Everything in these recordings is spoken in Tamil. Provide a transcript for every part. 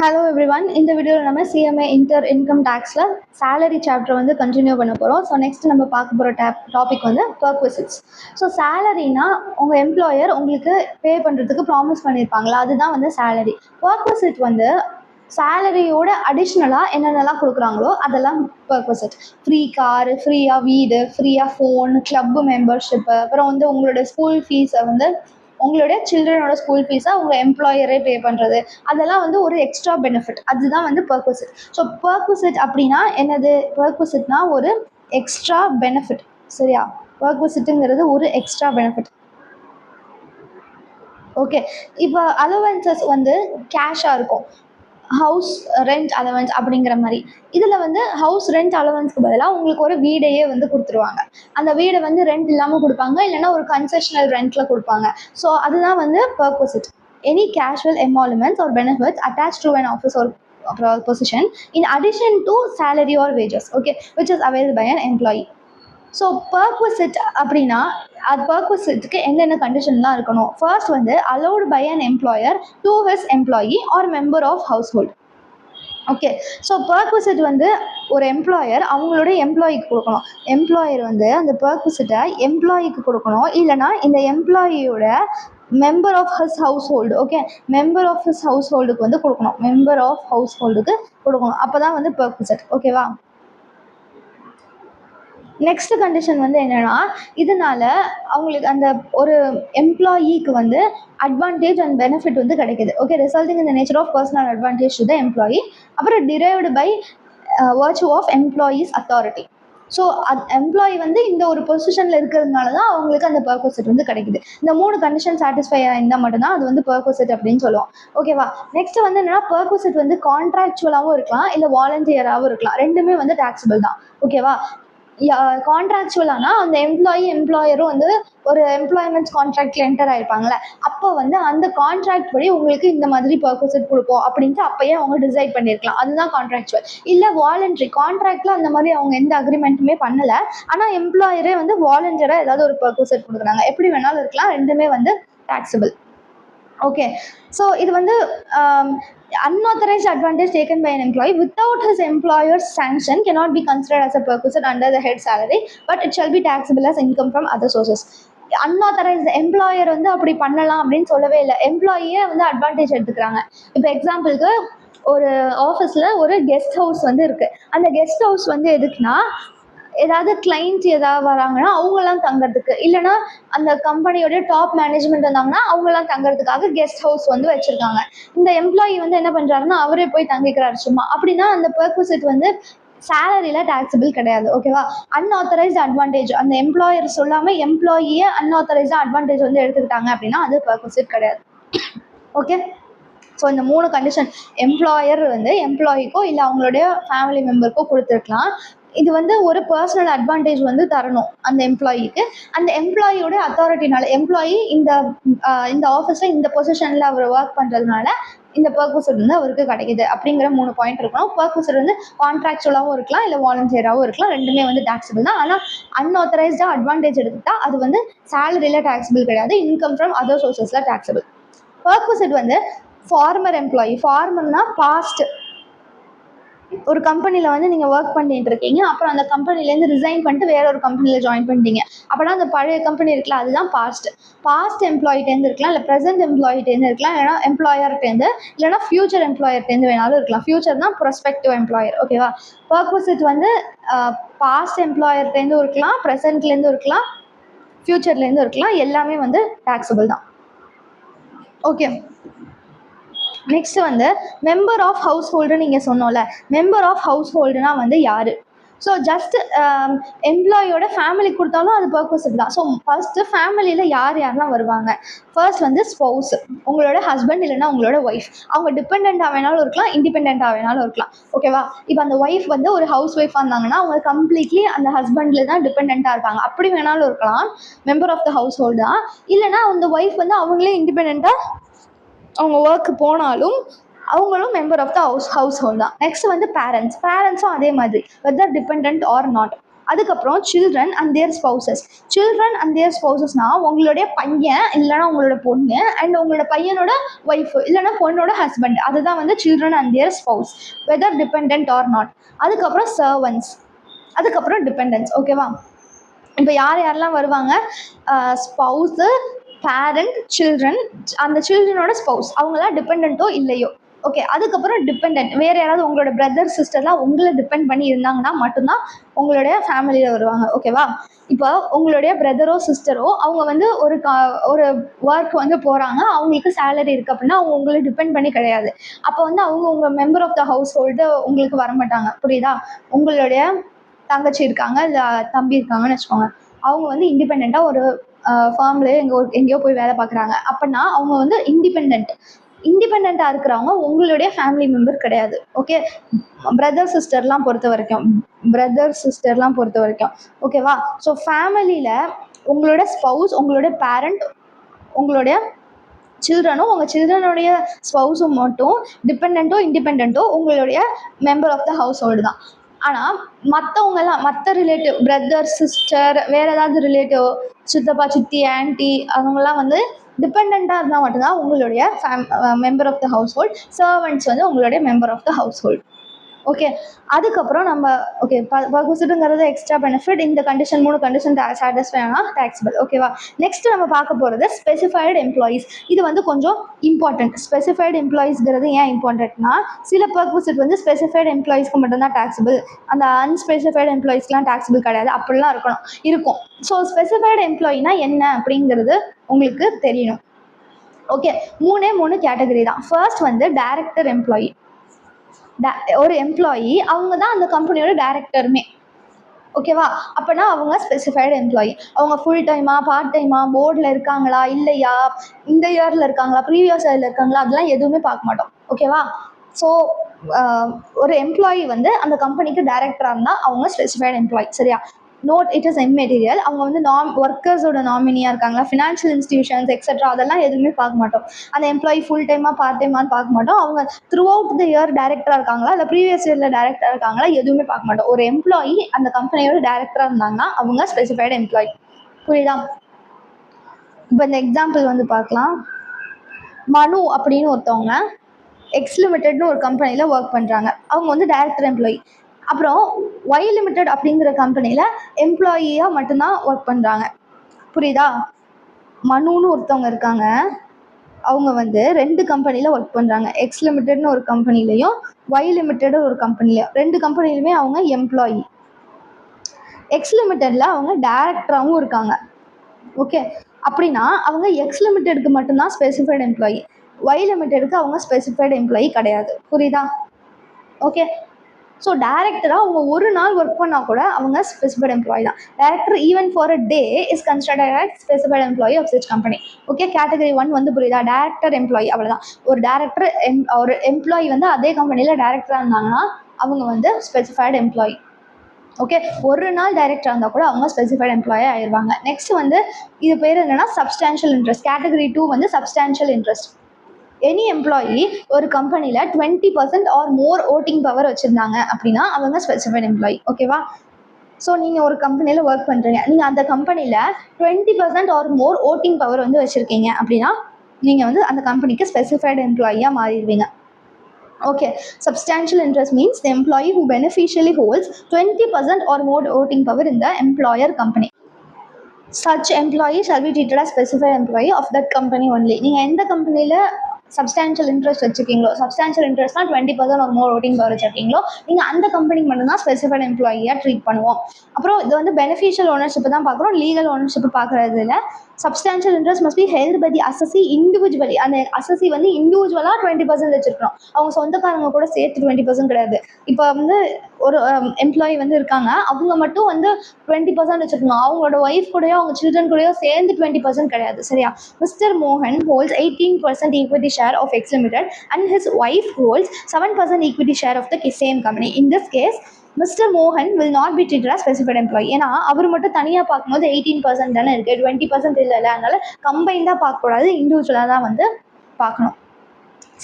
Hello everyone. இந்த வீடியோவில் நம்ம சிஎம்ஏ இன்டர் இன்கம் டேக்ஸில் சேலரி சாப்டர் வந்து கண்டினியூ பண்ண போகிறோம். ஸோ நெக்ஸ்ட் நம்ம பார்க்க போகிற டாபிக் வந்து பர்க்விசிட்ஸ். ஸோ சேலரினா உங்கள் எம்ப்ளாயர் உங்களுக்கு பே பண்ணுறதுக்கு ப்ராமிஸ் பண்ணியிருப்பாங்களா, அதுதான் வந்து சேலரி. பர்க்விசிட் வந்து சேலரியோட அடிஷ்னலாக என்னென்னலாம் கொடுக்குறாங்களோ அதெல்லாம் பர்க்விசிட். ஃப்ரீ காரு, ஃப்ரீயாக வீடு, ஃப்ரீயாக ஃபோன், கிளப்பு மெம்பர்ஷிப்பு, அப்புறம் வந்து உங்களோட ஸ்கூல் ஃபீஸை வந்து உங்களுடைய சில்ட்ரனோட ஸ்கூல் ஃபீஸை உங்கள் எம்ப்ளாயரே பே பண்ணுறது, அதெல்லாம் வந்து ஒரு எக்ஸ்ட்ரா பெனிஃபிட். அதுதான் வந்து பர்க்விசிட். ஸோ பர்க்விசிட் அப்படின்னா என்னது? பர்க்விசிட்னா ஒரு எக்ஸ்ட்ரா பெனிஃபிட். சரியா? பர்க்விசிட்டுங்கிறது ஒரு எக்ஸ்ட்ரா பெனிஃபிட். ஓகே, இப்போ அலோவன்சஸ் வந்து கேஷாக இருக்கும். ஹவுஸ் ரெண்ட் அலவன்ஸ் அப்படிங்கிற மாதிரி. இதில் வந்து ஹவுஸ் ரெண்ட் அலவன்ஸ்க்கு பதிலாக உங்களுக்கு ஒரு வீடையே வந்து கொடுத்துருவாங்க. அந்த வீடை வந்து ரெண்ட் இல்லாமல் கொடுப்பாங்க, இல்லைன்னா ஒரு கன்செஷனல் ரெண்ட்டில் கொடுப்பாங்க. ஸோ அதுதான் வந்து perquisite. Any casual emoluments or benefits attached to an office or position in addition to salary or wages, okay, which is available by an employee. So perquisite அப்படின்னா அது பர்க்விசிட்டுக்கு என்னென்ன கண்டிஷன்லாம் இருக்கணும்? ஃபர்ஸ்ட் வந்து allowed by an employer to his employee or member of household. Okay, so perquisite வந்து ஒரு எம்ப்ளாயர் அவங்களோட எம்ப்ளாயிக்கு கொடுக்கணும். எம்ப்ளாயர் வந்து அந்த பர்க்விசிட்டை எம்ப்ளாயிக்கு கொடுக்கணும், இல்லைனா இந்த எம்ப்ளாயியோட member of his household. Okay, member of his ஹவுஸ் ஹோல்டுக்கு வந்து கொடுக்கணும். மெம்பர் ஆஃப் ஹவுஸ் ஹோல்டுக்கு கொடுக்கணும். அப்போ தான் வந்து பர்க்விசிட். ஓகேவா? நெக்ஸ்ட் கண்டிஷன் வந்து என்னென்னா, இதனால அவங்களுக்கு அந்த ஒரு எம்ப்ளாயிக்கு வந்து அட்வான்டேஜ் அண்ட் பெனிஃபிட் வந்து கிடைக்குது. Okay, resulting in the nature of personal advantage to the employee. அப்புறம் derived by virtue of employees authority. So employee வந்து இந்த ஒரு பொசிஷனில் இருக்கிறதுனால தான் அவங்களுக்கு அந்த பர்க்விசிட் வந்து கிடைக்குது. இந்த 3 கண்டிஷன் சாட்டிஸ்ஃபை இருந்தால் மட்டும்தான் அது வந்து பர்க்விசிட் அப்படின்னு சொல்லுவோம். ஓகேவா? நெக்ஸ்ட் வந்து என்னன்னா, பர்க்விசிட் வந்து கான்ட்ராக்சுவலாகவும் இருக்கலாம், இல்லை வாலண்டியராகவும் இருக்கலாம். ரெண்டுமே வந்து டாக்ஸபிள் தான். ஓகேவா? கான்ட்ராக்சுவலானா அந்த எம்ப்ளாயரும் வந்து ஒரு எம்ப்ளாய்மெண்ட் கான்ட்ராக்டில் என்டர் ஆயிருப்பாங்களே, அப்போ வந்து அந்த கான்ட்ராக்ட் படி உங்களுக்கு இந்த மாதிரி பர்க்விசிட் கொடுப்போம் அப்படின்ட்டு அப்பயே அவங்க டிசைட் பண்ணியிருக்கலாம். அதுதான் கான்ட்ராக்சுவல். இல்லை வாலண்டரி கான்ட்ராக்டில் அந்த மாதிரி அவங்க எந்த அக்ரிமெண்ட்டுமே பண்ணலை, ஆனால் எம்ப்ளாயரே வந்து வாலண்டியராக ஏதாவது ஒரு பர்க்விசிட் கொடுக்குறாங்க. எப்படி வேணாலும் இருக்கலாம், ரெண்டுமே வந்து டாக்ஸபிள். ஓகே, ஸோ இது வந்து unauthorized advantage taken by an employee without his employer's sanction cannot be considered as a perquisite under the head salary, but it shall be taxable as income from other sources. Unauthorised employer வந்து அப்படி பண்ணலாம் அப்படின்னு சொல்லவே இல்லை. எம்ப்ளாயியே வந்து அட்வான்டேஜ் எடுத்துக்கிறாங்க. இப்போ எக்ஸாம்பிளுக்கு ஒரு ஆஃபீஸில் ஒரு கெஸ்ட் ஹவுஸ் வந்து இருக்குது. அந்த கெஸ்ட் ஹவுஸ் வந்து எதுக்குன்னா, ஏதாவது கிளைண்ட் ஏதாவது வராங்கன்னா அவங்களாம் தங்குறதுக்கு, இல்லைனா அந்த கம்பெனியோடைய டாப் மேனேஜ்மெண்ட் வந்தாங்கன்னா அவங்களாம் தங்குறதுக்காக கெஸ்ட் ஹவுஸ் வந்து வச்சுருக்காங்க. இந்த எம்ப்ளாயி வந்து என்ன பண்ணுறாருன்னா அவரே போய் தங்கிக்கிறாரு சும்மா. அப்படின்னா அந்த பர்க்விசிட் வந்து சேலரியில் டாக்ஸபிள் கிடையாது. ஓகேவா? அன்ஆத்தரைஸ்ட் அட்வான்டேஜ், அந்த எம்ப்ளாயர் சொல்லாமல் எம்ப்ளாயியை அன்ஆத்தரைஸ்டாக அட்வான்டேஜ் வந்து எடுத்துக்கிட்டாங்க அப்படின்னா அது பர்க்விசிட் கிடையாது. ஓகே, ஸோ இந்த 3 கண்டிஷன் எம்ப்ளாயர் வந்து எம்ப்ளாயிக்கோ இல்லை அவங்களுடைய ஃபேமிலி மெம்பருக்கோ கொடுத்துருக்கலாம். இது வந்து ஒரு பர்சனல் அட்வான்டேஜ் வந்து தரணும் அந்த எம்ப்ளாயிக்கு. அந்த எம்ப்ளாயியோட அத்தாரிட்டினால எம்ப்ளாயி இந்த ஆஃபீஸில் இந்த பொசிஷனில் அவர் ஒர்க் பண்ணுறதுனால இந்த பர்க்விசிட் வந்து அவருக்கு கிடைக்குது அப்படிங்கிற 3 பாயிண்ட் இருக்கணும். பர்க்விசிட் வந்து கான்ட்ராக்சுவலாகவும் இருக்கலாம், இல்லை வாலண்டியராகவும் இருக்கலாம். ரெண்டுமே வந்து டாக்ஸபிள் தான். ஆனால் அன்ஆத்தரைஸ்டாக அட்வான்டேஜ் எடுத்துட்டா அது வந்து சேலரியில் டாக்ஸபிள் கிடையாது, இன்கம் ஃப்ரம் அதர் சோர்சஸில் டாக்ஸபிள். பர்க்விசிட் வந்து ஃபார்மர் எம்ப்ளாயி, ஃபார்மர்னா பாஸ்ட். ஒரு கம்பெனியில் வந்து நீங்கள் ஒர்க் பண்ணிட்டு இருக்கீங்க, அப்புறம் அந்த கம்பெனிலேருந்து ரிசைன் பண்ணிட்டு வேற ஒரு கம்பெனியில் ஜாயின் பண்ணிட்டீங்க. அப்போனா அந்த பழைய கம்பெனி இருக்குல்ல, அதுதான் பாஸ்ட் எம்ப்ளாயிட்டேருந்து இருக்கலாம், இல்லை ப்ரெசென்ட் எம்ப்ளாயிட்டேருந்து இருக்கலாம், இல்லைனா எம்ப்ளாயர்ட்டேருந்து, இல்லைனா ஃபியூச்சர் எம்ப்ளாயர்ட்டேருந்து வேணாலும் இருக்கலாம். ஃபியூச்சர்னா ப்ரொஸ்பெக்டிவ் எம்ப்ளாயர். ஓகேவா? பர்க்விசிட் வந்து பாஸ்ட் எம்ப்ளாயர்ட்டேருந்து இருக்கலாம், ப்ரெசென்ட்லேருந்து இருக்கலாம், ஃபியூச்சர்லேருந்து இருக்கலாம். எல்லாமே வந்து டாக்ஸபிள் தான். ஓகே, நெக்ஸ்ட் வந்து மெம்பர் ஆஃப் ஹவுஸ் ஹோல்டு. நீங்கள் சொன்னோம்ல, மெம்பர் ஆஃப் ஹவுஸ் ஹோல்டுனா வந்து யார்? ஸோ ஜஸ்ட் எம்ப்ளாயோட ஃபேமிலி கொடுத்தாலும் அது பர்க்விசிட் தான். ஸோ ஃபர்ஸ்ட்டு ஃபேமிலியில் யாரெல்லாம் வருவாங்க? ஃபர்ஸ்ட் வந்து ஸ்பௌஸ், உங்களோட ஹஸ்பண்ட் இல்லைன்னா உங்களோட ஒய்ஃப். அவங்க டிபெண்ட்டாக வேணாலும் இருக்கலாம், இண்டிபெண்ட்டாக வேணாலும் இருக்கலாம். ஓகேவா? இப்போ அந்த ஒய்ஃப் வந்து ஒரு ஹவுஸ் ஒய்ஃபாக இருந்தாங்கன்னா அவங்க கம்ப்ளீட்லி அந்த ஹஸ்பண்டில் தான் டிபெண்ட்டாக இருப்பாங்க. அப்படி வேணாலும் இருக்கலாம், member of the household தான். இல்லைனா அந்த ஒய்ஃப் வந்து அவங்களே இண்டிபெண்ட்டாக அவங்க ஒர்க்கு போனாலும் அவங்களும் member of the household தான். நெக்ஸ்ட் வந்து பேரண்ட்ஸும் அதே மாதிரி வெதர் டிபெண்ட் ஆர் நாட். அதுக்கப்புறம் children and their spouses. Children and their ஸ்பௌசஸ்னா உங்களுடைய பையன் இல்லைனா உங்களோட பொண்ணு அண்ட் உங்களோட பையனோட ஒய்ஃப் இல்லைனா பொண்ணோட ஹஸ்பண்ட், அதுதான் வந்து children and their spouse, whether depend or not. அதுக்கப்புறம் சர்வன்ஸ், அதுக்கப்புறம் டிபெண்டன்ஸ். ஓகேவா? இப்போ யாரெல்லாம் வருவாங்க? ஸ்பௌஸு, பேரண்ட், சில்ட்ரன், அந்த சில்ட்ரனோட ஸ்பௌஸ், அவங்களாம் டிபெண்டோ இல்லையோ. ஓகே, அதுக்கப்புறம் டிபெண்ட், வேறு யாராவது உங்களோட பிரதர் சிஸ்டர்லாம் உங்களை டிபெண்ட் பண்ணி இருந்தாங்கன்னா மட்டும்தான் உங்களுடைய ஃபேமிலியில் வருவாங்க. ஓகேவா? இப்போ உங்களுடைய பிரதரோ சிஸ்டரோ அவங்க வந்து ஒரு ஒர்க் வந்து போகிறாங்க, அவங்களுக்கு சேலரி இருக்குது அப்படின்னா அவங்க உங்களை டிபெண்ட் பண்ணி கிடையாது. அப்போ வந்து அவங்க உங்கள் member of the household உங்களுக்கு வரமாட்டாங்க. புரியுதா? உங்களுடைய தங்கச்சி இருக்காங்க இல்லை தம்பி இருக்காங்கன்னு வச்சுக்கோங்க, அவங்க வந்து இண்டிபெண்ட்டாக ஒரு ஃபார்ம்லேயே எங்கேயோ போய் வேலை பார்க்குறாங்க அப்படின்னா அவங்க வந்து இண்டிபெண்ட்டாக இருக்கிறவங்க உங்களுடைய ஃபேமிலி மெம்பர் கிடையாது. ஓகே, பிரதர் சிஸ்டர்லாம் பொறுத்த வரைக்கும் ஓகேவா? ஸோ ஃபேமிலியில் உங்களோட ஸ்பௌஸ், உங்களோட பேரண்ட், உங்களுடைய சில்ட்ரனும் உங்கள் சில்ட்ரனுடைய ஸ்பௌஸும் மட்டும் டிபெண்டோ இண்டிபெண்டோ உங்களுடைய member of the household தான். ஆனால் மற்றவங்கெல்லாம், மற்ற ரிலேட்டிவ், பிரதர் சிஸ்டர், வேறு ஏதாவது ரிலேட்டிவ், சித்தப்பா சித்தி ஆன்டி, அவங்கெல்லாம் வந்து டிபெண்ட்டாக இருந்தால் மட்டும்தான் உங்களுடைய member of the household. Servants வந்து உங்களுடைய member of the household. Okay, அதுக்கப்புறம் நம்ம ஓகே பர்குசிட்டுங்கிறது எக்ஸ்ட்ரா பெனிஃபிட். இந்த கண்டிஷன் 3 கண்டிஷன் சாட்டிஸ்ஃபை ஆனால் டேக்ஸபிள். ஓகேவா? நெக்ஸ்ட் நம்ம பார்க்க போகிறது ஸ்பெசிஃபைடு எம்ப்ளாயீஸ். இது வந்து கொஞ்சம் இம்பார்ட்டன்ட். ஸ்பெசிஃபைடு எம்ப்ளாயீஸ்ங்கிறது ஏன் இம்பார்ட்டன்ட்னா, சில பர்குசிட் வந்து ஸ்பெசிஃபைடு எம்ப்ளாயீஸ்க்கு மட்டும்தான் டேக்ஸபிள், அந்த அன்ஸ்பெசிஃபைடு எம்ப்ளாயீஸ்க்குலாம் டேக்ஸபிள் கிடையாது, அப்படிலாம் இருக்கும். ஸோ ஸ்பெசிஃபைடு எம்ப்ளாயினா என்ன அப்படிங்கிறது உங்களுக்கு தெரியணும். ஓகே, 3 கேட்டகரி தான். ஃபர்ஸ்ட் வந்து டைரக்டர் எம்ப்ளாயி. ஒரு எம்ப்ளாயி அவங்க தான் அந்த கம்பெனியோட டைரக்டருமே. ஓகேவா? அப்போனா அவங்க ஸ்பெசிஃபைடு எம்ப்ளாயி. அவங்க ஃபுல் டைமா பார்ட் டைமா, போர்டில் இருக்காங்களா இல்லையா, இந்த இயரில் இருக்காங்களா ப்ரீவியஸ் இயரில் இருக்காங்களா, அதெல்லாம் எதுவுமே பார்க்க மாட்டோம். ஓகேவா? ஸோ ஒரு எம்ப்ளாயி வந்து அந்த கம்பெனிக்கு டைரக்டராக இருந்தால் அவங்க ஸ்பெசிஃபைடு எம்ப்ளாயி. சரியா? Note, it is immaterial. அவங்க வந்து ஒர்க்கர்ஸோட நாமினியாக இருக்காங்களா, ஃபினான்ஷியல் இன்ஸ்டிடியூஷன்ஸ் எக்ஸெட்ரா, அதெல்லாம் எதுவுமே பார்க்க மாட்டோம். அந்த எம்ப்ளாயி ஃபுல் டைமாக பார்ட் டைமான்னு பார்க்க மாட்டோம். அவங்க த்ரூ அவுட் த இயர் டைரக்டராக இருக்காங்களா இல்லை ப்ரீவியஸ் இயரில் டைரக்டராக இருக்காங்களா, எதுவுமே பார்க்க மாட்டோம். ஒரு எம்ப்ளாயி அந்த கம்பெனியோட டைரக்டராக இருந்தாங்கன்னா அவங்க ஸ்பெசிஃபைடு எம்ப்ளாயி. புரியுதா? இப்போ இந்த எக்ஸாம்பிள் வந்து பார்க்கலாம். மனு அப்படின்னு ஒருத்தவங்க எக்ஸ் லிமிடெட்னு ஒரு கம்பெனியில் ஒர்க் பண்ணுறாங்க. அவங்க வந்து டைரக்டர் எம்ப்ளாயி. அப்புறம் ஒய் லிமிடெட் அப்படிங்கிற கம்பெனியில் எம்ப்ளாயியாக மட்டும்தான் ஒர்க் பண்ணுறாங்க. புரியுதா? மனுன்னு ஒருத்தவங்க இருக்காங்க, அவங்க வந்து 2 கம்பெனியில் ஒர்க் பண்ணுறாங்க. எக்ஸ் லிமிடெட்னு ஒரு கம்பெனிலையும் ஒய் லிமிடெட் ஒரு கம்பெனிலையும், 2 கம்பெனிலுமே அவங்க எம்ப்ளாயி. எக்ஸ் லிமிடெடில் அவங்க டைரக்டராகவும் இருக்காங்க. ஓகே, அப்படின்னா அவங்க எக்ஸ் லிமிடெடுக்கு மட்டும்தான் ஸ்பெசிஃபைடு எம்ப்ளாயி, ஒய் லிமிடெடுக்கு அவங்க ஸ்பெசிஃபைடு எம்ப்ளாயி கிடையாது. புரியுதா? ஓகே, ஸோ டைரக்டராக அவங்க ஒரு நாள் ஒர்க் பண்ணால் கூட அவங்க ஸ்பெசிஃபைடு எம்ப்ளாயி தான். Director even for a day is considered as specified employee of such company. Okay, category 1 வந்து புரியுதா? டைரக்டர் எம்ப்ளாயி, அவ்வளோதான். ஒரு டைரக்டர் ஒரு எம்ப்ளாயி வந்து அதே கம்பெனியில் டைரக்டராக இருந்தாங்கன்னா அவங்க வந்து ஸ்பெசிஃபைடு எம்ப்ளாயி. ஓகே, ஒரு நாள் டைரக்டராக இருந்தால் கூட அவங்க ஸ்பெசிஃபைடு எம்ப்ளாயி ஆயிடுவாங்க. நெக்ஸ்ட் வந்து இது பேர் என்னென்னா சப்ஸ்டான்ஷியல் இன்ட்ரெஸ்ட். கேட்டகரி 2 வந்து சப்ஸ்டான்ஷியல் இன்ட்ரெஸ்ட். எனி எம்ப்ளாயி ஒரு கம்பெனியில் 20% ஆர் மோர் ஓட்டிங் பவர் வச்சுருந்தாங்க அப்படின்னா அவங்க ஸ்பெசிஃபைடு எம்ப்ளாயி. ஓகேவா? ஸோ நீங்கள் ஒரு கம்பெனியில் ஒர்க் பண்ணுறீங்க, நீங்கள் அந்த கம்பெனியில் 20% ஆர் மோர் ஓட்டிங் பவர் வந்து வச்சுருக்கீங்க அப்படின்னா நீங்கள் வந்து அந்த கம்பெனிக்கு ஸ்பெசிஃபைடு எம்ப்ளாயியாக மாறிடுவீங்க. Okay, substantial interest means the employee who beneficially holds 20% or more voting power in the employer company. Such employee shall be treated as specified employee of that company only. நீங்கள் எந்த கம்பெனியில் சப்ஸ்டான்ஷியல் இன்ட்ரெஸ்ட் வச்சுருக்கீங்களோ, சப்ஸ்டான்ஷியல் இன்ட்ரெஸ்ட்னா 20% ஒரு மோர் ஓட்டிங் பவர் வச்சுருக்கீங்களோ, நீங்கள் அந்த கம்பெனிக்கு மட்டும்தான் ஸ்பெசிஃபைடு எம்ப்ளாயியாக ட்ரீட் பண்ணுவோம். அப்புறம் இது வந்து பெனிஃபிஷியல் ஓனர்ஷிப் தான் பார்க்குறோம், லீகல் ஓனர்ஷிப் பார்க்குறது இல்லை. Substantial interest must be held by the assessee individually. அந்த அசஸி வந்து இண்டிவிஜுவலாக 20% வச்சுருக்கணும், அவங்க சொந்தக்காரங்க கூட சேர்த்து 20% கிடையாது. இப்போ வந்து ஒரு எம்ப்ளாயி வந்து இருக்காங்க, அவங்க மட்டும் வந்து 20% வச்சுருக்கணும், அவங்களோட ஒய்ஃப் கூடயோ அவங்க சில்ட்ரன் கூடயோ சேர்ந்து 20% கிடையாது. சரியா? மிஸ்டர் மோகன் holds 18% equity share of X limited and his wife holds 7% equity share of the same company. In this case mister மோகன் will not be treated as specified employee. ஏன்னா அவர் மட்டும் தனியாக பார்க்கும்போது 18% தானே இருக்குது, 20% இல்லை, அதனால கம்பைண்டாக பார்க்கக்கூடாது, இண்டிவிஜுவலாக தான் வந்து பார்க்கணும்.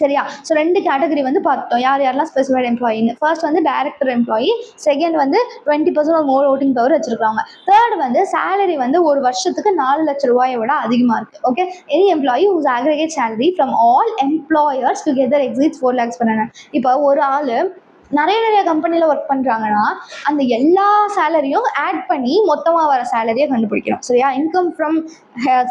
சரியா? ஸோ 2 கேட்டகரி வந்து பார்த்துட்டோம். யார் யாரெல்லாம் ஸ்பெசிஃபைட் எம்ப்ளாயின்னு. ஃபர்ஸ்ட் வந்து டைரக்டர் எம்ப்ளாயி, செகண்ட் வந்து 20% ஆர் மோர் ஓட்டிங் பவர் வச்சிருக்காங்க. தேர்ட் வந்து சேலரி வந்து ஒரு வருஷத்துக்கு 4 லட்ச ரூபாயை விட அதிகமாக இருக்குது. Okay, any employee whose aggregate salary from all employers together exceeds 4 lakhs per annum. இப்போ ஒரு ஆள் நிறைய கம்பெனியில் ஒர்க் பண்ணுறாங்கன்னா அந்த எல்லா சேலரியும் ஆட் பண்ணி மொத்தமாக வர சேலரியை கண்டுபிடிக்கணும். சரியா? இன்கம் ஃப்ரம்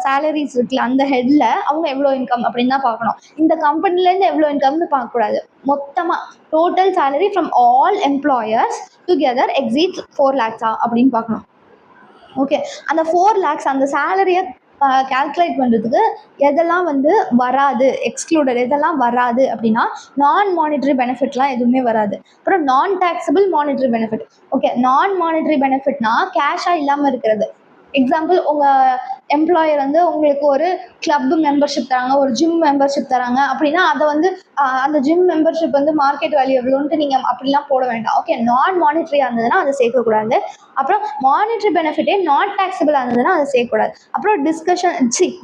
சேலரிஸ் இருக்குல்ல, அந்த ஹெட்டில் அவங்க எவ்வளோ இன்கம் அப்படின்னு தான் பார்க்கணும். இந்த கம்பெனிலேருந்து எவ்வளோ இன்கம்னு பார்க்கக்கூடாது. மொத்தமாக total salary from all employers together exceeds 4 lakhs அப்படின்னு பார்க்கணும். ஓகே, அந்த 4 lakhs அந்த சேலரியை கால்குலேட் பண்ணுறதுக்கு எதெல்லாம் வந்து வராது, எக்ஸ்க்ளூடட் எதெல்லாம் வராது அப்படின்னா நான் மானிட்டரி பெனிஃபிட்லாம் எதுவுமே வராது. அப்புறம் நான் டேக்ஸபிள் மானிட்டரி பெனிஃபிட். ஓகே, நான் மானிட்டரி பெனிஃபிட்னா கேஷாக இல்லாமல் இருக்கிறது. எக்ஸாம்பிள், உங்கள் எம்ப்ளாயர் வந்து உங்களுக்கு ஒரு கிளப் மெம்பர்ஷிப் தராங்க, ஒரு ஜிம் மெம்பர்ஷிப் தராங்க அப்படின்னா அதை வந்து அந்த ஜிம் மெம்பர்ஷிப் வந்து மார்க்கெட் வேல்யூ எவ்வளோன்ட்டு நீங்கள் அப்படிலாம் போட வேண்டாம். ஓகே, நான் மானிட்டரியாக இருந்ததுன்னா அதை சேர்க்கக்கூடாது. அப்புறம் மானிட்டரி பெனிஃபிட்டே நாட் டேக்ஸபிளாக இருந்ததுன்னா அதை சேர்க்கக்கூடாது. அப்புறம்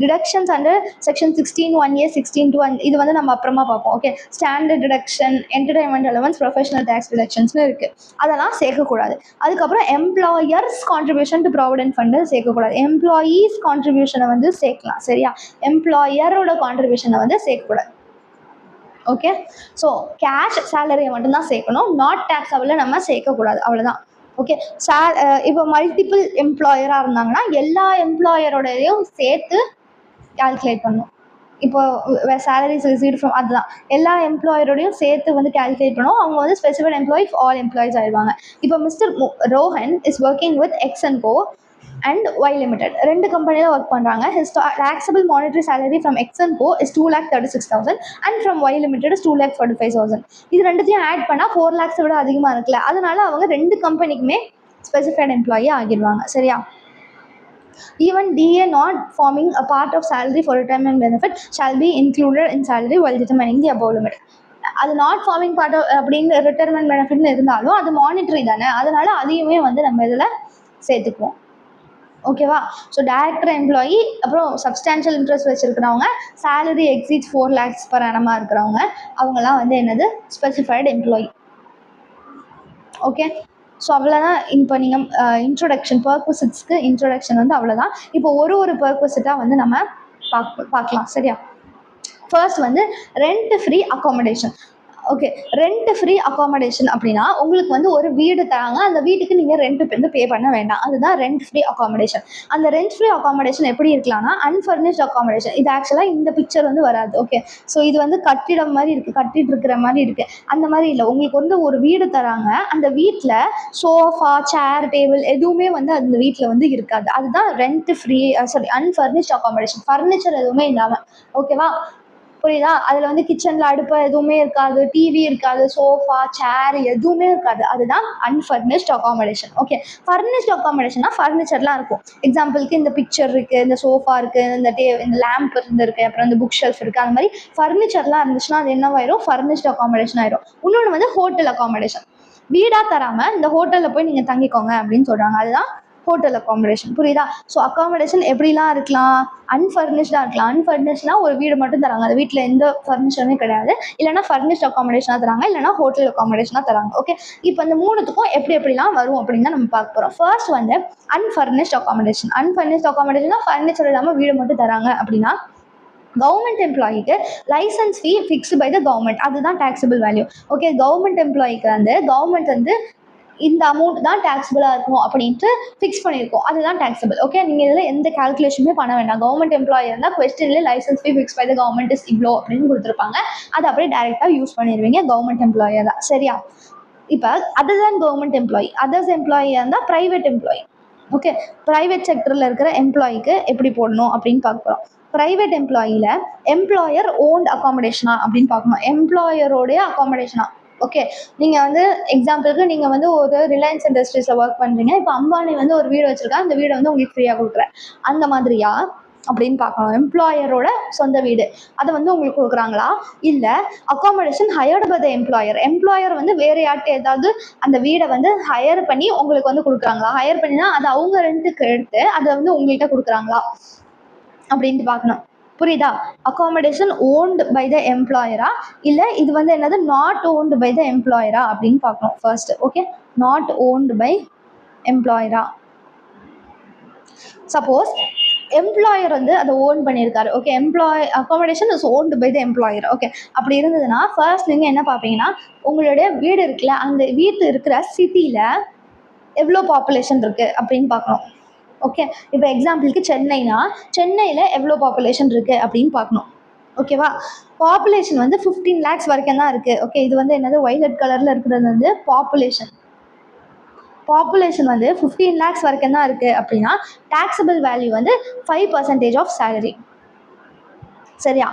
டிடக்ஷன்ஸ் அண்டர் செக்ஷன் 16(1)(a), 16(2) இது வந்து நம்ம அப்புறமா பார்ப்போம். Okay, standard deduction, entertainment allowance, professional tax டிடக்ஷன்ஸ்னு இருக்குது. அதெல்லாம் சேர்க்கக்கூடாது. அதுக்கப்புறம் employers contribution to provident fund சேர்க்கக்கூடாது. எம்ப்ளாயீஸ் கான்ட்ரிபியூஷனை வந்து சேர்க்கலாம். சரியா? எம்ப்ளாயரோட கான்ட்ரிபியூஷனை வந்து சேர்க்கக்கூடாது. ஓகே, ஸோ கேஷ் சேலரியை மட்டும்தான் சேர்க்கணும். நாட் டேக்ஸபிள் நம்ம சேர்க்கக்கூடாது. அவ்வளோதான். ஓகே, இப்போ மல்டிபிள் எம்ப்ளாயராக இருந்தாங்கன்னா எல்லா எம்ப்ளாயரோடையும் சேர்த்து கால்குலேட் பண்ணணும். இப்போ சேலரிஸ் ரிசீவ்ட் ஃப்ரம் அதுதான் எல்லா எம்ப்ளாயரோடையும் சேர்த்து வந்து கால்குலேட் பண்ணுவோம். அவங்க வந்து ஸ்பெசிஃபைட் எம்ப்ளாயி ஆல் எம்ப்ளாயிஸ் ஆயிடுவாங்க. இப்போ mister Rohan is working with X and co and Y limited. 2 கம்பெனியில் ஒர்க் பண்ணுறாங்க. His taxable monetary salary from X and Co is 2,36,000 and from Y Limited is 2,45,000. இது ரெண்டுத்தையும் ஆட் பண்ணால் 4 lakhs விட அதிகமாக இருக்குல்ல, அதனால அவங்க 2 கம்பெனிக்குமே ஸ்பெசிஃபைட் எம்ப்ளாயி ஆகிடுவாங்க. சரியா? Even DA not forming a part of salary for retirement benefit shall be included in salary while determining the above limit. அது நாட் ஃபார்மிங் பார்ட் அப்படிங்கிற ரிட்டைர்மெண்ட் பெனிஃபிட்னு இருந்தாலும் அது மானிட்டரி தானே, அதனால அதையுமே வந்து நம்ம இதில் சேர்த்துக்குவோம். ஓகேவா? ஸோ டைரக்டர் எம்ப்ளாயி, அப்புறம் சப்ஸ்டான்ஷியல் இன்ட்ரெஸ்ட் வச்சுருக்கிறவங்க, salary exceed 4 lakhs per annum இருக்கிறவங்க, அவங்களாம் வந்து என்னது ஸ்பெசிஃபைடு எம்ப்ளாயி. ஓகே, ஸோ அவ்வளோதான். இப்போ நீங்கள் இன்ட்ரொடக்ஷன் பர்க்விசிட்ஸ்க்கு இன்ட்ரொடக்ஷன் வந்து அவ்வளோதான். இப்போ ஒரு பர்க்விசிட்டாக வந்து நம்ம பார்க்கலாம். சரியா? ஃபர்ஸ்ட் வந்து rent free accommodation. Okay, rent free accommodation அப்படின்னா உங்களுக்கு வந்து ஒரு வீடு தராங்க, அந்த வீட்டுக்கு நீங்கள் ரெண்ட் வந்து பே பண்ண வேண்டாம். அதுதான் ரெண்ட் ஃப்ரீ அக்காமடேஷன். அந்த ரெண்ட் ஃப்ரீ அக்காமடேஷன் எப்படி இருக்கலாம்னா அன்ஃபர்னிஷ்ட் அக்காமடேஷன். இது ஆக்சுவலாக இந்த பிக்சர் வந்து வராது. ஓகே, ஸோ இது வந்து கட்டிடம் மாதிரி இருக்குது, கட்டிட்டு இருக்கிற மாதிரி இருக்குது. அந்த மாதிரி இல்லை. உங்களுக்கு வந்து ஒரு வீடு தராங்க, அந்த வீட்டில் சோஃபா, சேர், டேபிள் எதுவுமே வந்து அந்த வீட்டில் வந்து இருக்காது. அதுதான் ரெண்ட் ஃப்ரீ அன்ஃபர்னிஷ்ட் அக்காமடேஷன். ஃபர்னிச்சர் எதுவுமே இல்லாமல். ஓகேவா? புரியுதா? அதில் வந்து கிச்சனில் அடுப்பு எதுவுமே இருக்காது, டிவி இருக்காது, சோஃபா, சேர் எதுவுமே இருக்காது. அதுதான் அன்ஃபர்னிஷ்ட் அக்காமடேஷன். ஓகே, ஃபர்னிஷ்ட் அக்காமடேஷன்னா ஃபர்னிச்சர்லாம் இருக்கும். எக்ஸாம்பிளுக்கு இந்த பிக்சர் இருக்குது, இந்த சோஃபா இருக்குது, இந்த லேம்ப் இருக்குது, அப்புறம் இந்த புக் ஷெல்ஃப் இருக்குது. அந்த மாதிரி ஃபர்னிச்சர்லாம் இருந்துச்சுன்னா அது என்னவாயிரும்? ஃபர்னிஷ்ட் அக்காமடேஷன் ஆயிரும். இன்னொன்று வந்து ஹோட்டல் அக்காமடேஷன். வீடாக தராமல் இந்த ஹோட்டலில் போய் நீங்கள் தங்கிக்கோங்க அப்படின்னு சொல்கிறாங்க. அதுதான் ஹோட்டல் அக்காமடேஷன். புரியுதா? ஸோ அக்காமடேஷன் எப்படிலாம் இருக்கலாம்? அன்ஃபர்னிஷ்டாக இருக்கலாம். அன்ஃபர்னிஷ்னா ஒரு வீடு மட்டும் தராங்க, அந்த வீட்டில் எந்த ஃபர்னிச்சருமே கிடையாது. இல்லைனா ஃபர்னிஷ்ட் அக்காமடேஷனாக தராங்க, இல்லைனா ஹோட்டல் அக்காமடேஷனாக தராங்க. ஓகே, இப்போ இந்த மூணுத்துக்கும் எப்படிலாம் வரும் அப்படின்னு தான் நம்ம பார்க்க போகிறோம். ஃபர்ஸ்ட் வந்து அன்ஃபர்னிஷ்ட் அக்காமடேஷன். அன்ஃபர்னிஷ்ட் அக்காமடேஷன்னா ஃபர்னிச்சர் இல்லாமல் வீடு மட்டும் தராங்க அப்படின்னா கவர்மெண்ட் எம்ப்ளாயிக்கு license fee fixed by the government. அதுதான் டேக்ஸபிள் வேல்யூ. ஓகே, கவர்மெண்ட் எம்ப்ளாயிக்கு வந்து கவர்மெண்ட் வந்து இந்த அமௌண்ட் தான் டேக்ஸபிளாக இருக்கும் அப்படின்ட்டு ஃபிக்ஸ் பண்ணியிருக்கோம். அதுதான் டேக்ஸபிள். ஓகே, நீங்கள் இதில் எந்த கால்குலேஷனுமே பண்ண வேண்டாம். கவர்மெண்ட் எம்ப்ளாயி இருந்தால் கொஸ்டின்லேயே licence fee fixed by the government is இவ்வளோ அப்படின்னு கொடுத்துருப்பாங்க. அதை அப்படியே டேரெக்டாக யூஸ் பண்ணிடுவீங்க. கவர்மெண்ட் எம்ப்ளாயியாக தான். சரியா? இப்போ other than government employee, others எம்ப்ளாயியாக இருந்தால் ப்ரைவேட் எம்ப்ளாயி. ஓகே, ப்ரைவேட் செக்டரில் இருக்கிற எம்ப்ளாயிக்கு எப்படி போடணும் அப்படின்னு பார்க்க போகிறோம். ப்ரைவேட் எம்ப்ளாயியில் எம்ப்ளாயர் ஓன்ட் அக்காமடேஷனா அப்படின்னு பார்க்கணும். எம்ப்ளாயரோடைய அக்காமடேஷனா. ஓகே, நீங்கள் வந்து எக்ஸாம்பிளுக்கு நீங்கள் வந்து ஒரு ரிலையன்ஸ் இண்டஸ்ட்ரீஸில் ஒர்க் பண்ணுறீங்க. இப்போ அம்பானி வந்து ஒரு வீடு வச்சுருக்கா, அந்த வீடை வந்து உங்களுக்கு ஃப்ரீயாக கொடுக்குறேன், அந்த மாதிரியா அப்படின்னு பார்க்கணும். எம்ப்ளாயரோட சொந்த வீடு அதை வந்து உங்களுக்கு கொடுக்குறாங்களா, இல்லை accommodation hired by the employer வந்து வேறு யார்கிட்ட ஏதாவது அந்த வீடை வந்து ஹையர் பண்ணி உங்களுக்கு வந்து கொடுக்குறாங்களா. ஹையர் பண்ணினா அதை அவங்க ரெண்டுக்கு எடுத்து அதை வந்து உங்கள்கிட்ட கொடுக்குறாங்களா அப்படின்ட்டு பார்க்கணும். புரியுதா? அகாமடேஷன் ஓன்டு பை த எம்ப்ளாயரா இல்லை இது வந்து என்னது நாட் ஓன்டு பை த எம்ப்ளாயரா அப்படின்னு பார்க்கணும் first. Okay, not owned by எம்ப்ளாயரா. சப்போஸ் எம்ப்ளாயர் வந்து அதை ஓன் பண்ணியிருக்காரு, okay, accommodation is owned by the employer. Okay, அப்படி இருந்ததுன்னா ஃபர்ஸ்ட் நீங்கள் என்ன பார்ப்பீங்கன்னா உங்களுடைய வீடு இருக்குல்ல, அந்த வீட்டு இருக்கிற சிட்டியில் எவ்வளோ பாப்புலேஷன் இருக்குது அப்படின்னு பார்க்கணும். ஓகே, இப்போ எக்ஸாம்பிளுக்கு சென்னைனா சென்னையில் எவ்வளோ பாப்புலேஷன் இருக்குது அப்படின்னு பார்க்கணும். ஓகேவா? பாப்புலேஷன் வந்து 15 lakhs வரைக்கும் தான் இருக்குது. ஓகே, இது வந்து என்னது வைலட் கலரில் இருக்கிறது வந்து பாப்புலேஷன் வந்து 15 lakhs வரைக்கும் தான் இருக்குது அப்படின்னா taxable வேல்யூ வந்து 5% ஆஃப் சேலரி. சரியா?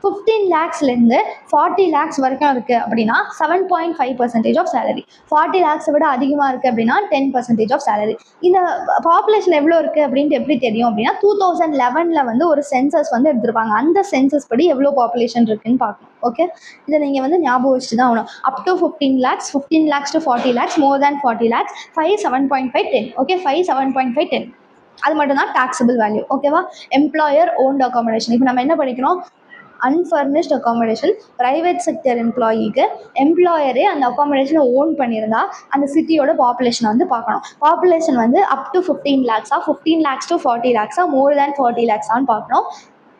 15 lakhsலேருந்து 40 lakhs வரைக்கும் இருக்குது அப்படின்னா 7.5% ஆஃப் சேலரி. 40 lakhs விட அதிகமாக இருக்குது அப்படின்னா 10% ஆஃப் சேலரி. இந்த பாப்புலேஷன் எவ்வளோ இருக்குது அப்படின்ட்டு எப்படி தெரியும் அப்படின்னா 2011 வந்து ஒரு சென்சஸ் வந்து எடுத்திருப்பாங்க. அந்த சென்சஸ் படி எவ்வளோ பாப்புலேஷன் இருக்குன்னு பார்க்கணும். ஓகே, இதை நீங்கள் வந்து ஞாபகம் வச்சுட்டு தான் ஆகணும். Up to 15 lakhs, 15 lakhs to 40 lakhs, more than 40 lakhs, 5, 7.5, 10. Okay, 5, 7.5, 10 அது மட்டும் தான் taxable வேல்யூ. ஓகேவா? Employer won't accommodation. இப்போ நம்ம என்ன படிக்கிறோம்? அன்ஃபர்னிஷ்ட் அகாமடேஷன். ப்ரைவேட் செக்டர் எம்ப்ளாயிக்கு எம்ப்ளாயரே அந்த அகாமடேஷனை ஓன் பண்ணியிருந்தா அந்த சிட்டியோட பாப்புலேஷனை வந்து பார்க்கணும். பாப்புலேஷன் வந்து அப் டு 15 lakhsா, 15 lakhs to 40 lakhsா, மோர் தேன் 40 lakhsஆன்னு பார்க்கணும்.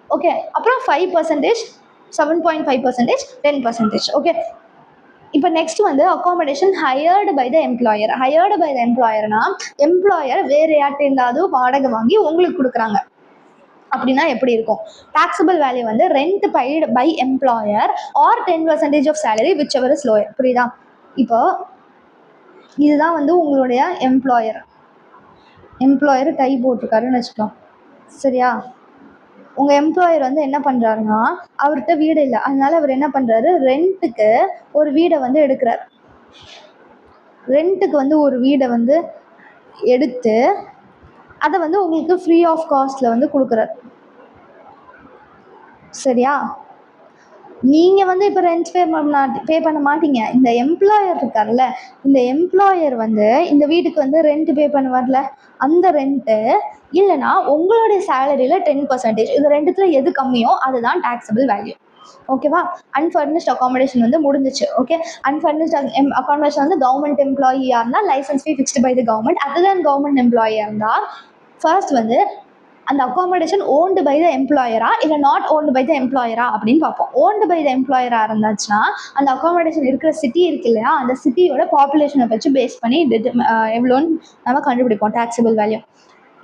ஓகே, அப்புறம் 5%, 7.5%, 10%. ஓகே, இப்போ நெக்ஸ்ட் வந்து accommodation hired by the employer. Hired by the எம்ப்ளாயர்னா எம்ப்ளாயர் வேற யார்கிட்ட இருந்தாவது வாடகை வாங்கி உங்களுக்கு கொடுக்குறாங்க அப்படின்னா எப்படி இருக்கும்? taxable வேல்யூ வந்து rent paid by employer or 10% of salary whichever is lower. புரியுதா? இப்போ இதுதான் வந்து உங்களுடைய எம்ப்ளாயர் டை போட்டிருக்காருன்னு வச்சுக்கலாம். சரியா? உங்கள் எம்ப்ளாயர் வந்து என்ன பண்ணுறாருன்னா அவர்கிட்ட வீடு இல்லை, அதனால அவர் என்ன பண்ணுறாரு, ரெண்ட்டுக்கு ஒரு வீடை வந்து எடுக்கிறார். ரெண்ட்டுக்கு வந்து ஒரு வீடை வந்து எடுத்து அதை வந்து உங்களுக்கு ஃப்ரீ ஆஃப் காஸ்ட்டில் வந்து கொடுக்குறாரு. சரியா? நீங்கள் வந்து இப்போ ரெண்ட் பே பண்ண மாட்டீங்க. இந்த எம்ப்ளாயர் இருக்கார்ல, இந்த எம்ப்ளாயர் வந்து இந்த வீட்டுக்கு வந்து ரெண்ட் பே பண்ணுவார்ல, அந்த ரெண்ட்டு இல்லைனா உங்களுடைய சேலரியில் 10%, இது ரெண்டுத்தில் எது கம்மியோ அதுதான் taxable வேல்யூ. ஓகேவா? அன்ஃபர்னிஷ்ட் அகாமடேஷன் வந்து முடிஞ்சிச்சு. ஓகே, அன்ஃபர்னிஷ்ட் அகாமடேஷன் வந்து கவர்மெண்ட் எம்ப்ளாயியாக இருந்தால் licence fee fixed by the government. Other than government எம்ப்ளாயியாக இருந்தால் ஃபர்ஸ்ட் வந்து அந்த அகாமடேஷன் ஓன்டு பை த எம்ப்ளாயரா இல்லை நாட் ஓன்டு பை த எம்ப்ளாயரா அப்படின்னு பார்ப்போம். ஓன்டு பை த எம்ப்ளாயராக இருந்துச்சுன்னா அந்த அகாமடேஷன் இருக்கிற சிட்டி இருக்கு இல்லையா, அந்த சிட்டியோட பாப்புலேஷனை வச்சு பேஸ் பண்ணி எவ்வளோன்னு நம்ம கண்டுபிடிப்போம் taxable வேல்யூ.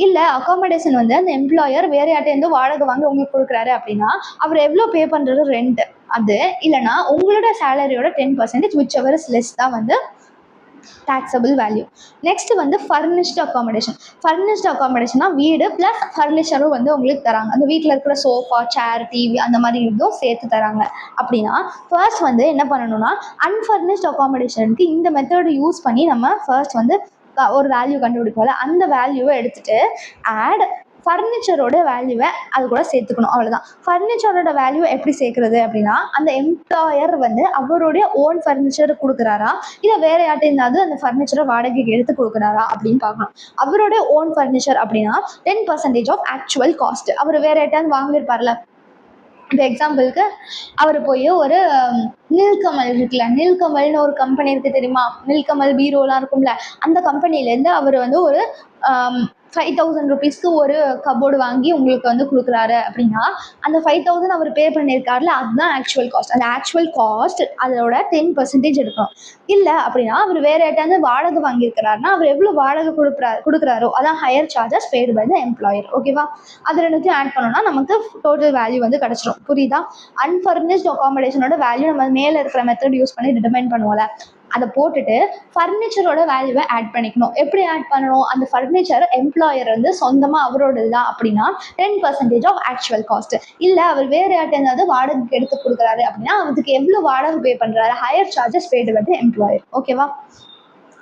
இல்லை அகாமடேஷன் வந்து அந்த எம்ப்ளாயர் வேற யார்ட்டேருந்து வாடகை வாங்கி உங்களுக்கு கொடுக்குறாரு அப்படின்னா அவர் எவ்வளோ பே பண்ணுறது ரெண்ட், அது இல்லைனா உங்களோட சேலரியோட 10% விச் எவர் இஸ் லெஸ் தான் வந்து taxable வேல்யூ. நெக்ஸ்ட் வந்து ஃபர்னிஷ்ட் அகாமடேஷன். ஃபர்னிஷ்ட் அகாமடேஷன்னா வீடு ப்ளஸ் ஃபர்னிச்சரும் வந்து உங்களுக்கு தராங்க. அந்த வீட்டில் இருக்கிற சோஃபா, சேர், டிவி அந்த மாதிரி இதுவும் சேர்த்து தராங்க. அப்படின்னா ஃபர்ஸ்ட் வந்து என்ன பண்ணணும்னா அன்ஃபர்னிஷ்ட் அகாமடேஷனுக்கு இந்த மெத்தட் யூஸ் பண்ணி நம்ம ஃபர்ஸ்ட் வந்து ஒரு வேல்யூ கண்டுபிடிப்போம்ல, அந்த வேல்யூவை எடுத்துகிட்டு ஆட் ஃபர்னிச்சரோட வேல்யூவை அது கூட சேர்த்துக்கணும். அவ்வளோதான். ஃபர்னிச்சரோட வேல்யூ எப்படி சேர்க்குறது அப்படின்னா அந்த எம்ப்ளாயர் வந்து அவருடைய ஓன் ஃபர்னிச்சர் கொடுக்குறாரா இல்லை வேறு யார்ட்டேருந்தாவது அந்த ஃபர்னிச்சரை வாடகைக்கு எடுத்து கொடுக்குறாரா அப்படின்னு பார்க்கணும். அவருடைய ஓன் ஃபர்னிச்சர் அப்படின்னா 10% ஆஃப் ஆக்சுவல் காஸ்ட். அவர் வேறு யார்ட்டாவது வாங்கியிருப்பார்ல, இப்போ எக்ஸாம்பிளுக்கு அவர் போய் ஒரு நீல்கமல் இருக்குல்ல, நீல்கமல்னு ஒரு கம்பெனி இருக்குது தெரியுமா, நீல்கமல் பீரோலாம் இருக்கும்ல, அந்த கம்பெனிலேருந்து அவர் வந்து ஒரு 5,000 rupeesக்கு ஒரு கபோர்டு வாங்கி உங்களுக்கு வந்து கொடுக்குறாரு அப்படின்னா அந்த 5,000 அவர் பே பண்ணியிருக்காருல அதுதான் ஆக்சுவல் காஸ்ட். அந்த ஆக்சுவல் காஸ்ட் அதோட 10% எடுக்கணும். இல்லை அப்படின்னா அவர் வேறு யார்ட்டாவது வாடகை வாங்கியிருக்கிறாருன்னா அவர் எவ்வளோ வாடகை கொடுக்குறாரோ அதான் hire charges paid by the employer. ஓகேவா? அது ரெண்டுத்தையும் ஆட் பண்ணோம்னா நமக்கு டோட்டல் வேல்யூ வந்து கிடச்சிரும். புரியுதா? அன்ஃபர்னிஷ்ட் அகாமடேஷனோட வேல்யூ நம்ம மேலே இருக்கிற மெத்தட் யூஸ் பண்ணி டிட்டர்மைன் பண்ணுவோம்ல, அதை போட்டுட்டு ஃபர்னிச்சரோட வேல்யூவை ஆட் பண்ணிக்கணும். எப்படி ஆட் பண்ணணும்? அந்த ஃபர்னிச்சர் எம்ப்ளாயர் வந்து சொந்தமாக அவரோடது தான் அப்படின்னா 10% ஆஃப் ஆக்சுவல் காஸ்ட். இல்லை அவர் வேறு யார்ட்டேருந்து வாடகைக்கு எடுத்து கொடுக்குறாரு அப்படின்னா அதுக்கு எவ்வளோ வாடகை பே பண்ணுறாரு, hire charges paid by the employer. ஓகேவா?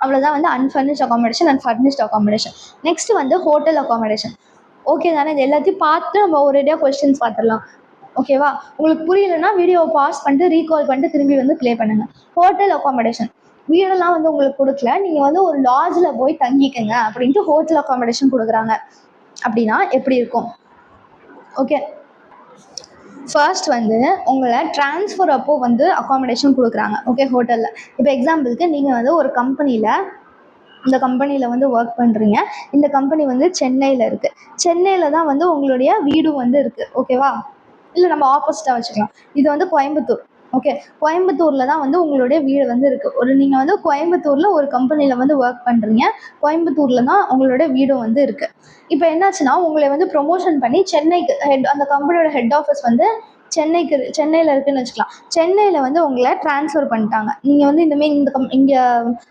அவ்வளோதான் வந்து unfurnished accommodation and furnished accommodation. Next வந்து ஹோட்டல் அகாமடேஷன். ஓகே தானே? இது எல்லாத்தையும் பார்த்து நம்ம ஒரேடியாக கொஸ்டின்ஸ் பார்த்துடலாம். ஓகேவா? உங்களுக்கு புரியலைன்னா வீடியோவை பாஸ் பண்ணிட்டு ரீகால் பண்ணிட்டு திரும்பி வந்து ப்ளே பண்ணுங்கள். ஹோட்டல் அகாமடேஷன் வீடெல்லாம் வந்து உங்களுக்கு கொடுக்கல, நீங்கள் வந்து ஒரு லாட்ஜில் போய் தங்கிக்கங்க அப்படின்ட்டு ஹோட்டல் அகாமடேஷன் கொடுக்குறாங்க அப்படின்னா எப்படி இருக்கும்? ஓகே, ஃபர்ஸ்ட் வந்து உங்களை ட்ரான்ஸ்ஃபர் அப்போ வந்து அகாமடேஷன் கொடுக்குறாங்க. ஓகே, ஹோட்டலில். இப்போ எக்ஸாம்பிளுக்கு நீங்கள் வந்து ஒரு கம்பெனியில், இந்த கம்பெனியில் வந்து ஒர்க் பண்ணுறீங்க. இந்த கம்பெனி வந்து சென்னையில் இருக்குது. சென்னையில் தான் வந்து உங்களுடைய வீடும் வந்து இருக்குது. ஓகேவா? இல்லை நம்ம ஆப்போசிட்டாக வச்சுக்கலாம். இது வந்து கோயம்புத்தூர். ஓகே, கோயம்புத்தூரில் தான் வந்து உங்களுடைய வீடு வந்து இருக்குது. நீங்கள் வந்து கோயம்புத்தூரில் ஒரு கம்பெனியில் வந்து ஒர்க் பண்ணுறீங்க. கோயம்புத்தூரில் தான் உங்களோட வீடும் வந்து இருக்குது. இப்போ என்னாச்சுன்னா, உங்களை வந்து ப்ரொமோஷன் பண்ணி சென்னைக்கு அந்த கம்பெனியோட ஹெட் ஆஃபீஸ் வந்து சென்னையில் இருக்குன்னு வச்சுக்கலாம். சென்னையில் வந்து உங்களை ட்ரான்ஸ்ஃபர் பண்ணிட்டாங்க. நீங்கள் வந்து இந்தமாரி இங்கே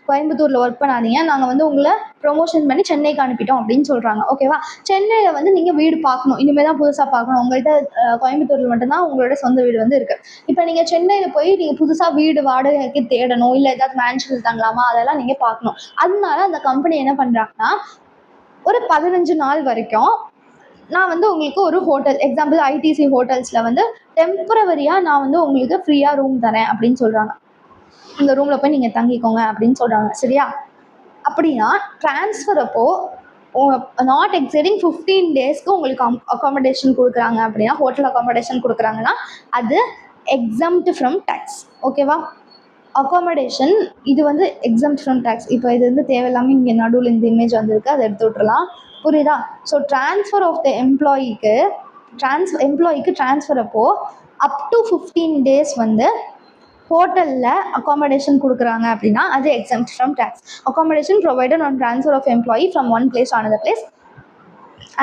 கோயம்புத்தூரில் ஒர்க் பண்ணாதீங்க, நாங்கள் வந்து உங்களை ப்ரொமோஷன் பண்ணி சென்னைக்கு அனுப்பிட்டோம் அப்படின்னு சொல்கிறாங்க. ஓகேவா? சென்னையில் வந்து நீங்கள் வீடு பார்க்கணும். இனிமேல் தான் புதுசாக பார்க்கணும். உங்கள்கிட்ட கோயம்புத்தூரில் மட்டும்தான் உங்களோட சொந்த வீடு வந்து இருக்குது. இப்போ நீங்கள் சென்னையில் போய் நீங்கள் புதுசாக வீடு வாடகைக்கு தேடணும், இல்லை ஏதாவது மேன்ஷன் தங்கலாமா, அதெல்லாம் நீங்கள் பார்க்கணும். அதனால அந்த கம்பெனி என்ன பண்ணுறாங்கன்னா, ஒரு 15 நாள் வரைக்கும் நான் வந்து உங்களுக்கு ஒரு ஹோட்டல், எக்ஸாம்பிள் ஐடிசி ஹோட்டல்ஸில் வந்து டெம்பரவரியாக நான் வந்து உங்களுக்கு ஃப்ரீயாக ரூம் தரேன் அப்படின்னு சொல்கிறாங்க. இந்த ரூமில் போய் நீங்கள் தங்கிக்கோங்க அப்படின்னு சொல்கிறாங்க. சரியா? அப்படின்னா ட்ரான்ஸ்ஃபர் அப்போ நாட் எக்ஸைடிங் 15 டேஸ்க்கு உங்களுக்கு அகாமடேஷன் கொடுக்குறாங்க. அப்படின்னா ஹோட்டல் அகாமடேஷன் கொடுக்குறாங்கன்னா அது எக்ஸம்ட் ஃப்ரம் டேக்ஸ். ஓகேவா? அகாமடேஷன் இது வந்து எக்ஸம்ட் ஃப்ரம் டேக்ஸ். இப்போ இது வந்து தேவையில்லாமல் இங்கே நடுவில் இந்த இமேஜ் வந்திருக்கு, அதை எடுத்து விட்டுறலாம். புரியுதா? ஸோ ட்ரான்ஸ்ஃபர் ஆஃப் த எம்ப்ளாயிக்கு ட்ரான்ஸ்ஃபர் அப்போ அப் டு 15 டேஸ் வந்து ஹோட்டலில் அகாமடேஷன் கொடுக்குறாங்க அப்படின்னா அது exempt from tax. Accommodation provided on transfer of employee from one place to another place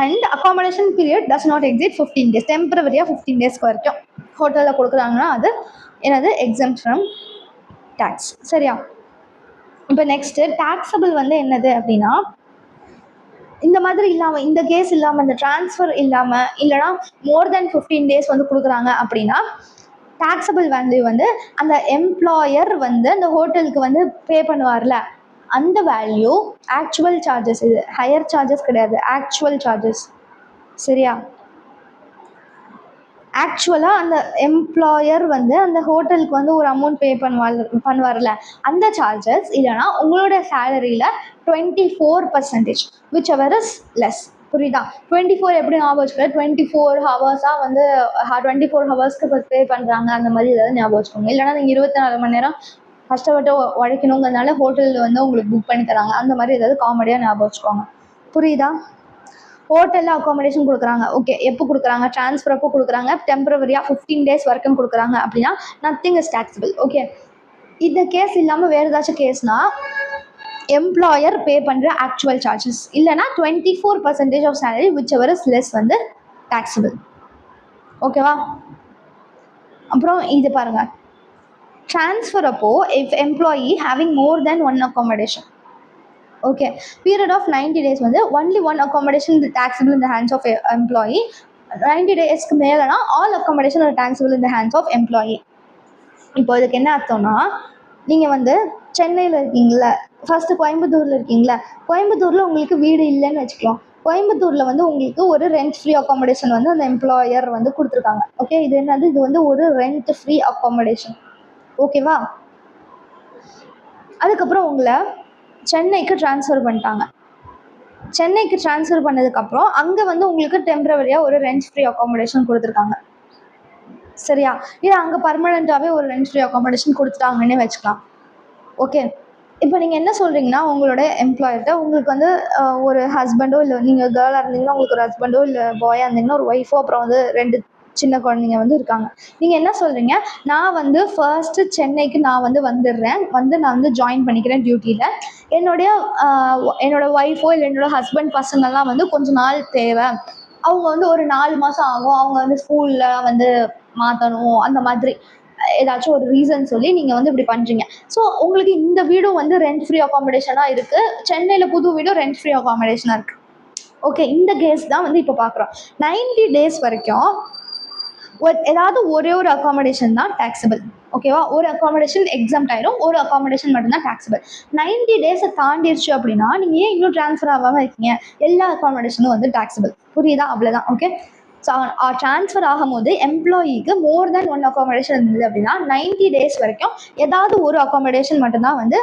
and accommodation period does not exceed 15 days. டெம்பரவரியாக 15 டேஸ்க்கு வரைக்கும் ஹோட்டலில் கொடுக்குறாங்கன்னா அது என்னது? Exempt from tax. சரியா? இப்போ நெக்ஸ்ட்டு டாக்ஸபிள் வந்து என்னது அப்படின்னா, இந்த மாதிரி இல்லாமல், இந்த கேஸ் இல்லாமல், இந்த ட்ரான்ஸ்ஃபர் இல்லாமல், இல்லைனா மோர் தென் 15 டேஸ் வந்து கொடுக்குறாங்க அப்படின்னா டாக்ஸபிள் வேல்யூ வந்து அந்த எம்ப்ளாயர் வந்து அந்த ஹோட்டலுக்கு வந்து பே பண்ணுவார்ல, அந்த வேல்யூ ஆக்சுவல் சார்ஜஸ். இது ஹையர் சார்ஜஸ் கிடையாது, ஆக்சுவல் சார்ஜஸ். சரியா? ஆக்சுவலாக அந்த எம்ப்ளாயர் வந்து அந்த ஹோட்டலுக்கு வந்து ஒரு அமௌண்ட் பே பண்ணுவார்ல, அந்த சார்ஜஸ் இல்லைனா உங்களோட சேலரியில் 24% விச் எவர் இஸ் லெஸ். புரியுதா? 24 எப்படி ஞாபகம் வச்சுக்கல, 24 ஹவர்ஸாக வந்து 24 ஹவர்ஸ்க்கு பே பண்ணுறாங்க அந்த மாதிரி ஏதாவது ஞாபகம் வச்சுக்கோங்க. இல்லைனா நீங்கள் 24 மணி நேரம் கஷ்டப்பட்டு உழைக்கணுங்கிறதுனால ஹோட்டலில் வந்து உங்களுக்கு புக் பண்ணி தராங்க, அந்த மாதிரி ஏதாவது காமெடியாக ஞாபகம் வச்சுக்கோங்க. புரியுதா? ஹோட்டலில் அகாமடேஷன் கொடுக்குறாங்க. ஓகே, எப்போ கொடுக்குறாங்க? ட்ரான்ஸ்ஃபர் அப்போ கொடுக்குறாங்க. டெம்பரவரியாக 15 டேஸ் வரைக்கும் கொடுக்குறாங்க அப்படின்னா நத்திங் இஸ் டாக்ஸபிள். ஓகே, இந்த கேஸ் இல்லாமல் வேறு ஏதாச்சும் கேஸ்னால் எம்ப்ளாயர் பே பண்ணுற ஆக்சுவல் சார்ஜஸ் இல்லைனா 24% of salary whichever is less வந்து டாக்ஸபிள். ஓகேவா? அப்புறம் இது பாருங்கள், ட்ரான்ஸ்ஃபர் அப்போ if employee having more than one accommodation, okay, period of 90 days வந்து only one accommodation taxable in the hands of employee. 90 டேஸ்க்கு மேலேனா all accommodation are taxable in the hands of employee. இப்போ இதுக்கு என்ன அர்த்தம்னா, நீங்கள் வந்து சென்னையில் இருக்கீங்களா, ஃபஸ்ட்டு கோயம்புத்தூரில் இருக்கீங்களா, கோயம்புத்தூரில் உங்களுக்கு வீடு இல்லைன்னு வச்சுக்கலாம். கோயம்புத்தூரில் வந்து உங்களுக்கு ஒரு ரெண்ட் ஃப்ரீ அகாமடேஷன் வந்து அந்த எம்ப்ளாயர் வந்து கொடுத்துருக்காங்க. ஓகே, இது என்னது? இது வந்து ஒரு ரெண்ட் ஃப்ரீ அகாமடேஷன். ஓகேவா? அதுக்கப்புறம் உங்களை சென்னைக்கு ட்ரான்ஸ்ஃபர் பண்ணிட்டாங்க. சென்னைக்கு ட்ரான்ஸ்ஃபர் பண்ணதுக்கப்புறம் அங்கே வந்து உங்களுக்கு டெம்பரவரியாக ஒரு ரெண்ட் ஃப்ரீ அகாமடேஷன் கொடுத்துருக்காங்க. சரியா? இல்லை அங்கே பர்மனெண்ட்டாகவே ஒரு ரெண்ட் ஃப்ரீ அகாமடேஷன் கொடுத்துட்டாங்கன்னே வச்சுக்கலாம். ஓகே, இப்போ நீங்கள் என்ன சொல்கிறீங்கன்னா, உங்களோட எம்ப்ளாயர்கிட்ட உங்களுக்கு வந்து ஒரு ஹஸ்பண்டோ, இல்லை நீங்கள் கேர்ளாக இருந்தீங்கன்னா உங்களுக்கு ஒரு ஹஸ்பண்டோ, இல்லை பாயாக இருந்தீங்கன்னா ஒரு ஒய்ஃபோ, அப்புறம் வந்து 2 சின்ன குழந்தைங்க வந்து இருக்காங்க. நீங்கள் என்ன சொல்கிறீங்க? நான் வந்து ஃபர்ஸ்ட்டு சென்னைக்கு நான் வந்து வந்துடுறேன், நான் வந்து ஜாயின் பண்ணிக்கிறேன் டியூட்டியில். என்னோடய ஒய்ஃபோ இல்லை என்னோடய ஹஸ்பண்ட் பசங்கள்லாம் வந்து கொஞ்சம் நாள் தேவை, அவங்க வந்து ஒரு 4 மாதம் ஆகும், அவங்க வந்து ஸ்கூலில் வந்து மாற்றணும், அந்த மாதிரி ஏதாச்சும் ஒரு ரீசன் சொல்லி நீங்கள் வந்து இப்படி பண்ணுறீங்க. ஸோ உங்களுக்கு இந்த வீடும் வந்து ரெண்ட் ஃப்ரீ அகாமடேஷனாக இருக்குது, சென்னையில் புது வீடும் ரெண்ட் ஃப்ரீ அகாமடேஷனாக இருக்குது. ஓகே, இந்த கேஸ் தான் வந்து இப்போ பார்க்குறோம். 90 டேஸ் வரைக்கும் ஏதாவது ஒரே ஒரு அகாமடேஷன் தான் டாக்ஸபிள். ஓகேவா? ஒரு அகாமடேஷன் எக்ஸாம்ட் ஆயிரும், ஒரு அகாமடேஷன் மட்டும்தான் டாக்ஸபிள். 90 டேஸை தாண்டிடுச்சு அப்படின்னா நீங்கள் ஏன் இன்னும் ட்ரான்ஸ்ஃபர் ஆகாமல் இருக்கீங்க? எல்லா அகாமடேஷனும் வந்து டாக்ஸபிள். புரியுதா? அவ்வளோதான். ஓகே, ஸோ ட்ரான்ஸ்ஃபர் ஆகும்போது எம்ப்ளாயிக்கு மோர் தேன் ஒன் அகாமடேஷன் இருந்தது அப்படின்னா 90 டேஸ் வரைக்கும் ஏதாவது ஒரு அகாமடேஷன் மட்டும்தான் வந்து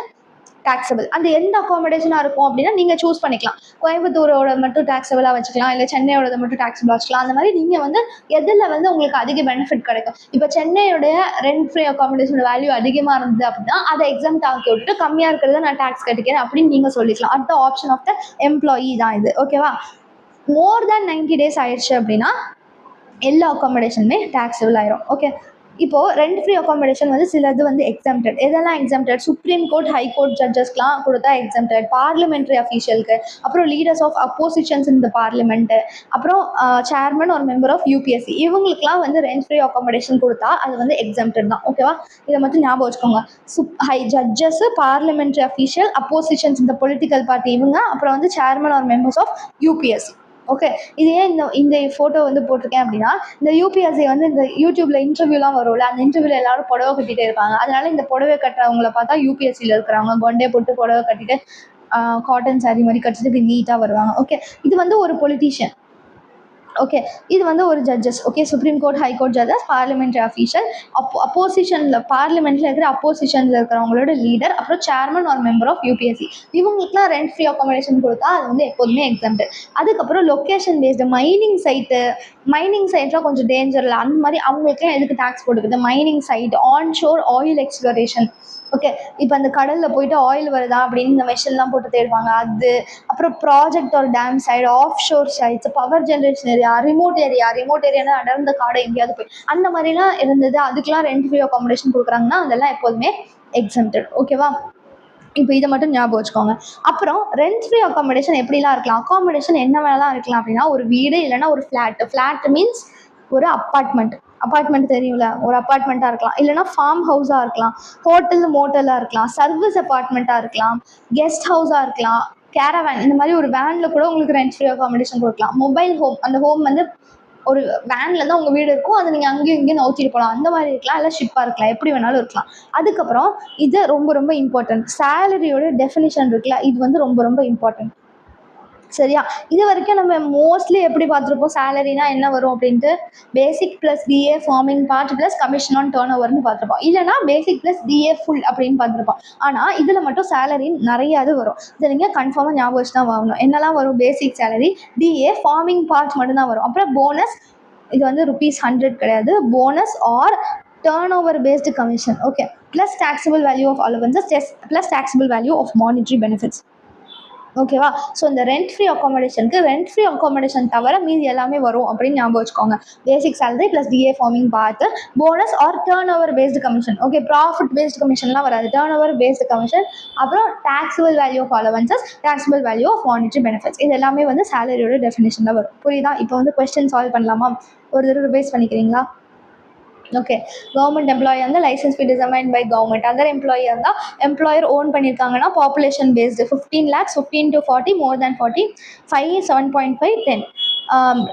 taxable. அந்த எந்த அகாமடேஷனாக இருக்கும் அப்படின்னா நீங்கள் சூஸ் பண்ணிக்கலாம். கோயம்புத்தூரோட மட்டும் taxable வச்சுக்கலாம், இல்லை சென்னையோட மட்டும் taxable வச்சுக்கலாம். அந்த மாதிரி நீங்கள் வந்து எதில் வந்து உங்களுக்கு அதிக பெனிஃபிட் கிடைக்கும். இப்போ சென்னையோடைய ரெண்ட் ஃப்ரீ அகாமடேஷன் வேல்யூ அதிகமாக இருந்தது அப்படின்னா அதை எக்ஸாம்ட் ஆக்கி விட்டு கம்மியாக இருக்கிறத நான் டேக்ஸ் கட்டிக்கிறேன் அப்படின்னு நீங்கள் சொல்லிக்கலாம். அடுத்த ஆப்ஷன் ஆஃப் த எம்ப்ளாயி தான் இது. ஓகேவா? மோர் தேன் 90 days ஆயிடுச்சு அப்படின்னா எல்லா அகாமடேஷனுமே டேக்ஸபிள் ஆயிரும். ஓகே, இப்போது ரெண்ட் ஃப்ரீ அகாமடேஷன் வந்து சிலது வந்து எக்ஸாம்டட். எதெல்லாம் exempted? Supreme court, high court ஜட்ஜஸ்க்குலாம் கொடுத்தா எக்ஸாம்டட். பார்லிமெண்ட்ரி அஃபீஷியலுக்கு, அப்புறம் லீடர்ஸ் ஆஃப் அப்போசிஷன்ஸ் இந்த பார்லிமெண்ட்டு, அப்புறம் சேர்மன் ஒரு மெம்பர் ஆஃப் யூபிஎஸ்சி, இவங்களுக்குலாம் வந்து ரெண்ட் ஃப்ரீ அகாமடேஷன் கொடுத்தா அது வந்து எக்ஸாம்டட் தான். ஓகேவா? இதை மட்டும் ஞாபகம் வச்சுக்கோங்க. High judges, parliamentary official, oppositions இந்த பொலிட்டிக்கல் பார்ட்டி இவங்க, அப்புறம் வந்து சேர்மன் ஒரு மெம்பர்ஸ் ஆஃப் யூபிஎஸ்சி. ஓகே, இது ஏன் இந்த ஃபோட்டோ வந்து போட்டிருக்கேன் அப்படின்னா, இந்த யூபிஎஸ்சி வந்து இந்த யூடியூப்ல இன்டர்வியூலாம் வரும்ல, அந்த இன்டர்வியூல எல்லாரும் புடவை கட்டிகிட்டே இருப்பாங்க. அதனால இந்த புடவை கட்டுறவங்கள பார்த்தா யூபிஎஸ்சியில் இருக்கிறவங்க கொண்டே போட்டு புடவை கட்டிட்டு காட்டன் சாரீ மாதிரி கட்டிட்டு இப்படி நீட்டாக வருவாங்க. ஓகே, இது வந்து ஒரு பொலிட்டீஷியன். ஓகே, இது வந்து ஒரு judges. Okay, supreme court, high court judges, parliamentary அஃபீஷியல், அப்போசிஷனில் பார்லிமெண்ட்டில் இருக்கிற அப்போசிஷனில் இருக்கிறவங்களோட லீடர், அப்புறம் சேர்மன் ஒரு மெம்பர் ஆஃப் யூபிஎஸ்சி, இவங்களுக்குலாம் ரெண்ட் ஃப்ரீ அகாமடேஷன் கொடுத்தா அது வந்து எப்போதுமே எக்ஸாம்டு. அதுக்கப்புறம் லொக்கேஷன் பேஸ்டு மைனிங் சைட்லாம் கொஞ்சம் டேஞ்சர் இல்லை, அந்த மாதிரி அவங்களுக்குலாம் எதுக்கு டேக்ஸ் போட்டுக்குது? Mining site, onshore oil exploration. Okay, இப்போ அந்த கடலில் போயிட்டு ஆயில் வருதா அப்படின்னு இந்த மெஷின்லாம் போட்டு தேடுவாங்க அது. அப்புறம் ப்ராஜெக்ட் ஒரு dam site, offshore sites, power generation area, remote ஏரியானா அடர்ந்த காடை எங்கேயாவது போய் அந்த மாதிரிலாம் இருந்தது, அதுக்கெலாம் ரெண்ட் ஃப்ரீ அகாமடேஷன் கொடுக்குறாங்கன்னா அதெல்லாம் எப்போதுமே எக்ஸம்டட். ஓகேவா? இப்போ இதை மட்டும் ஞாபகம் வச்சுக்கோங்க. அப்புறம் ரெண்ட் ஃப்ரீ அகாமடேஷன் எப்படிலாம் இருக்கலாம்? அகாமடேஷன் என்ன வேணாலும் இருக்கலாம் அப்படின்னா, ஒரு வீடு இல்லைன்னா ஒரு ஃப்ளாட் மீன்ஸ் ஒரு அப்பார்ட்மெண்ட் தெரியும்ல, ஒரு அப்பார்ட்மெண்ட்டாக இருக்கலாம், இல்லைனா ஃபார்ம் ஹவுஸாக இருக்கலாம், ஹோட்டல் மோட்டலாக இருக்கலாம், சர்வீஸ் அப்பார்ட்மெண்ட்டாக இருக்கலாம், கெஸ்ட் ஹவுஸாக இருக்கலாம், கேரவேன், இந்த மாதிரி ஒரு வேனில் கூட உங்களுக்கு ரெண்ட் ஃப்ரீ அகாமடேஷன் கொடுக்கலாம். மொபைல் ஹோம், அந்த ஹோம் வந்து ஒரு வேனில் தான் உங்கள் வீடு இருக்கும், அதை நீங்கள் அங்கேயும் இங்கேயும் நவுத்திட்டு போகலாம், அந்த மாதிரி இருக்கலாம், இல்லை ஷிப்பாக இருக்கலாம், எப்படி வேணாலும் இருக்கலாம். அதுக்கப்புறம் இது ரொம்ப ரொம்ப இம்பார்ட்டன்ட், சேலரியோட டெஃபினிஷன் இருக்குல்ல, இது வந்து ரொம்ப ரொம்ப இம்பார்ட்டன்ட். சரியா? இது வரைக்கும் நம்ம மோஸ்ட்லி எப்படி பார்த்துருப்போம், சேலரினா என்ன வரும் அப்படின்ட்டு, basic plus DA forming part plus commission on டர்ன் ஓவர்னு பார்த்துருப்போம், இல்லைனா பேசிக் ப்ளஸ் டிஏ ஃபுல் அப்படின்னு பார்த்துருப்போம். ஆனால் இதில் மட்டும் சேலரி நிறையா இது வரும். இதை நீங்கள் கன்ஃபார்மாக ஞாபகம் வச்சு தான் வாங்கணும். என்னெல்லாம் வரும்? Basic salary, DA, forming part மட்டும்தான் வரும். அப்புறம் போனஸ், இது வந்து ₹100 கிடையாது, bonus or turnover based commission. Okay, plus taxable value of allowances plus taxable value of monetary benefits. ஓகேவா? ஸோ இந்த ரெண்ட் ஃப்ரீ அகாமடேஷன் தவிர மீதி எல்லாமே வரும் அப்படின்னு ஞாபகம் வச்சுக்கோங்க. Basic salary plus DA forming பார்த்து, bonus or turnover based commission. Okay, profit based கமிஷன்லாம் வராது, டர்ன் ஓவர் பேஸ்டு கமிஷன். அப்புறம் taxable value of allowances, taxable value of monetary benefits, இது எல்லாமே வந்து சேலரியோட டெஃபினேஷனில் வரும். புரியுதா? இப்போ வந்து கொஸ்டின் சால்வ் பண்ணலாமா? ஒரு தடவை ரிவைஸ் பண்ணிக்கிறீங்களா? ஓகே, கவர்மெண்ட் எம்ப்ளாயி இருந்தால் licence fee determined by government. Other employee இருந்தால் எம்ப்ளாயர் ஓன் பண்ணியிருக்காங்கன்னா population based 15 lakhs, 15 to 40, more than 40, 5, 7.5, 10.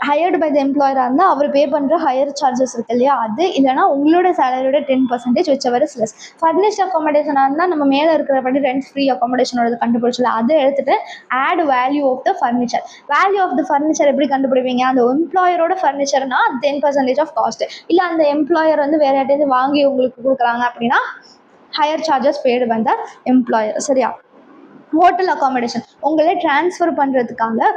Hired by the எம்ப்ளாயராக இருந்தால் அவர் பே பண்ணுற ஹையர் சார்ஜஸ் இருக்கு இல்லையா, அது இல்லைனா உங்களோட சேலரியோட 10% whichever is less. ஃபர்னிஷ்ட் அகாமடேஷனாக இருந்தால் நம்ம மேலே இருக்கிறபடி ரெண்ட் ஃப்ரீ அகாமடேஷனோட கண்டுபிடிச்சல அதை எடுத்துகிட்டு add value of the furniture. Value of the furniture எப்படி கண்டுபிடிப்பீங்க? அந்த எம்ப்ளாயரோட ஃபர்னிச்சர்னா 10% ஆஃப் காஸ்ட், இல்லை அந்த எம்ப்ளாயர் வந்து வேறு யார்ட்டேருந்து வாங்கி உங்களுக்கு கொடுக்குறாங்க அப்படின்னா hire charges paid by the employer. சரியா? ஹோட்டல் அகாமடேஷன் உங்களை ட்ரான்ஸ்ஃபர் பண்ணுறதுக்காக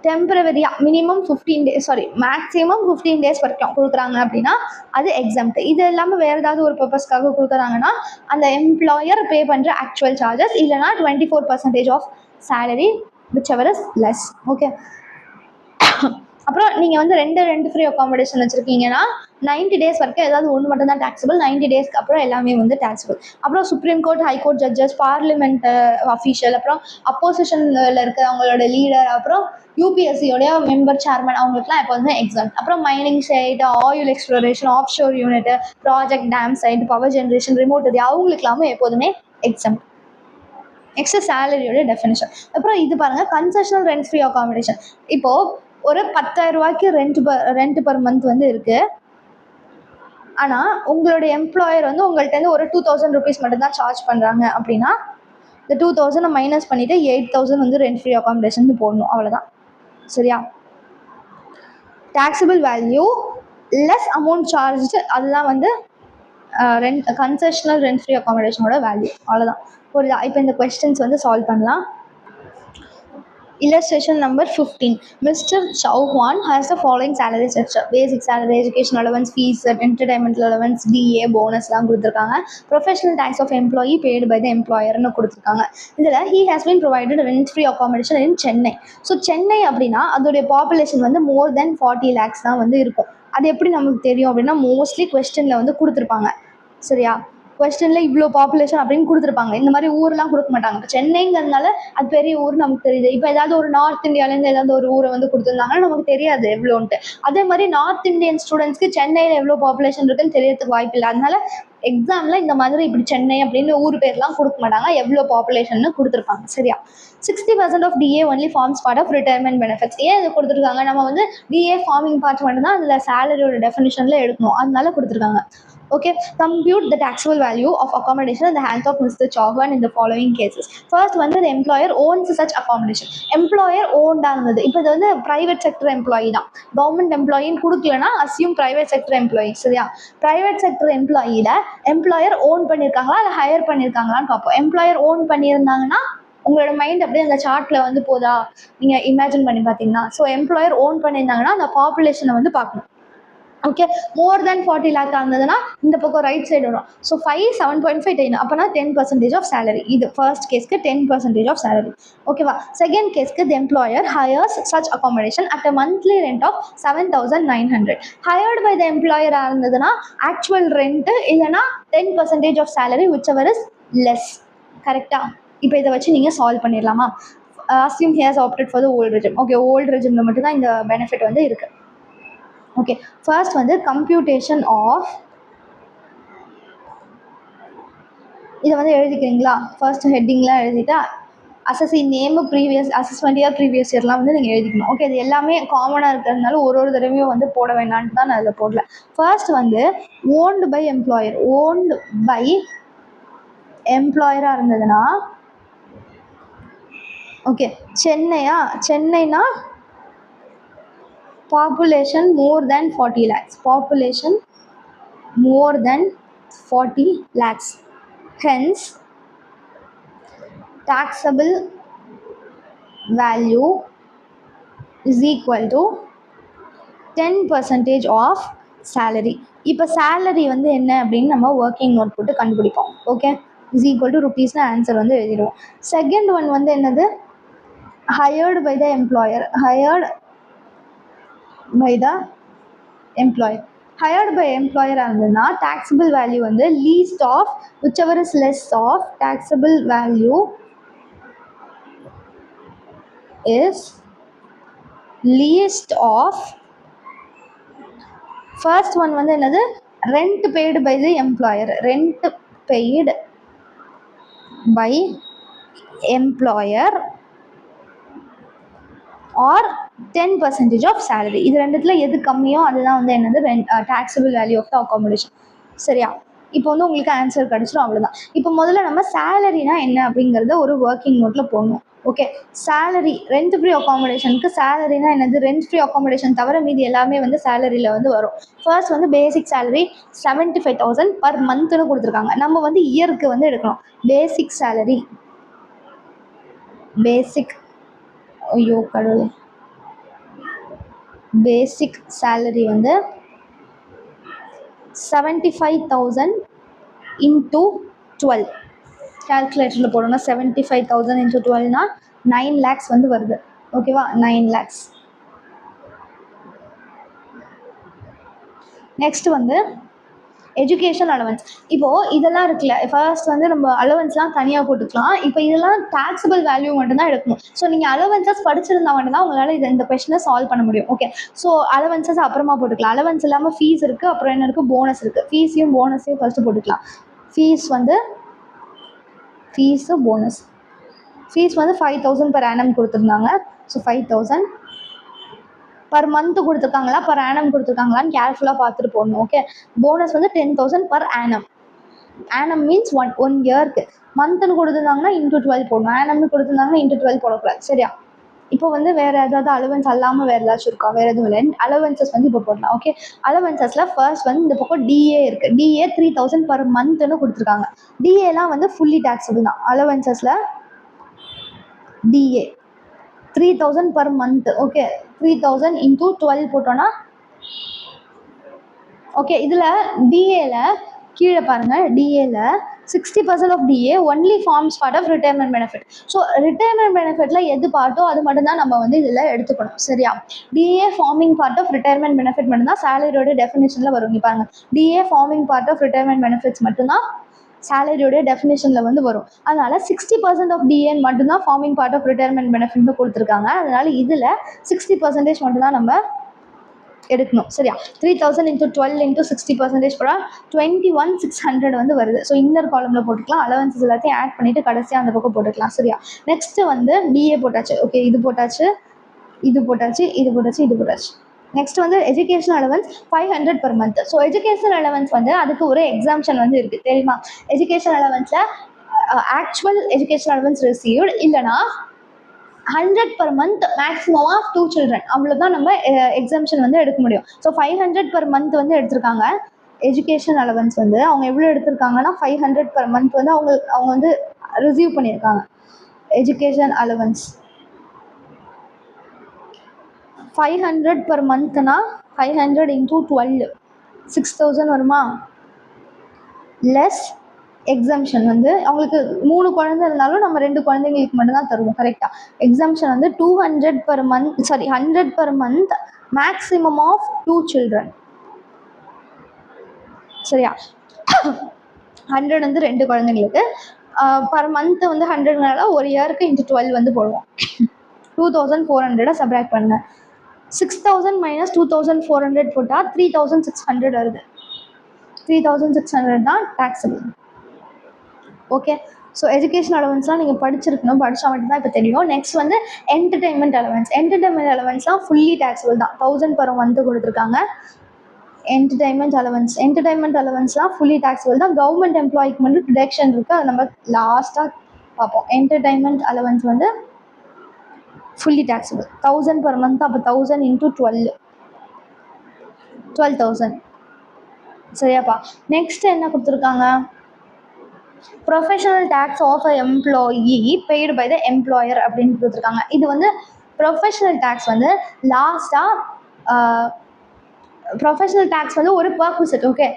டெம்பரவரியாக மினிமம் 15 days, மேக்ஸிமம் 15 days வரைக்கும் கொடுக்குறாங்க அப்படின்னா அது எக்ஸாம்ட். இது இல்லாமல் வேறு ஏதாவது ஒரு பர்பஸ்க்காக கொடுக்குறாங்கன்னா அந்த எம்ப்ளாயர் பே பண்ணுற ஆக்சுவல் சார்ஜஸ், இல்லைனா 24% of salary whichever is less. Okay, அப்புறம் நீங்கள் வந்து ரெண்ட் ஃப்ரீ அகாமடேஷன் வச்சுருக்கீங்கன்னா 90 days வரைக்கும் ஏதாவது ஒன்று மட்டும் தான் டேக்ஸபிள், 90 daysக்கு அப்புறம் எல்லாமே வந்து டேக்ஸபிள். அப்புறம் supreme court, high court judges, parliament official, அப்புறம் அப்போசிஷனில் இருக்க அவங்களோட லீடர், அப்புறம் யூபிஎஸ்சியோடைய மெம்பர், சேர்மன், அவங்களுக்குலாம் இப்போ வந்து எக்ஸாம். அப்புறம் mining site, oil exploration, offshore unit, project dam site, power generation, remote area, அவங்களுக்குலாமும் எப்போதுமே எக்ஸாம். Next சேலரியோட definition. அப்புறம் இது பாருங்கள், கன்செஷனல் ரெண்ட் ஃப்ரீ அகாமடேஷன். இப்போது ஒரு 10,000 ரூபாய்க்கு ரெண்ட் பர் மந்த் வந்து இருக்குது. ஆனால் உங்களுடைய எம்ப்ளாயர் வந்து உங்கள்கிட்ட ஒரு 2000 rupees மட்டும்தான் சார்ஜ் பண்ணுறாங்க அப்படின்னா இந்த 2000 மைனஸ் பண்ணிவிட்டு 8000 வந்து ரெண்ட் ஃப்ரீ அகாமடேஷன் போடணும், அவ்வளோதான். சரியா? taxable value less amount charge, அதுதான் வந்து கன்செஷனல் ரெண்ட் ஃப்ரீ அகாமடேஷனோட வேல்யூ, அவ்வளோதான். புரியுதா? இப்போ இந்த கொஸ்டின்ஸ் வந்து சால்வ் பண்ணலாம். Illustration number 15. Mr. Chauhan has the following salary structure: basic salary, education allowance, fees, entertainment allowance, DA, bonus எல்லாம் கொடுத்துருக்காங்க. Professional tax of employee paid by the employer-னு கொடுத்துருக்காங்க. இதில் he has been provided rent free accommodation in Chennai. So Chennai அப்படின்னா அதோடைய பாப்புலேஷன் வந்து more than 40 lakhs தான் வந்து இருக்கும். அது எப்படி நமக்கு தெரியும் அப்படின்னா மோஸ்ட்லி கொஸ்டினில் வந்து கொடுத்துருப்பாங்க. சரியா? கொஸ்டினில் இவ்வளோ பாப்புலேஷன் அப்படின்னு கொடுத்துருப்பாங்க. இந்த மாதிரி ஊரெலாம் கொடுக்க மாட்டாங்க. இப்போ சென்னைங்கிறதுனால அது பெரிய ஊர் நமக்கு தெரியுது. இப்போ ஏதாவது ஒரு நார்த் இந்தியாவிலேருந்து ஏதாவது ஒரு ஊரை வந்து கொடுத்துருந்தாங்கன்னா நமக்கு தெரியாது எவ்வளோன்ட்டு. அதே மாதிரி நார்த் இந்தியன் ஸ்டூடெண்ட்ஸ்க்கு சென்னையில் எவ்வளோ பாப்புலேஷன் இருக்குன்னு தெரியறதுக்கு வாய்ப்பு இல்லை. அதனால எக்ஸாமில் இந்த மாதிரி இப்படி சென்னை அப்படின்னு ஊர் பேர்லாம் கொடுக்க மாட்டாங்க, எவ்வளோ பாப்புலேஷன் கொடுத்துருப்பாங்க. சரியா? 60% of DA only forms part of retirement benefits. ஏன் இது கொடுத்துருக்காங்க? நம்ம வந்து டிஏ ஃபார்மிங் பார்ட் மட்டும் தான் அதில் சேலரியோட டெஃபினிஷனில் எடுக்கணும், அதனால கொடுத்துருக்காங்க. Okay, compute the taxable value of accommodation in the hands of Mr. Chauhan in the following cases. First வந்து the employer owns such accommodation. Employer owned ஆனது. இப்போ இது வந்து private sector employee தான். Government employee கொடுக்கலனா assume private sector employee. சரியா? private sector employeeல employer own பண்ணியிருக்காங்களா இல்லை hire பண்ணியிருக்காங்களான்னு பார்ப்போம். employer own பண்ணியிருந்தாங்கன்னா உங்களோட மைண்ட் அப்படியே அந்த சார்ட்ல வந்து போதா நீங்க இமேஜின் பண்ணி பார்த்தீங்கன்னா, ஸோ எம்ப்ளாயர் ஓன் பண்ணியிருந்தாங்கன்னா அந்த பாப்புலேஷனை வந்து பார்க்கணும். ஓகே, மோர் தேன் 40 lakh ஆனதுன்னா இந்த பக்கம் ரைட் சைடு வரும். ஸோ 5 7.5 10 அப்போனா 10% ஆஃப் சேலரி. இது ஃபர்ஸ்ட் கேஸ்க்கு 10% ஆஃப் சேலரி. ஓகேவா? செகண்ட் கேஸ்க்கு the employer hires such accommodation at a monthly rent of 7,900. Hired by the எம்ப்ளாயராக இருந்ததுன்னா ஆக்சுவல் ரெண்ட்டு இல்லைனா 10% of salary whichever is less. கரெக்டாக? இப்போ இதை வச்சு நீங்கள் சால்வ் பண்ணிடலாமா? assume he has opted for the old regime. Okay, old ரெஜிமில் மட்டும்தான் இந்த பெனிஃபிட் வந்து இருக்குது. ஓகே, ஃபர்ஸ்ட் வந்து கம்ப்யூட்டேஷன் ஆஃப், இதை வந்து எழுதிக்கிறீங்களா? ஃபர்ஸ்ட் ஹெட்டிங்லாம் எழுதிட்டா assessee name previous assessment year previous இயர்லாம் வந்து நீங்கள் எழுதிக்கணும். ஓகே, இது எல்லாமே காமனாக இருக்கிறதுனால ஒரு தடவையும் வந்து போட வேண்டான்ட்டு தான் நான் அதில் போடல. ஃபர்ஸ்ட் வந்து owned by employer. Owned by எம்ப்ளாயராக இருந்ததுன்னா ஓகே, சென்னைனா population more than 40 lakhs. Population more than 40 lakhs. Hence, taxable value is equal to 10% of salary. இப்போ salary வந்து என்ன அப்படின்னு நம்ம ஒர்க்கிங் நோட் போட்டு கண்டுபிடிப்போம். ஓகே, இஸ் ஈக்குவல் டு ருபீஸ்னு ஆன்சர் வந்து எழுதிடுவோம். செகண்ட் ஒன் வந்து என்னது? Hired by the employer. Hired by the employer. Hired by employer இருந்ததுன்னா taxable value வந்து least of whichever is less of taxable value is least of first one வந்து என்னது? rent paid by the employer. Rent paid by employer or 10% of salary. இது ரெண்டுத்தில் எது கம்மியோ அதுதான் வந்து என்னது? taxable value of the accommodation. சரியா? இப்போ வந்து உங்களுக்கு ஆன்சர் கிடச்சிடும், அவ்வளோதான். இப்போ முதல்ல நம்ம சேலரினா என்ன அப்படிங்கிறத ஒரு ஒர்க்கிங் நோட்டில் போடணும். ஓகே, சேலரி ரெண்ட் ஃப்ரீ அகாமடேஷனுக்கு சேலரினா என்னது? ரெண்ட் ஃப்ரீ அகாமடேஷன் தவிர மீதி எல்லாமே வந்து சேலரியில் வந்து வரும். ஃபர்ஸ்ட் வந்து பேசிக் சேலரி 75,000 பர் மந்த்னு கொடுத்துருக்காங்க. நம்ம வந்து இயருக்கு வந்து எடுக்கணும். பேசிக் சேலரி, ஐயோ கடவுளே, பேசிக் சேலரி வந்து 75,000 இன்டூ 12. கால்குலேட்டரில் போடணும்னா 75,000 இன்டூ 12னா 9 lakhs வந்து வருது. ஓகேவா? 9 lakhs. நெக்ஸ்ட் வந்து எஜுகேஷன் அலவன்ஸ். இப்போது இதெல்லாம் இருக்குல்ல, ஃபர்ஸ்ட் வந்து நம்ம அலவன்ஸ்லாம் தனியாக போட்டுக்கலாம். இப்போ இதெல்லாம் டாக்ஸபிள் வேல்யூ மட்டும்தான் எடுக்கணும். ஸோ நீங்கள் அலவன்சஸ் படிச்சிருந்தா மட்டும்தான் உங்களால் இந்த கொஸ்டினை சால்வ் பண்ண முடியும். ஓகே, ஸோ அலவன்சஸ் அப்புறமா போட்டுக்கலாம். அலவன்ஸ் இல்லாமல் ஃபீஸ் இருக்குது, அப்புறம் என்ன இருக்குது? போனஸ் இருக்குது. ஃபீஸையும் போனஸையும் ஃபஸ்ட்டு போட்டுக்கலாம். Fees bonus. ஃபீஸ் வந்து 5,000 per annum கொடுத்துருந்தாங்க. ஸோ 5,000 பர் மந்த்து கொடுத்துருக்காங்களா பர் ஆனம் கொடுத்துருக்காங்களான்னு கேர்ஃபுல்லாக பார்த்துட்டு போடணும். ஓகே, போனஸ் வந்து 10,000 per annum. Annum means one இயர்க்கு. மந்த்துன்னு கொடுத்துருந்தாங்கன்னா இன்டூ 12 போடணும். ஆனம்னு கொடுத்துருந்தாங்கன்னா இன்டூ 12 போடக்கூடாது. சரியா? இப்போ வந்து வேறு ஏதாவது அலவன்ஸ் அல்லாமல் வேறு ஏதாச்சும் இருக்கா? வேறு எதுவும் இல்லை. அலவன்சஸ் வந்து இப்போ போடலாம். ஓகே, அலவன்சஸில் ஃபர்ஸ்ட் வந்து இந்த பக்கம் டிஏ இருக்குது. டிஏ 3000 பர் மந்த்னு கொடுத்துருக்காங்க. டிஏலாம் வந்து ஃபுல்லி டேக்ஸபிள் தான். அலவன்சஸில் DA 3000 per month. Okay, 3000 into 12 போட்டோன்னா ஓகே. இதில் டிஏல கீழே பாருங்கள், டிஏல 60% of DA only forms part of retirement benefit. So retirement பெனிஃபிட்ல எது பார்ட்டோ அது மட்டும்தான் நம்ம வந்து இதில் எடுத்துக்கணும். சரியா? DA forming part of retirement benefit மட்டும்தான் சேலரியோட டெஃபினேஷனில் வரும். பாருங்க, DA forming part of retirement benefits மட்டும்தான் சேலரியோட டெஃபினேஷனில் வந்து வரும். அதனால 60% ஆஃப் டிஏன் மட்டும்தான் ஃபார்மிங் பார்ட் ஆஃப் ரிட்டையர்மெண்ட் பெனிஃபிட்னு கொடுத்துருக்காங்க. அதனால இதில் 60% மட்டும்தான் நம்ம எடுக்கணும். சரியா? 3000 இன்டூ 12 இன்டூ 60% போட 21,600 வந்து வருது. ஸோ இன்னர் காலமில் போட்டுக்கலாம். அலவன்சஸ் எல்லாத்தையும் ஆட் பண்ணிவிட்டு கடைசியாக அந்த பக்கம் போட்டுக்கலாம். சரியா? நெக்ஸ்ட்டு வந்து டிஏ போட்டாச்சு. ஓகே, இது போட்டாச்சு, இது போட்டாச்சு, இது போட்டாச்சு, இது போட்டாச்சு. நெக்ஸ்ட் வந்து education allowance 500 per month. So education allowance வந்து அதுக்கு ஒரு எக்ஸாம்ஷன் வந்து இருக்குது, தெரியுமா? எஜுகேஷன் அலவன்ஸில் ஆக்சுவல் எஜுகேஷன் அலவன்ஸ் ரிசீவ்டு இல்லைனா 100 per month maximum of 2 children, அவ்வளோதான் நம்ம எக்ஸாம்ஷன் வந்து எடுக்க முடியும். ஸோ 500 per month வந்து எடுத்திருக்காங்க. எஜுகேஷன் அலவன்ஸ் வந்து அவங்க எவ்வளோ எடுத்திருக்காங்கன்னா 500 per month வந்து அவங்க வந்து ரிசீவ் பண்ணியிருக்காங்க. எஜுகேஷன் அலவன்ஸ் 500 per monthனா 500 இன்டூ 12 6000 வருமா? லெஸ் எக்ஸாம்ஷன் வந்து அவங்களுக்கு 3 குழந்தை இருந்தாலும் நம்ம 2 குழந்தைங்களுக்கு மட்டும்தான் தருவோம். கரெக்டாக? எக்ஸாம்ஷன் வந்து 200 per month, sorry 100 per month maximum of 2 children. சரியா? 100 வந்து 2 குழந்தைங்களுக்கு, பர் மந்த் வந்து 100னால ஒரு இயருக்கு இன்ட்டு 12 வந்து போடுவோம். 2400 சப்ராக்ட் பண்ணுங்க. 6000 மைனஸ் 2400 போட்டால் 3600 வருது. 3600 தான் டேக்ஸபிள். ஓகே, ஸோ எஜுகேஷன் அலவன்ஸ்லாம் நீங்கள் படிச்சிருக்கணும், படித்தா மட்டும்தான் இப்போ தெரியும். நெக்ஸ்ட் வந்து என்டர்டைன்மெண்ட் அலவன்ஸ். என்டர்டைன்மெண்ட் அலவன்ஸ்லாம் ஃபுல்லி டேக்ஸபிள் தான். 1000 per month கொடுத்துருக்காங்க. என்டர்டைன்மெண்ட் அலவன்ஸ்லாம் ஃபுல்லி டேக்ஸபிள் தான். கவர்மெண்ட் எம்ப்ளாய்க்கு மட்டும் டிடக்ஷன் இருக்குது, அதை நம்ம லாஸ்ட்டாக பார்ப்போம். என்டர்டைன்மெண்ட் அலவன்ஸ் வந்து ஃபுல்லி டேக்ஸபிள். 1000 per month, அப்போ 1000 இன்டூ 12,000. சரியாப்பா? நெக்ஸ்ட் என்ன கொடுத்துருக்காங்க? Professional tax of a employee paid by the employer அப்படின்னு கொடுத்துருக்காங்க. இது வந்து ப்ரொஃபஷனல் டேக்ஸ் வந்து லாஸ்ட்டாக ப்ரொஃபஷனல் டேக்ஸ் வந்து ஒரு perquisite. Okay,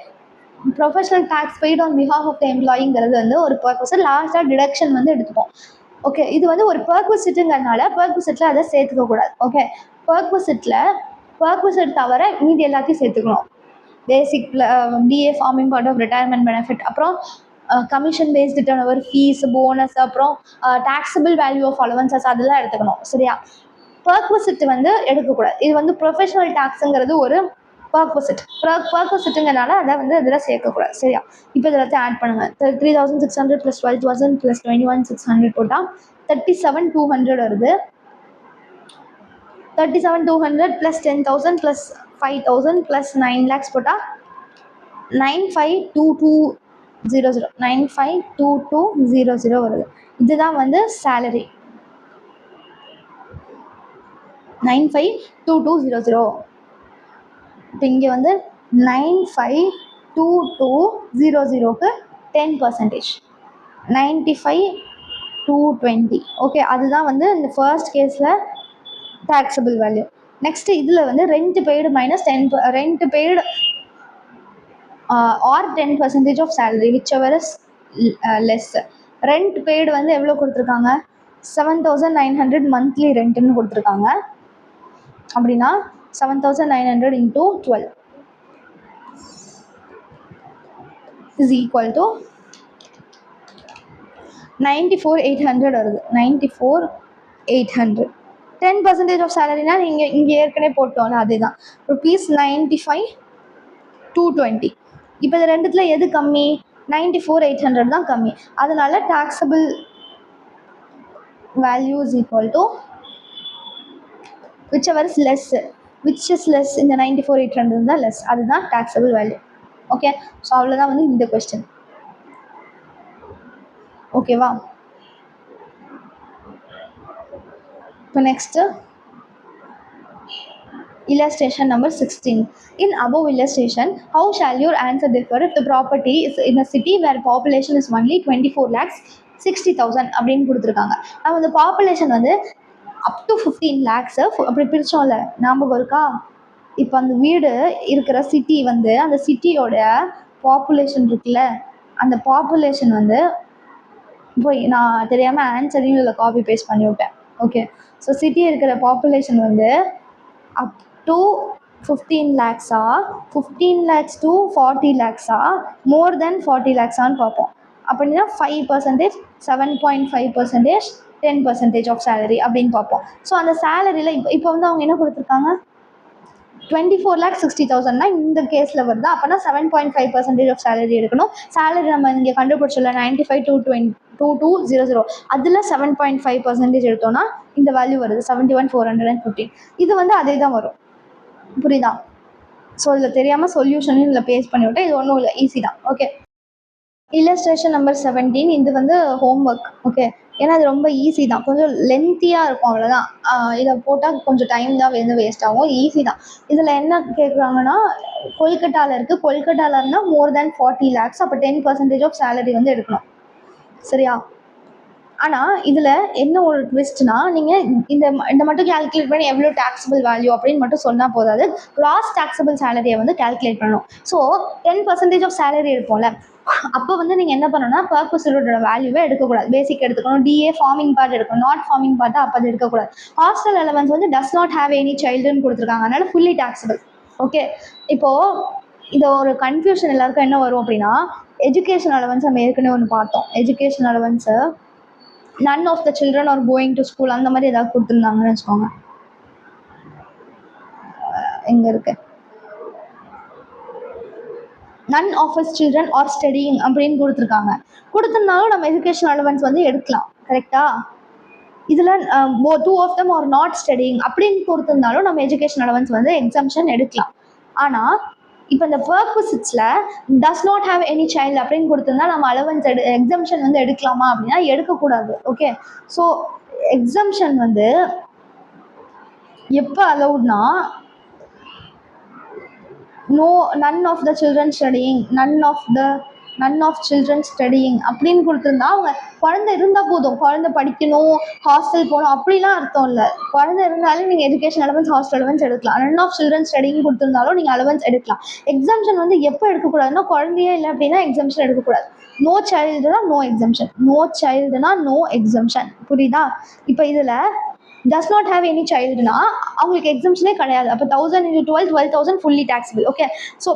professional tax paid on behalf of the எம்ப்ளாயிங்கிறது வந்து ஒரு பர்பஸட். லாஸ்ட்டாக டிடக்ஷன் வந்து எடுத்துப்போம். ஓகே, இது வந்து ஒரு பர்பஸிட்டுங்கிறதுனால பர்பஸிட்டில் அதை சேர்த்துக்கக்கூடாது. ஓகே, பர்பஸிட் தவிர மீதி எல்லாத்தையும் சேர்த்துக்கணும். Basic DA forming part of retirement benefit, அப்புறம் commission based turnover, fees, bonus, அப்புறம் டாக்ஸபிள் வேல்யூ ஆஃப் அலவன்சஸ், அதெல்லாம் எடுத்துக்கணும். சரியா? பர்பஸிட் வந்து எடுக்கக்கூடாது. இது வந்து ப்ரொஃபஷனல் டேக்ஸுங்கிறது ஒரு பர்பஸிட்டுங்கிறனால அதை வந்து இதில் சேர்க்கக்கூடாது. சரியா? இப்போ இதெல்லாத்தையும் ஆட் பண்ணுங்கள். 3600 + 12,000 + 21,600 போட்டால் 37,200 வருது. 37,200 + 10,000 + 5,000 + 9 lakhs போட்டால் 952200 952200 வருது. இதுதான் வந்து சேலரி. 952200. இப்போ இங்கே வந்து 952200க்கு 10%, 95,220. ஓகே, அதுதான் வந்து இந்த ஃபர்ஸ்ட் கேஸில் taxable value. நெக்ஸ்ட் இதில் வந்து rent paid minus 10 rent paid or 10% of salary, whichever is less. Rent paid வந்து எவ்வளோ கொடுத்துருக்காங்க? 7,900 மந்த்லி ரெண்ட்டுன்னு கொடுத்துருக்காங்க. அப்படின்னா 7,900 இன்டூ 12 is equal to 94,800 வருது. 94,800. 10% ஆஃப் சேலரினா நீங்கள் இங்கே ஏற்கனவே போட்டோம்ல, அதுதான் ₹95,220. இப்போ இது ரெண்டுத்தில் எது கம்மி? 94,800 தான் கம்மி. அதனால taxable value is equal to whichever is less. which is less? இந்த 94,800 தான் லெஸ், அதுதான் taxable value. ஓகே, ஸோ அவ்வளோதான் வந்து இந்த கொஸ்டின். ஓகேவா? இப்போ next illustration number 16. In above illustration, how shall your answer differ if the property is in a city where population is only 24 lakhs 60,000 அப்படின்னு கொடுத்துருக்காங்க. நம்ம இந்த பாப்புலேஷன் வந்து அப் டு 15 லேக்ஸை அப்படி பிரித்தோம்ல, ஞாபகம் இருக்கா? இப்போ அந்த வீடு இருக்கிற சிட்டி வந்து அந்த சிட்டியோட பாப்புலேஷன் இருக்குல்ல, அந்த பாப்புலேஷன் வந்து போய் நான் தெரியாமல் ஆன்சரையும் இதில் காப்பி பேஸ்ட் பண்ணி விட்டேன். ஓகே, ஸோ சிட்டி இருக்கிற பாப்புலேஷன் வந்து up to 15 lakhs, 15 lakhs to 40 lakhs, more than 40 லேக்ஸான்னு பார்ப்போம். அப்படின்னா 5%, 7.5%, 10% ஆஃப் சேலரி அப்படின்னு பார்ப்போம். ஸோ அந்த சேலரியில் இப்போ வந்து அவங்க என்ன கொடுத்துருக்காங்க, 24,60,000 இந்த கேஸில் வருது. அப்போனா 7.5% ஆஃப் சேலரி எடுக்கணும். சேலரி நம்ம இங்கே கண்டுபிடிச்சல 95,2200, அதில் 7.5% எடுத்தோம்னா இந்த வேல்யூ வருது 71,415. இது வந்து அதே தான் வரும், புரியுதா? ஸோ இதில் தெரியாமல் சொல்யூஷனும் இதில் பேஸ்ட் பண்ணிவிட்டேன். இது ஒன்றும் இல்லை, ஈஸி தான். Okay, illustration number 17. இது வந்து ஹோம்ஒர்க். ஓகே, ஏன்னா அது ரொம்ப ஈஸி தான், கொஞ்சம் லென்த்தியாக இருக்கும், அவ்வளோதான். இதை போட்டால் கொஞ்சம் டைம் தான் வேஸ்ட் ஆகும், ஈஸி தான். இதில் என்ன கேட்குறாங்கன்னா, கொல்கட்டாவில் இருக்குது, கொல்கட்டாவில் இருந்தால் மோர் தேன் 40 லேக்ஸ், அப்போ 10% ஆஃப் சேலரி வந்து எடுக்கணும், சரியா? ஆனால் இதில் என்ன ஒரு ட்விஸ்ட்னா, நீங்கள் இந்த மட்டும் கேல்குலேட் பண்ணி எவ்வளோ டேக்ஸபிள் வேல்யூ அப்படின்னு மட்டும் சொன்னால் போதாது, கிராஸ் டேக்ஸபிள் சேலரியை வந்து கேல்குலேட் பண்ணணும். ஸோ 10% ஆஃப் சேலரி எடுப்போம்ல, அப்போ வந்து நீங்கள் என்ன பண்ணணும்னா பர்பஸோட வேல்யூவே எடுக்கக்கூடாது, பேசிக் எடுத்துக்கணும். டிஏ ஃபார்மிங் பார்ட் எடுக்கணும், நாட் ஃபார்மிங் பார்ட்டை அப்போ அது எடுக்கக்கூடாது. ஹாஸ்டல் அலவன்ஸ் வந்து டஸ் நாட் ஹேவ் எனி சைல்டுன்னு கொடுத்துருக்காங்க, அதனால் ஃபுல்லி டேக்ஸபிள். ஓகே, இப்போது இது ஒரு கன்ஃபியூஷன் எல்லாருக்கும் என்ன வரும் அப்படின்னா, எஜுகேஷன் அலவன்ஸ் நம்ம ஏற்கனவே ஒன்று பார்த்தோம். Education allowance none of the children are going to school அந்த மாதிரி ஏதாவது கொடுத்துருந்தாங்கன்னு வச்சுக்கோங்க. எங்கே இருக்கு, none of his children are studying அப்படின்னு கொடுத்துருக்காங்க. கொடுத்துருந்தாலும் நம்ம எஜுகேஷன் அலவன்ஸ் வந்து எடுக்கலாம், கரெக்டா? இதில் 2 of them are not studying அப்படின்னு கொடுத்துருந்தாலும் நம்ம எஜுகேஷன் அலவன்ஸ் வந்து எக்ஸம்ஷன் எடுக்கலாம். ஆனால் இப்போ இந்த பர்பஸில் does not have any child அப்படின்னு கொடுத்துருந்தா நம்ம அலவன்ஸ் எக்ஸம்ஷன் வந்து எடுக்கலாமா அப்படின்னா எடுக்கக்கூடாது. ஓகே, ஸோ எக்ஸம்ஷன் வந்து எப்போ அலவுட்னா, none of the children studying, none of children studying அப்படின்னு கொடுத்துருந்தா அவங்க குழந்தை இருந்தால் போதும், குழந்தை படிக்கணும், ஹாஸ்டல் போகணும் அப்படிலாம் அர்த்தம் இல்லை. குழந்தை இருந்தாலும் நீங்கள் எஜுகேஷன் அலவன்ஸ், ஹாஸ்டல் அலவன்ஸ் எடுக்கலாம். none of children studying கொடுத்துருந்தாலும் நீங்கள் அலவன்ஸ் எடுக்கலாம். எக்ஸம்ஷன் வந்து எப்போ எடுக்கக்கூடாதுன்னா, குழந்தையே இல்லை அப்படின்னா எக்ஸம்ஷன் எடுக்கக்கூடாது. நோ சைல்டுனா நோ எக்ஸம்ஷன், நோ சைல்டுனா நோ எக்ஸம்ஷன், புரியுதா? இப்போ இதில் டஸ் நாட் ஹேவ் எனி சைல்டுனா அவங்களுக்கு எக்ஸம்ஷனே கிடையாது. அப்போ 1000 into 12, 12,000 fully taxable. Okay, so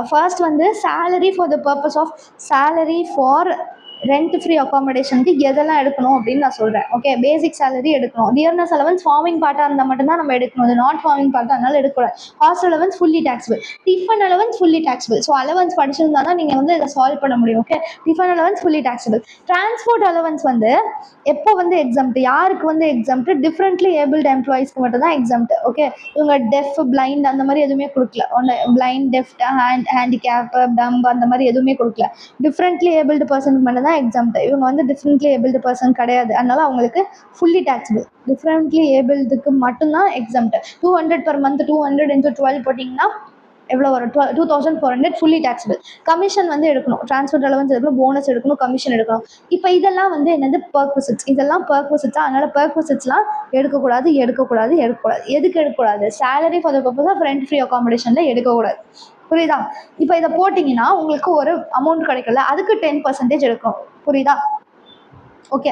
first வந்து salary for the purpose of salary for rent free அக்காமடேஷனுக்கு எதெல்லாம் எடுக்கணும் அப்படின்னு நான் சொல்கிறேன். ஓகே, பேசிக் சேலரி எடுக்கணும். டியர்னஸ் அலவன்ஸ் ஃபார்மிங் பார்ட்டாக இருந்தால் மட்டும்தான் நம்ம எடுக்கணும், அது நாட் ஃபார்மிங் பார்ட்டாக அதனால எடுக்கக்கூடாது. Hostel allowance fully taxable, tiffin allowance fully taxable. So allowance படிச்சிருந்தா தான் நீங்கள் வந்து இதை சால்வ் பண்ண முடியும். Okay, tiffin allowance fully taxable. Transport allowance வந்து எப்போ வந்து எக்ஸாம்ட், யாருக்கு வந்து எக்ஸாம்ட், டிஃப்ரெண்ட்லி ஏபிள்டு எம்ப்ளாயிஸ்க்கு மட்டும் தான் எக்ஸாம்ட். ஓகே, இவங்க டெஃப், பிளைண்ட் அந்த மாதிரி எதுவுமே கொடுக்கல. ஒன்று பிளைண்ட், டெஃப், ஹேண்டிகேப், டம்ப் அந்த மாதிரி எதுவுமே கொடுக்கல. டிஃப்ரெண்ட்லி ஏபிள்டு பர்சனுக்கு மட்டும் தான் எக்ஸாம்ட். இவங்க வந்து டிஃப்ரெண்ட்லி ஏபிள்டு பர்சன் கிடையாது, அதனால அவங்களுக்கு ஃபுல்லி டேக்ஸபிள். டிஃப்ரெண்ட்லி ஏபிள்டுக்கு மட்டும்தான் எக்ஸாம்ட். 200 per month, 200 into 12 போட்டிங்கன்னா எவ்வளோ வரும், 2400 ஃபுல்லி டேக்ஸபிள். கமிஷன் வந்து எடுக்கணும், டிரான்ஸ்போர்ட் அலவன்ஸ் எடுக்கணும், போனஸ் எடுக்கணும், கமிஷன் எடுக்கணும். இப்போ இதெல்லாம் வந்து என்னது, பர்க்விசிட்ஸ். இதெல்லாம் பர்க்விசிட்ஸா, அதனால பர்க்விசிட்ஸ்லாம் எடுக்கக்கூடாது. எதுக்கு எடுக்கக்கூடாது? Salary for the purpose of rent free அக்காமடேஷனில் எடுக்கக்கூடாது, புரியுதா? இப்போ இதை போட்டிங்கன்னா உங்களுக்கு ஒரு அமௌண்ட் கிடைக்கல, அதுக்கு 10% எடுக்கணும், புரியுதா? ஓகே,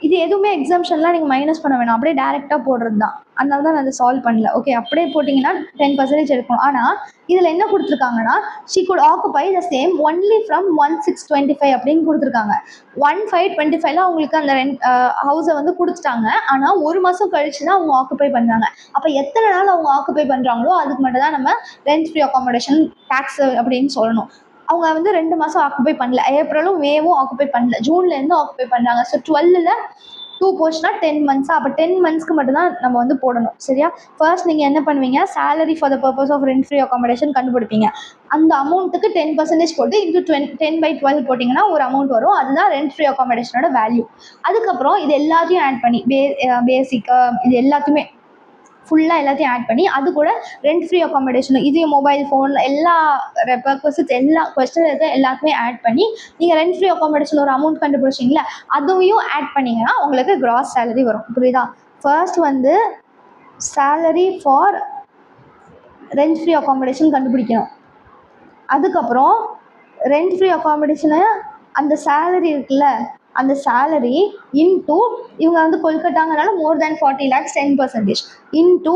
இது எதுவுமே எக்ஸாம்ஷன்லாம் நீங்கள் மைனஸ் பண்ண வேணாம், அப்படியே டேரெக்டாக போடுறது தான். அதனால தான் நான் அதை சால்வ் பண்ணல. ஓகே, அப்படியே போட்டிங்கன்னா 10% எடுக்கணும். ஆனால் இதில் என்ன கொடுத்துருக்காங்கன்னா, she good occupy the same only from 1625 அப்படின்னு கொடுத்துருக்காங்க. 1525 அவங்களுக்கு அந்த ஹவுஸை வந்து கொடுத்துட்டாங்க. ஆனால் ஒரு மாதம் கழிச்சு தான் அவங்க ஆக்குபை பண்ணுறாங்க. அப்போ எத்தனை நாள் அவங்க ஆக்குபை பண்ணுறாங்களோ அதுக்கு மட்டும் தான் நம்ம ரெண்ட் ஃப்ரீ அக்காமடேஷன் டேக்ஸ் அப்படின்னு சொல்லணும். அவங்க வந்து 2 மாதம் ஆக்குபை பண்ணல, ஏப்ரலும் மேவும் ஆக்குபை பண்ணல, ஜூன்லேருந்து ஆக்குபை பண்ணுறாங்க. ஸோ 12ல் 2 போச்சுன்னா 10 மந்த்ஸா, அப்போ 10 மந்த்ஸ்க்கு மட்டும்தான் நம்ம வந்து போடணும். சரியா? ஃபர்ஸ்ட் நீங்கள் என்ன பண்ணுவீங்க, salary for the purpose of rent free accommodation கண்டுபிடிப்பீங்க. அந்த அமௌண்ட்டுக்கு 10% போட்டு இன்ட்டு 10/12 போட்டிங்கன்னா ஒரு அமௌண்ட் வரும். அதுதான் ரெண்ட் ஃப்ரீ அகாமடேஷனோட வேல்யூ. அதுக்கப்புறம் இது எல்லாத்தையும் ஆட் பண்ணி பேசிக்கு இது எல்லாத்தையுமே ஃபுல்லாக எல்லாத்தையும் ஆட் பண்ணி அது கூட ரெண்ட் ஃப்ரீ அகாமடேஷன் இது மொபைல் ஃபோன் எல்லா பர்பஸஸ் எல்லா கொஸ்டின் இருக்க எல்லாத்தையுமே ஆட் பண்ணி நீங்கள் ரெண்ட் ஃப்ரீ அகாமடேஷன் ஒரு அமௌண்ட் கண்டுபிடிச்சிங்களா, அதையும் ஆட் பண்ணிங்கன்னா உங்களுக்கு கிராஸ் சேலரி வரும். புரியுதா? ஃபர்ஸ்ட் வந்து salary for rent free accommodation கண்டுபிடிக்கணும். அதுக்கப்புறம் ரெண்ட் ஃப்ரீ அகாமடேஷனை அந்த சேலரி இருக்குல்ல, அந்த சேலரி இன்டூ இவங்க வந்து கொல்கட்டாங்கனால மோர் தேன் 40 lakhs 10% இன்டூ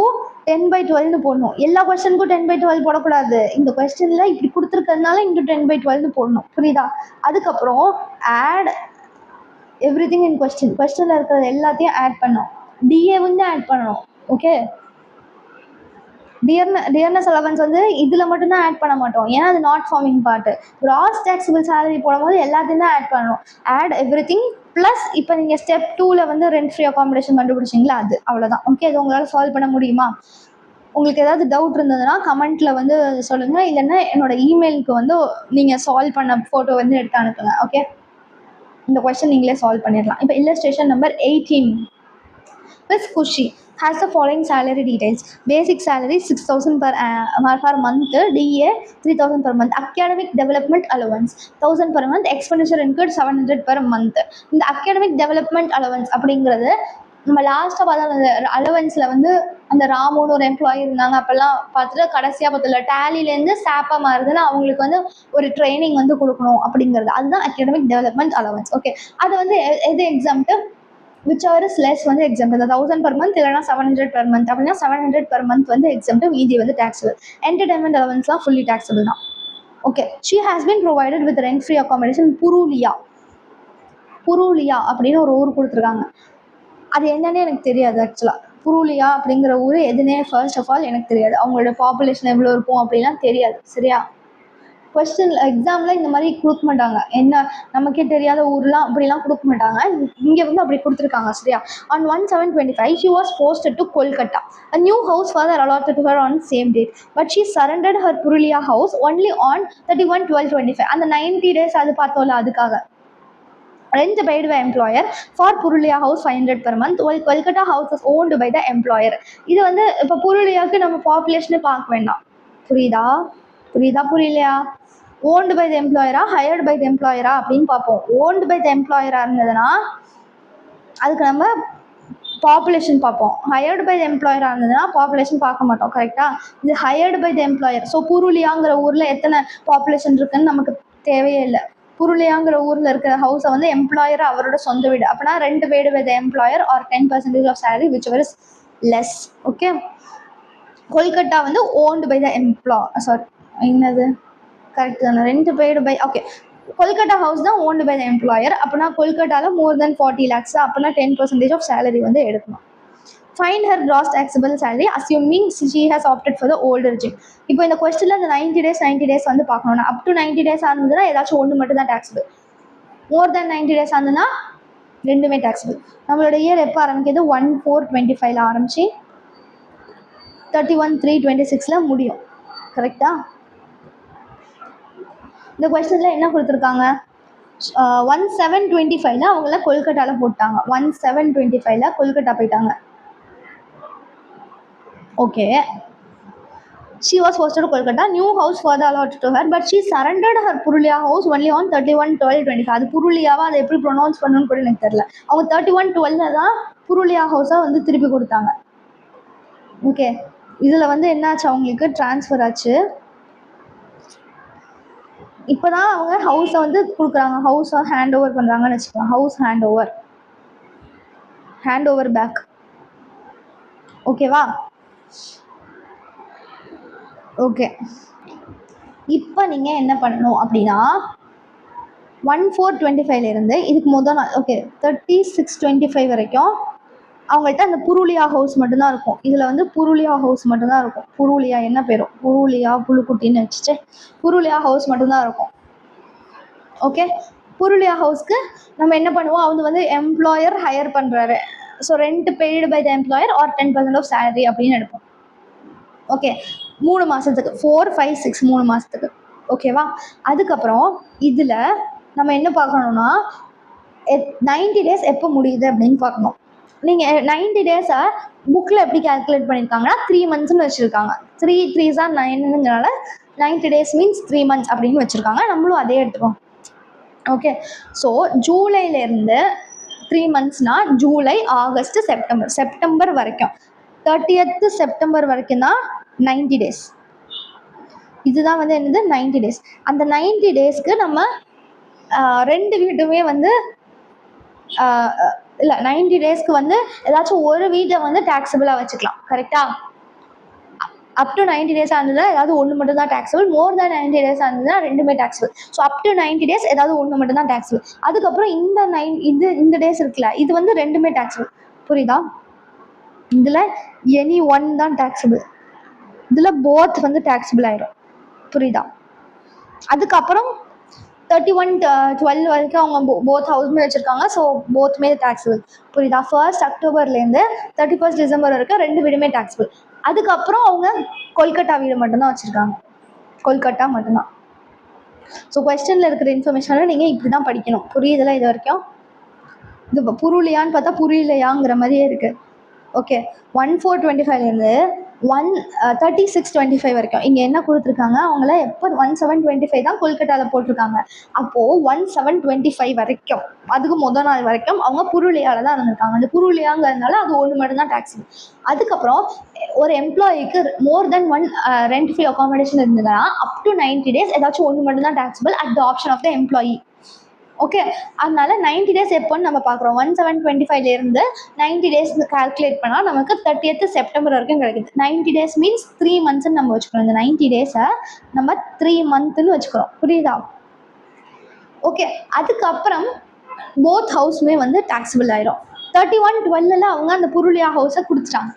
10/12 போடணும். எல்லா கொஸ்டினுக்கும் 10/12 போடக்கூடாது. இந்த கொஸ்டினில் இப்படி கொடுத்துருக்கிறதுனால இன்டூ 10/12 போடணும். புரியுதா? அதுக்கப்புறம் ஆட் எவ்ரி திங் இன் கொஸ்டினில் இருக்கிறது எல்லாத்தையும் ஆட் பண்ணணும். டிஏ வந்து ஆட் பண்ணணும். ஓகே, டியர்னஸ் அலவன்ஸ் வந்து இதில் மட்டும்தான் ஆட் பண்ண மாட்டோம், ஏன்னா அது not forming part. Gross taxable salary போடும்போது எல்லாத்தையும் தான் ஆட் பண்ணணும். ஆட் எவ்ரி திங் ப்ளஸ் இப்போ நீங்கள் ஸ்டெப் 2ல் வந்து ரெண்ட் ஃப்ரீ அகாமடேஷன் கண்டுபிடிச்சிங்களா, அது அவ்வளோதான். ஓகே, இது உங்களால் சால்வ் பண்ண முடியுமா? உங்களுக்கு ஏதாவது டவுட் இருந்ததுன்னா கமெண்ட்டில் வந்து சொல்லுங்கள், இல்லைன்னா என்னோட இமெயிலுக்கு வந்து நீங்கள் சால்வ் பண்ண ஃபோட்டோ வந்து எடுத்து அனுப்புங்க. ஓகே, இந்த கொஸ்டின் நீங்களே சால்வ் பண்ணிடலாம். இப்போ illustration number 18. Miss Kushi has the following salary details. Basic salary 6,000 per month, DA 3,000 per month, academic development allowance 1,000 per month, expenditure incurred 700 per month. இந்த academic development allowance அப்படிங்கிறது நம்ம லாஸ்ட்டாக பார்த்தா அந்த அலவன்ஸில் வந்து அந்த ராமுன்னு ஒரு எம்ப்ளாயி இருந்தாங்க, அப்போல்லாம் பார்த்துட்டு கடைசியாக பார்த்தல டேலிலேருந்து சாப்பாக மாறுதுன்னா அவங்களுக்கு வந்து ஒரு ட்ரைனிங் வந்து கொடுக்கணும் அப்படிங்கிறது, அதுதான் அகாடமிக் டெவலப்மெண்ட் அலவன்ஸ். ஓகே, அது வந்து எது எக்ஸாம்ட்டு whichever is less வந்து exempt. அந்த 1,000 per month இல்லைனா 700 per month அப்படின்னா 700 per month வந்து exempt, மீதி வந்து taxable. Entertainment allowance fully taxable தான். Okay, she has been provided with rent free accommodation Purulia அப்படின்னு ஒரு ஊர் கொடுத்துருக்காங்க. அது என்னன்னே எனக்கு தெரியாது ஆக்சுவலாக. புரூலியா அப்படிங்கிற ஊர் எதுனே ஃபர்ஸ்ட் ஆஃப் ஆல் எனக்கு தெரியாது. அவங்களோட பாப்புலேஷன் எவ்வளோ இருக்கும் அப்படிலாம் தெரியாது. சரியா? கொஸ்டின் எக்ஸாமில் இந்த மாதிரி கொடுக்க மாட்டாங்க, என்ன நமக்கே தெரியாத ஊர்லாம் அப்படிலாம் கொடுக்க மாட்டாங்க. இங்கே வந்து அப்படி கொடுத்துருக்காங்க. சரியா? On 1/7/25 she was posted to Kolkata. A new house was allotted to her on same date, but she surrendered her Purulia house only on 31/12/25. அந்த 90 days அது பார்த்தோம்ல, அதுக்காக rent paid by employer for Purulia house 500 per month, while Kolkata house is owned by the employer. இது வந்து இப்போ புருலியாவுக்கு நம்ம பாப்புலேஷனே பார்க்க வேண்டாம். புரியலையா? ஓன்டு பை த எம்ப்ளாயரா ஹையர்டு பை த எம்ப்ளாயரா அப்படின்னு பார்ப்போம். ஓன்டு பை த எம்ப்ளாயரா இருந்ததுன்னா அதுக்கு நம்ம பாப்புலேஷன் பார்ப்போம். ஹையர்டு பை த எம்ப்ளாயரா இருந்ததுன்னா பாப்புலேஷன் பார்க்க மாட்டோம். கரெக்டா? இது hired by the employer. So புருலியாங்கிற ஊரில் எத்தனை பாப்புலேஷன் இருக்குன்னு நமக்கு தேவையே இல்லை. புருலியாங்கிற ஊரில் இருக்கிற ஹவுஸை வந்து எம்ப்ளாயர் அவரோட சொந்த வீடு, அப்படின்னா rent paid by the employer or 10% of salary whichever is less. Okay, Kolkata வந்து ஓன்டு பை த என்னது கரெக்ட் தானே? Rent paid by. Okay, Kolkata house தான் ஓன்டு பை த எம்ப்ளாயர். அப்படின்னா கொல்கட்டாவில் மோர் தென் 40 lakhs, அப்படின்னா 10% ஆஃப் சேலரி வந்து எடுக்கணும். Find her cross taxable salary assuming she has opted for the old regime. இப்போ இந்த கொஸ்டினில் இந்த 90 days வந்து பார்க்கணும்னா அப் டு 90 days இருந்ததுன்னா ஏதாச்சும் ஒன்று மட்டும் தான் டாக்ஸபிள். மோர் தென் 90 days இருந்ததுன்னா ரெண்டுமே டாக்ஸபிள். நம்மளோட இயர் எப்போ ஆரம்பிக்கிறது? 1/4/25 ஆரம்பிச்சு 31/3/26 முடியும். கரெக்டா? இந்த கொஸ்டினில் என்ன கொடுத்துருக்காங்க? 1/7/25 அவங்கள கொல்கட்டாவில் போட்டாங்க. 1/7/25 கொல்கட்டா போயிட்டாங்க. Okay, she was posted to Kolkata. New house further allotted to her, but she surrendered her Purulia house only on 31/12/25. அது புருலியாவா அதை எப்படி ப்ரொனவுன்ஸ் பண்ணணும்னு கூட எனக்கு தெரியல. அவங்க 31/12 தான் புருலியா ஹவுஸை வந்து திருப்பி கொடுத்தாங்க. ஓகே, இதில் வந்து என்னாச்சு, அவங்களுக்கு ட்ரான்ஸ்ஃபர் ஆச்சு. இப்போ தான் அவங்க ஹவுஸை வந்து கொடுக்குறாங்க, ஹவுஸை ஹேண்ட் ஓவர் பண்ணுறாங்கன்னு வச்சுக்கலாம். House hand over back. ஓகேவா? ஓகே, இப்போ நீங்கள் என்ன பண்ணணும் அப்படின்னா 1/4/25 இதுக்கு முதல் நாள் ஓகே 36/25 வரைக்கும் அவங்கள்ட்ட அந்த புருலியா ஹவுஸ் மட்டும்தான் இருக்கும். இதில் வந்து புருலியா ஹவுஸ் மட்டும்தான் இருக்கும். புருலியா என்ன பேரும்? புருலியா புழுக்குட்டின்னு வச்சுட்டு புருலியா ஹவுஸ் மட்டும்தான் இருக்கும். ஓகே, புருலியா ஹவுஸ்க்கு நம்ம என்ன பண்ணுவோம், அவங்க வந்து எம்ப்ளாயர் ஹையர் பண்ணுறாரு, so rent paid by the employer or 10% of salary அப்படின்னு எடுப்போம். ஓகே, 3 மாதத்துக்கு 4, 5, 6 3 மாதத்துக்கு. ஓகேவா? அதுக்கப்புறம் இதில் நம்ம என்ன பார்க்கணுன்னா 90 டேஸ் எப்போ முடியுது அப்படின்னு பார்க்கணும். நீங்கள் 90 டேஸை புக்கில் எப்படி கேல்குலேட் பண்ணியிருக்காங்கன்னா 3 monthsன்னு வச்சுருக்காங்க. 3 3s are 9ங்கிறனால 90 days மீன்ஸ் 3 months அப்படின்னு வச்சுருக்காங்க. நம்மளும் அதே எடுத்துக்கோம். ஓகே, ஸோ ஜூலைலேருந்து 3 monthsனால் ஜூலை, ஆகஸ்ட், செப்டம்பர் வரைக்கும் 30th செப்டம்பர் வரைக்கும் தான் 90 days. இதுதான் வந்து என்னது 90 days. அந்த 90 daysக்கு நம்ம 2 வீட்டுமே வந்து இல்லை 90 daysக்கு வந்து ஏதாச்சும் ஒரு வீட்டை வந்து டேக்ஸபிளாக வச்சுக்கலாம். கரெக்டாக? அப் டு 90 days இருந்ததுன்னா ஏதாவது ஒன்று மட்டும் தான் டேக்ஸபிள். மோர் தேன் 90 days இருந்ததுன்னா ரெண்டுமே taxable. So up to 90 days ஏதாவது ஒன்று மட்டும் தான் டேக்ஸபிள். அதுக்கப்புறம் இந்த டேஸ் இருக்குல்ல, இது வந்து ரெண்டுமே டேக்ஸபிள். புரியுதா? இதில் எனி ஒன் தான் டேக்ஸபிள், இதில் போத் வந்து டேக்ஸபிள் ஆயிடும். புரியுதா? அதுக்கப்புறம் 31/12 வரைக்கும் அவங்க போத் ஹவுஸ்மே வச்சுருக்காங்க. ஸோ போத்மே டேக்ஸபிள். புரியுதா? 1st அக்டோபர்லேருந்து 31st டிசம்பர் வரைக்கும் 2 வீடுமே டேக்ஸபிள். அதுக்கப்புறம் அவங்க கொல்கட்டா வீடு மட்டும்தான் வச்சுருக்காங்க. கொல்கட்டா மட்டும்தான். ஸோ கொஸ்டினில் இருக்கிற இன்ஃபர்மேஷனை நீங்கள் இப்படி தான் படிக்கணும். புரியுதுல இது வரைக்கும்? இது புரியலையான்னு பார்த்தா புரியலையாங்கிற மாதிரியே இருக்குது. ஓகே, 1425லேருந்து 3625 வரைக்கும் இங்கே என்ன கொடுத்துருக்காங்க, அவங்கள எப்போ 1725 தான் கொல்கட்டாவில் போட்டிருக்காங்க. அப்போது 1725 வரைக்கும், அதுக்கு முதல் நாள் வரைக்கும் அவங்க புருலியாவில் தான் இருந்திருக்காங்க. அந்த புருலியாங்கிறதுனால அது ஒன்று மட்டும்தான் டேக்ஸ். அதுக்கப்புறம் ஒரு எம்ப்ளாயிக்கு more than 1 rent free accommodation இருந்ததுன்னா அப் டு 90 days ஏதாச்சும் ஒன்று மட்டும்தான் taxable at the option of the employee. Okay, அதனால 90 days எப்போன்னு நம்ம பார்க்குறோம். 1725லேருந்து 90 days கால்குலேட் பண்ணால் நமக்கு 30th செப்டம்பர் வரைக்கும் கிடைக்குது. 90 days மீன்ஸ் 3 monthsன்னு நம்ம வச்சுக்கிறோம். இந்த 90 daysை நம்ம 3 monthsன்னு வச்சுக்கிறோம். புரியுதா? ஓகே, அதுக்கப்புறம் போத் ஹவுஸுமே வந்து டேக்ஸபிள் ஆயிரும். 31/12 அவங்க அந்த புருலியா ஹவுஸை கொடுத்துட்டாங்க.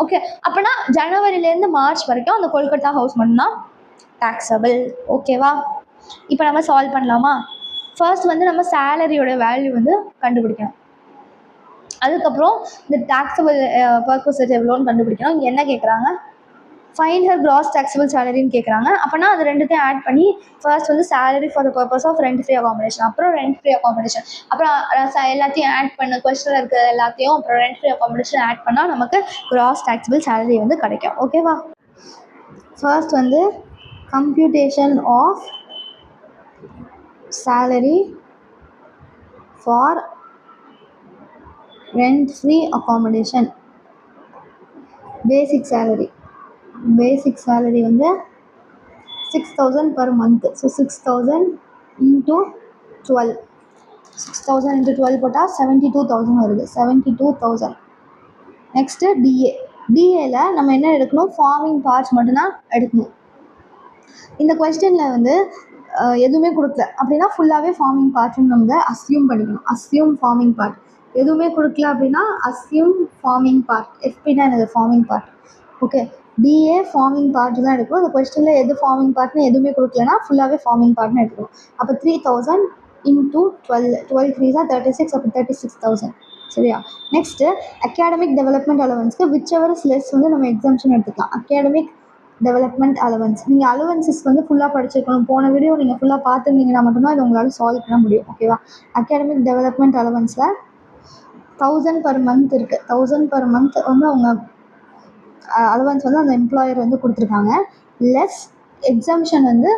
ஓகே, அப்போனா ஜனவரிலேருந்து மார்ச் வரைக்கும் அந்த கொல்கட்டா ஹவுஸ் மட்டும்தான் டேக்ஸபிள். ஓகேவா? இப்போ நம்ம சால்வ் பண்ணலாமா? ஃபர்ஸ்ட் வந்து நம்ம சேலரியோட வேல்யூ வந்து கண்டுபிடிக்கணும். அதுக்கப்புறம் இந்த டேக்ஸபிள் பர்பஸஸ் எவ்வளோன்னு கண்டுபிடிக்கணும். இங்கே என்ன கேட்குறாங்க, ஃபைண்ட் ஹர் கிராஸ் டேக்ஸபிள் சேலரின்னு கேட்குறாங்க. அப்போனா அது ரெண்டுத்தையும் ஆட் பண்ணி ஃபர்ஸ்ட் வந்து salary for the purpose of rent free accommodation, அப்புறம் ரெண்ட் ஃப்ரீ அகாமடேஷன், அப்புறம் எல்லாத்தையும் ஆட் பண்ண கொஸ்டினில் இருக்கிற எல்லாத்தையும் அப்புறம் ரெண்ட் ஃப்ரீ அகாமடேஷன் ஆட் பண்ணால் நமக்கு கிராஸ் டேக்ஸபிள் சேலரி வந்து கிடைக்கும். ஓகேவா? ஃபர்ஸ்ட் வந்து computation of salary for rent free accommodation. basic salary வந்து 6000 per month. so 6000 into 12 6000 into 12 போட்டால் 72,000 வருது. 72,000. நெக்ஸ்ட்டு டிஏல நம்ம என்ன எடுக்கணும், ஃபார்மிங் பார்ட்ஸ் மட்டும்தான் எடுக்கணும். இந்த கொஸ்டினில் வந்து எதுவுமே கொடுக்கல அப்படின்னா ஃபுல்லாகவே ஃபார்மிங் பார்ட்னு நம்ம அஸ்யூம் பண்ணிக்கணும். Assume forming part. எதுவுமே கொடுக்கல அப்படின்னா அஸ்யூம் ஃபார்மிங் பார்ட். எஃபினா என்னது forming part. Okay, DA forming part தான் எடுக்கணும். இந்த கொஸ்டினில் எது ஃபார்மிங் பார்ட்னு எதுவுமே கொடுக்கலன்னா ஃபுல்லாகவே ஃபார்மிங் பார்ட்னு எடுக்கணும். அப்போ 3000 into 12 3s are 36. அப்போ 36,000. சரியா? நெக்ஸ்ட்டு அகாடமிக் டெவலப்மெண்ட் அலவன்ஸ்க்கு விச் எவர் இஸ் லெஸ் வந்து நம்ம எக்ஸம்ஷன் எடுத்துக்கலாம். அகாடமிக் டெவலப்மெண்ட் அலவன்ஸ் நீங்கள் அலவன்சஸ் வந்து ஃபுல்லாக படிச்சிருக்கணும். போன வீடியோ நீங்கள் ஃபுல்லாக பார்த்துருந்தீங்கன்னா மட்டும்தான் இது உங்களால் சால்வ் பண்ண முடியும். ஓகேவா? அகாடமிக் டெவலப்மெண்ட் அலவன்ஸில் 1000 per month இருக்குது. 1000 per month வந்து அவங்க அலவன்ஸ் வந்து அந்த எம்ப்ளாயர் வந்து கொடுத்துருக்காங்க. லெஸ் எக்ஸம்ஷன் வந்து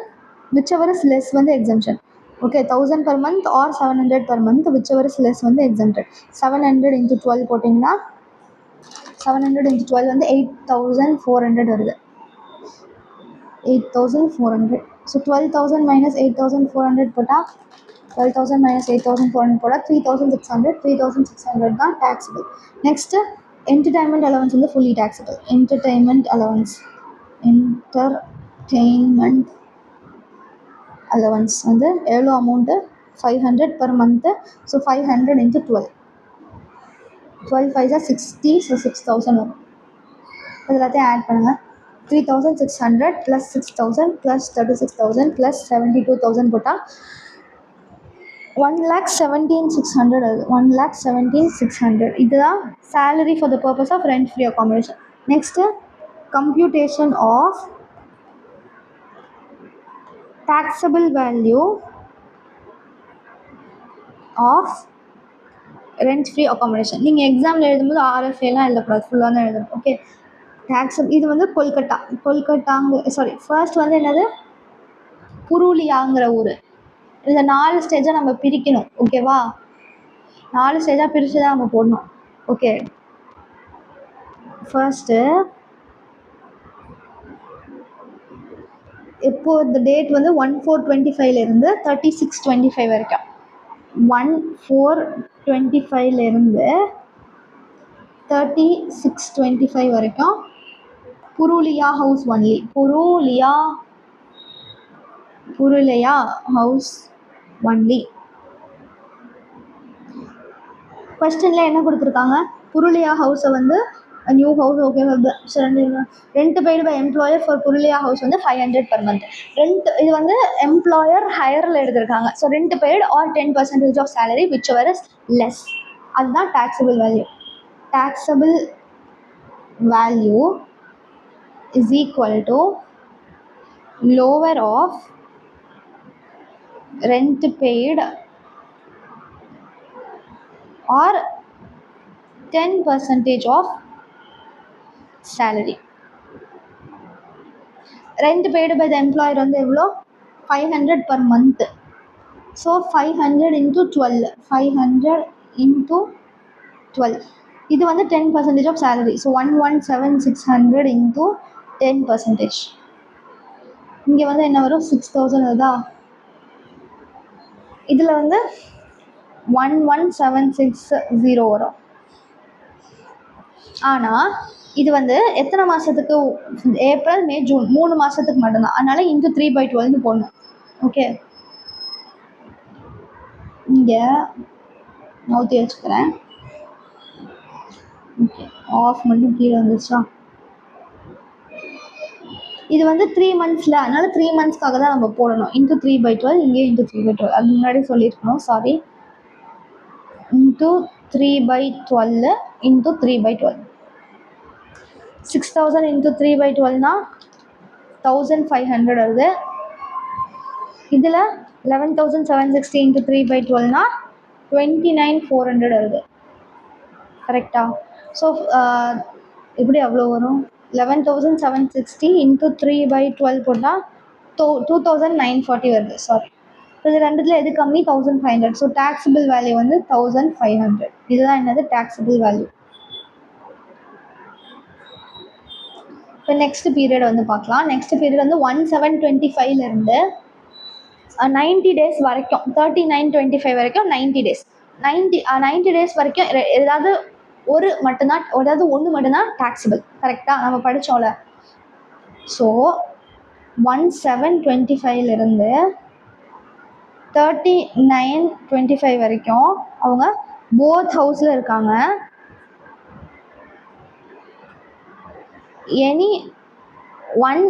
விச் எவர் இஸ் லெஸ் வந்து exemption. Okay, 1000 per month or 700 per month which ever is less வந்து exempted. 700 into 12 போட்டிங்கன்னா 700 into 12 வந்து 8400 வருது. 8400. ஸோ 12,000 minus 8400 போட்டால் 12,000 minus 8400 போட்டால் 3600. 3600 தான் taxable. நெக்ஸ்ட்டு என்டர்டைன்மெண்ட் அலவன்ஸ் வந்து ஃபுல்லி taxable. என்டர்டைன்மெண்ட் அலவன்ஸ் வந்து எவ்வளோ amount, 500 per month. So 500 into 12. 12 5s are 60. So 6000 வரும். எல்லாத்தையும் ஆட் பண்ணுங்கள். 3600 plus 6000 plus 36,000 plus 72,000 போட்டால் 1,17,600 அது 1,17,600 இதுதான் salary for the purpose of rent free accommodation. Next, computation of taxable value of rent free accommodation. நீங்கள் எக்ஸாமில் எழுதும்போது ஆர்எஃப்ஏலாம் எழுதக்கூடாது, ஃபுல்லாக தான் எழுதணும். ஓகே, இது வந்து கொல்கட்டாங்க சாரி, ஃபர்ஸ்ட் வந்து என்னது, புருலியாங்கிற ஊர். இந்த 4 ஸ்டேஜாக நம்ம பிரிக்கணும். ஓகேவா, 4 ஸ்டேஜாக பிரித்து தான் நம்ம போடணும். ஓகே, ஃபர்ஸ்ட்டு இப்போ இந்த டேட் வந்து 1/4/25 36/25 வரைக்கும். 1/4/25 36/25 வரைக்கும் Purulia house only. Purulia house only. கொஸ்டினில் என்ன கொடுத்துருக்காங்க, புருலியா ஹவுஸை வந்து new house. Okay, rent paid by employer for Purulia house வந்து 500 per month. ரெண்ட் இது வந்து எம்ப்ளாயர் ஹையரில் எடுத்திருக்காங்க. So rent paid or 10% of salary whichever is less. அதுதான் taxable value. Taxable value is equal to lower of rent paid or 10% of salary. Rent paid by the employer வந்து எவ்வளோ, 500 per month. So 500 into 12, 500 into 12, இது வந்து 10% of salary. So 117,600 into 10%. இங்கே வந்து என்ன வரும், 6,000 வருதா. இதில் வந்து 11760 வரும். ஆனால் இது வந்து எத்தனை மாதத்துக்கு, ஏப்ரல் மே ஜூன் 3 மாதத்துக்கு மட்டும்தான். அதனால் இன்ட்டு 3/12 போடணும். ஓகே, இங்கே நவுத்தி வச்சுக்கிறேன். ஓகே, ஆஃப் மட்டும் கீழே வந்துச்சா. இது வந்து 3 monthஸில், அதனால் 3 monthஸ்க்காக தான் நம்ம போடணும். இன்ட்டு 3/12, இங்கே இன்ட்டு 3/12, அது முன்னாடி சொல்லியிருக்கணும், சாரி. இன்ட்டு 3/12 இன்ட்டு 3/12, 6,000 இன்ட்டு 3/12னா 1,500 வருது. இதில் 11,760 இன்ட்டு 3/12னா 29,400 வருது. கரெக்டா. ஸோ எப்படி அவ்வளோ வரும், 11,760 இன்ட்டு 3/12 போட்டால் 2,940 வருது. சாரி, இது ரெண்டுத்தில் எது கம்மி, 1,500. ஸோ taxable வேல்யூ வந்து 1,500. இதுதான் என்னது, taxable வேல்யூ. இப்போ நெக்ஸ்ட் பீரியட் வந்து பார்க்கலாம். நெக்ஸ்ட் பீரியட் வந்து 1/7/25 90 days வரைக்கும், 39/25 வரைக்கும் 90 days. 90 days வரைக்கும் ஏதாவது ஒன்று மட்டும்தான் taxable. கரெக்டாக நம்ம படித்தோம்ல. ஸோ 1/7/25 39/25 வரைக்கும் அவங்க போத் ஹவுஸில் இருக்காங்க. Any one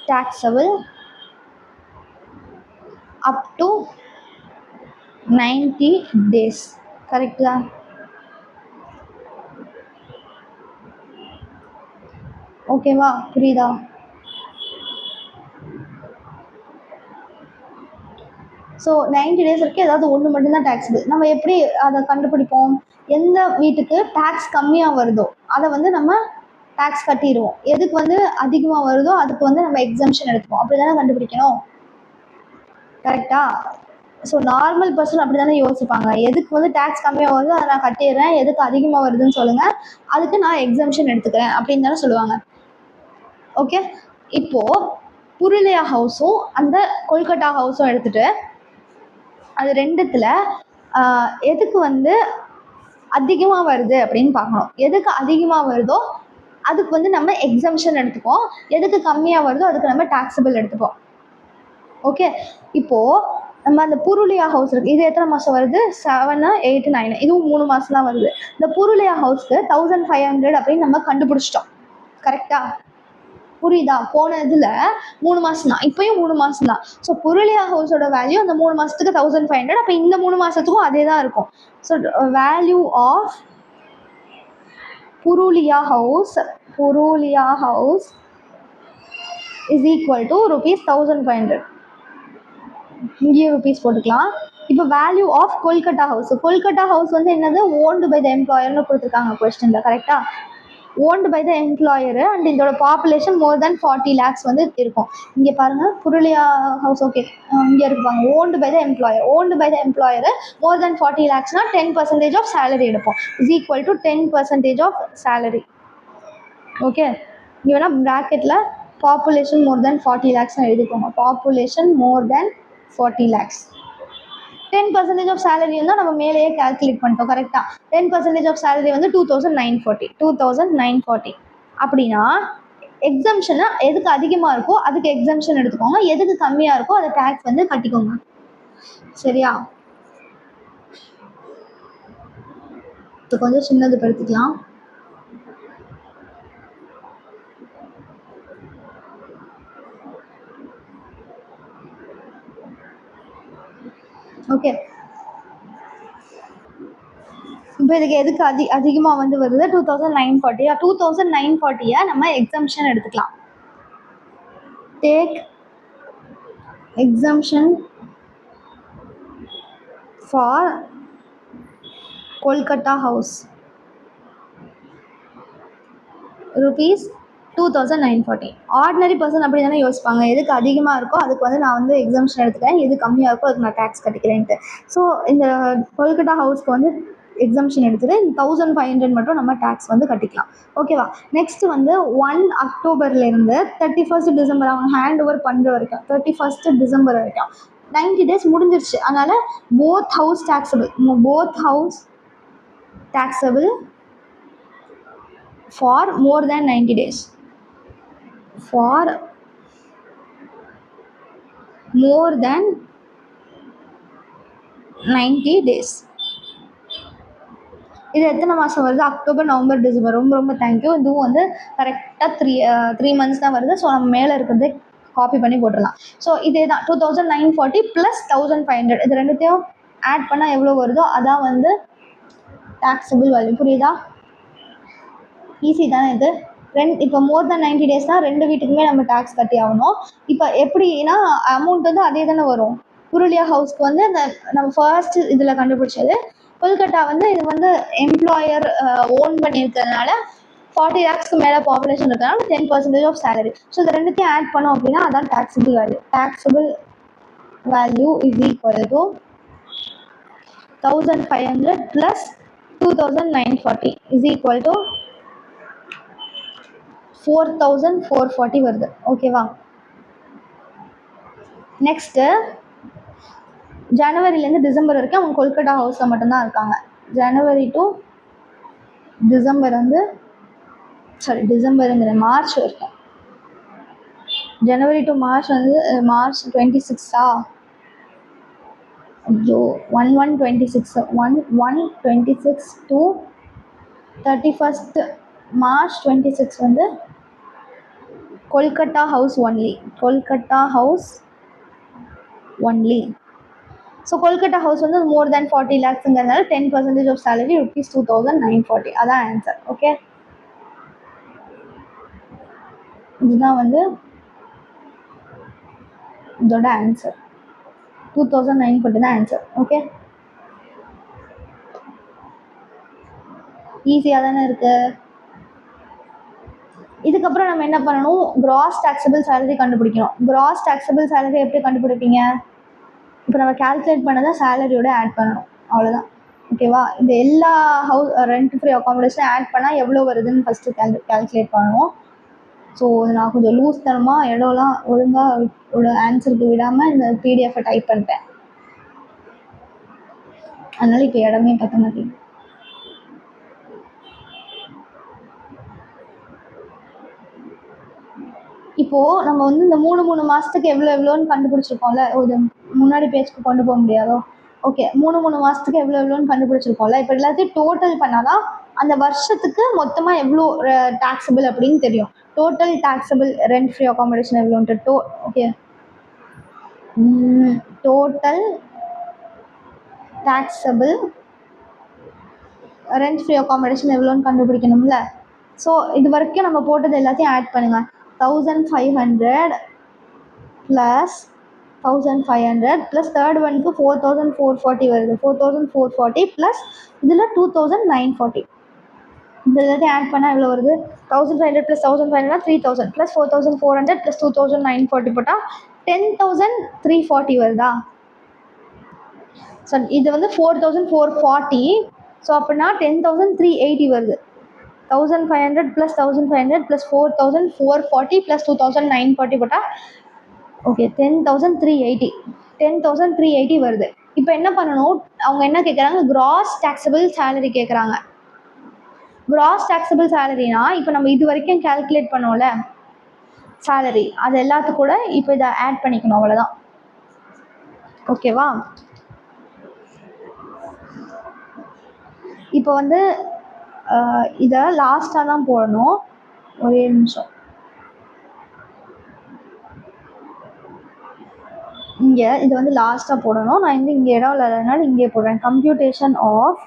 taxable up to 90 days. கரெக்டா. ஓகேவா, புரியுதா. ஸோ 90 days வரைக்கும் ஏதாவது ஒன்று மட்டும்தான் taxable. நம்ம எப்படி அதை கண்டுபிடிப்போம், எந்த வீட்டுக்கு டேக்ஸ் கம்மியாக வருதோ அதை வந்து நம்ம டேக்ஸ் கட்டிடுவோம். எதுக்கு வந்து அதிகமாக வருதோ அதுக்கு வந்து நம்ம எக்ஸம்ஷன் எடுத்துப்போம். அப்படி தானே கண்டுபிடிக்கணும். கரெக்டா. ஸோ நார்மல் பர்சன் அப்படி தானே யோசிப்பாங்க, எதுக்கு வந்து டேக்ஸ் கம்மியாக வருதோ அதை நான் கட்டிடுறேன், எதுக்கு அதிகமாக வருதுன்னு சொல்லுங்கள், அதுக்கு நான் எக்ஸம்ஷன் எடுத்துக்கிறேன் அப்படின்னு தானே சொல்லுவாங்க. ஓகே, இப்போது புருலியா ஹவுஸும் அந்த கொல்கட்டா ஹவுஸும் எடுத்துகிட்டு அது ரெண்டுத்தில் எதுக்கு வந்து அதிகமாக வருது அப்படின்னு பார்க்கணும். எதுக்கு அதிகமாக வருதோ அதுக்கு வந்து நம்ம எக்ஸம்ஷன் எடுத்துப்போம், எதுக்கு கம்மியாக வருதோ அதுக்கு நம்ம taxable எடுத்துப்போம். ஓகே, இப்போது நம்ம அந்த புருலியா ஹவுஸ் இருக்குது, இது எத்தனை மாதம் வருது, 7, 8, 9, இதுவும் 3 மாதம் தான் வருது. இந்த புருலியா ஹவுஸ்க்கு 1,500 அப்படின்னு நம்ம கண்டுபிடிச்சிட்டோம். கரெக்டாக. புரியுதா? போன இதில் 3 மாதம் தான், இப்போயும் 3 மாதம் தான். ஸோ புருலியா ஹவுஸோட வேல்யூ அந்த 3 மாதத்துக்கு 1500. அப்போ இந்த 3 மாதத்துக்கும் அதே தான் இருக்கும். So value of Purulia house is equal to ₹1500. இங்கேயும் ருபீஸ் போட்டுக்கலாம். இப்போ வேல்யூ ஆஃப் கொல்கட்டா ஹவுஸ் வந்து என்னது? ஓன்டு பை த எம்ப்ளாயர்னு கொடுத்துருக்காங்க கொஸ்டின்ல. கரெக்டா? Owned by the employer and இதோட பாப்புலேஷன் மோர் தென் 40 lakhs வந்து இருக்கும். இங்கே பாருங்க, புருலியா ஹவுஸ். ஓகே, இங்கே இருப்பாங்க. Owned by the employer more than 40 lakhsனா 10% ஆஃப் சேலரி எடுப்போம். Is equal to 10% of salary. Okay, இங்கே வேணா ப்ராக்கெட்டில் பாப்புலேஷன் மோர் தென் 40 lakhs எழுதிக்கோங்க. Population more than 40 lakhs. 10% of salary வந்து நம்ம மேலேயே கால்குலேட் பண்ணிட்டோம். கரெக்டா? 10% ஆஃப் சேலரி வந்து 2940. அப்படின்னா எக்ஸம்ஷனை எதுக்கு அதிகமாக இருக்கோ அதுக்கு எக்ஸம்ஷன் எடுத்துக்கோங்க, எதுக்கு கம்மியாக இருக்கோ அதை டேக்ஸ் வந்து கட்டிக்கோங்க. சரியா? இது கொஞ்சம் சின்னது படுத்திக்கலாம். ஓகே, இப்போ இதுக்கு எதுக்கு அதிகமாக வந்து வருது? 2940. 2940 நம்ம எக்ஸம்ஷன் எடுத்துக்கலாம். Take exemption for Kolkata house ₹2940. Ordinary person அப்படி தானே யோசிப்பாங்க, எதுக்கு அதிகமாக இருக்கோ அதுக்கு வந்து நான் வந்து எக்ஸம்ஷன் எடுத்துக்கிறேன், எது கம்மியாக இருக்கோ அதுக்கு நான் டேக்ஸ் கட்டிக்கிறேன்ட்டு. ஸோ இந்த கொல்கட்டா ஹவுஸ்க்கு வந்து எக்ஸம்ஷன் எடுத்துகிட்டு 1500 மட்டும் நம்ம டேக்ஸ் வந்து கட்டிக்கலாம். ஓகேவா? நெக்ஸ்ட் வந்து 1 அக்டோபர்லேருந்து 31 டிசம்பர் அவங்க ஹேண்ட் ஓவர் பண்ணுற வரைக்கும், 31 டிசம்பர் வரைக்கும் 90 days முடிஞ்சிருச்சு. அதனால் both house taxable for more than 90 days. For more than 90 days. இது எத்தனை மாதம் வருது? October, November, December. ரொம்ப ரொம்ப தேங்க்யூ. இதுவும் வந்து கரெக்டாக 3 months தான் வருது. ஸோ நம்ம மேலே இருக்கிறதே காப்பி பண்ணி போட்டுடலாம். ஸோ இதே தான் 2940 + 1500. இது ரெண்டுத்தையும் ஆட் பண்ணால் எவ்வளோ வருதோ அதான் வந்து டேக்ஸபிள் வேல்யூ. புரியுதா? ஈஸி தானே இது. இப்போ மோர் தென் 90 daysனால் 2 வீட்டுக்குமே நம்ம டேக்ஸ் கட்டி ஆகணும். இப்போ எப்படின்னா அமௌண்ட் வந்து அதே தானே வரும். புருலியா ஹவுஸ்க்கு வந்து அந்த நம்ம ஃபர்ஸ்ட் இதில் கண்டுபிடிச்சது. கொல்கட்டா வந்து இது வந்து எம்ப்ளாயர் ஓன் பண்ணியிருக்கிறதுனால 40 lakhsக்கு மேலே பாப்புலேஷன் இருக்கிறதுனால 10% ஆஃப் சேலரி. ஸோ இது ரெண்டுத்தையும் ஆட் பண்ணோம் அப்படின்னா அதான் taxable value is equal to 1500 + 2940 is equal to 4440 வருது. ஓகேவா? நெக்ஸ்ட்டு ஜனவரிலேருந்து டிசம்பர் வரைக்கும் அவங்க கொல்கட்டா ஹவுஸில் மட்டும்தான் இருக்காங்க. ஜனவரி டு டிசம்பர் வந்து டிசம்பருங்கிற மார்ச் வரைக்கும். ஜனவரி டு மார்ச் வந்து மார்ச் 26 ஐயோ 11/26 டு 31 மார்ச் 26 வந்து Kolkata house only. So Kolkata house வந்து மோர் தேன் 40 lakhsங்கிறதுனால 10% ஆஃப் சேலரி ₹2940. அதான் ஆன்சர். ஓகே, இதுதான் வந்து இதோட ஆன்சர். 2940 தான் ஆன்சர். ஓகே, ஈஸியாக தானே இருக்குது. இதுக்கப்புறம் நம்ம என்ன பண்ணணும்? கிராஸ் டேக்ஸபிள் சேலரி கண்டுபிடிக்கணும். கிராஸ் டேக்ஸபிள் சேலரி எப்படி கண்டுபிடிப்பீங்க? இப்போ நம்ம கால்குலேட் பண்ணதான் சேலரியோட ஆட் பண்ணணும், அவ்வளோதான். ஓகேவா? இந்த எல்லா ரெண்ட் ஃப்ரீ அக்காமடேஷன் ஆட் பண்ணால் எவ்வளோ வருதுன்னு ஃபஸ்ட்டு கால்குலேட் பண்ணணும். ஸோ நான் கொஞ்சம் லூஸ் தரமாக இடம்லாம் ஒழுங்காக ஆன்சருக்கு விடாமல் இந்த பிடிஎஃபை டைப் பண்ணிட்டேன். அதனால் இப்போ இடமே பற்ற மாட்டேங்குது. இப்போது நம்ம வந்து இந்த 3 மாதத்துக்கு எவ்வளோன்னு கண்டுபிடிச்சிருக்கோம்ல. இது முன்னாடி பேஜ்க்கு கொண்டு போக முடியாதோ? ஓகே, 3 மாதத்துக்கு எவ்வளோன்னு கண்டுபிடிச்சிருக்கோம்ல. இப்போ எல்லாத்தையும் டோட்டல் பண்ணால் தான் அந்த வருஷத்துக்கு மொத்தமாக எவ்வளோ டேக்ஸபிள் அப்படின்னு தெரியும். Total taxable rent free accommodation எவ்வளோன்ட்டு okay total taxable rent free accommodation எவ்வளோன்னு கண்டுபிடிக்கணும்ல. ஸோ இது வரைக்கும் நம்ம போட்டது எல்லாத்தையும் ஆட் பண்ணுங்கள். 1500 ப்ளஸ் 1500 ப்ளஸ் தேர்ட் ஒனுக்கு 4440 வருது. 4440 ப்ளஸ் இதில் 2940. இந்த எல்லாத்தையும் ஆட் பண்ணால் எவ்வளோ வருது? 1500 ப்ளஸ் 1500 3000 ப்ளஸ் 4400 ப்ளஸ் 2940 போட்டால் 10340 வருதா? ஸோ இது வந்து 4440. ஸோ அப்படின்னா 10380 வருது. 1500 ப்ளஸ் 1500 ப்ளஸ் 4440 ப்ளஸ் 2940 போட்டால் ஓகே 10380. 10380 வருது. இப்போ என்ன பண்ணணும், அவங்க என்ன கேட்குறாங்க, கிராஸ் டேக்ஸபிள் சேலரி கேட்குறாங்க. கிராஸ் டேக்ஸபிள் சேலரினா இப்போ நம்ம இது வரைக்கும் கால்குலேட் பண்ணோம்ல சேலரி, அது எல்லாத்துக்கும் கூட இப்போ இதை ஆட் பண்ணிக்கணும், அவ்வளோதான். ஓகேவா? இப்போ வந்து இதை லாஸ்ட்டாக தான் போடணும். ஒரே நிமிஷம். இங்கே இது வந்து லாஸ்ட்டாக போடணும். நான் வந்து இங்கே இடம் இல்லாததுனால இங்கே போடுறேன். Computation of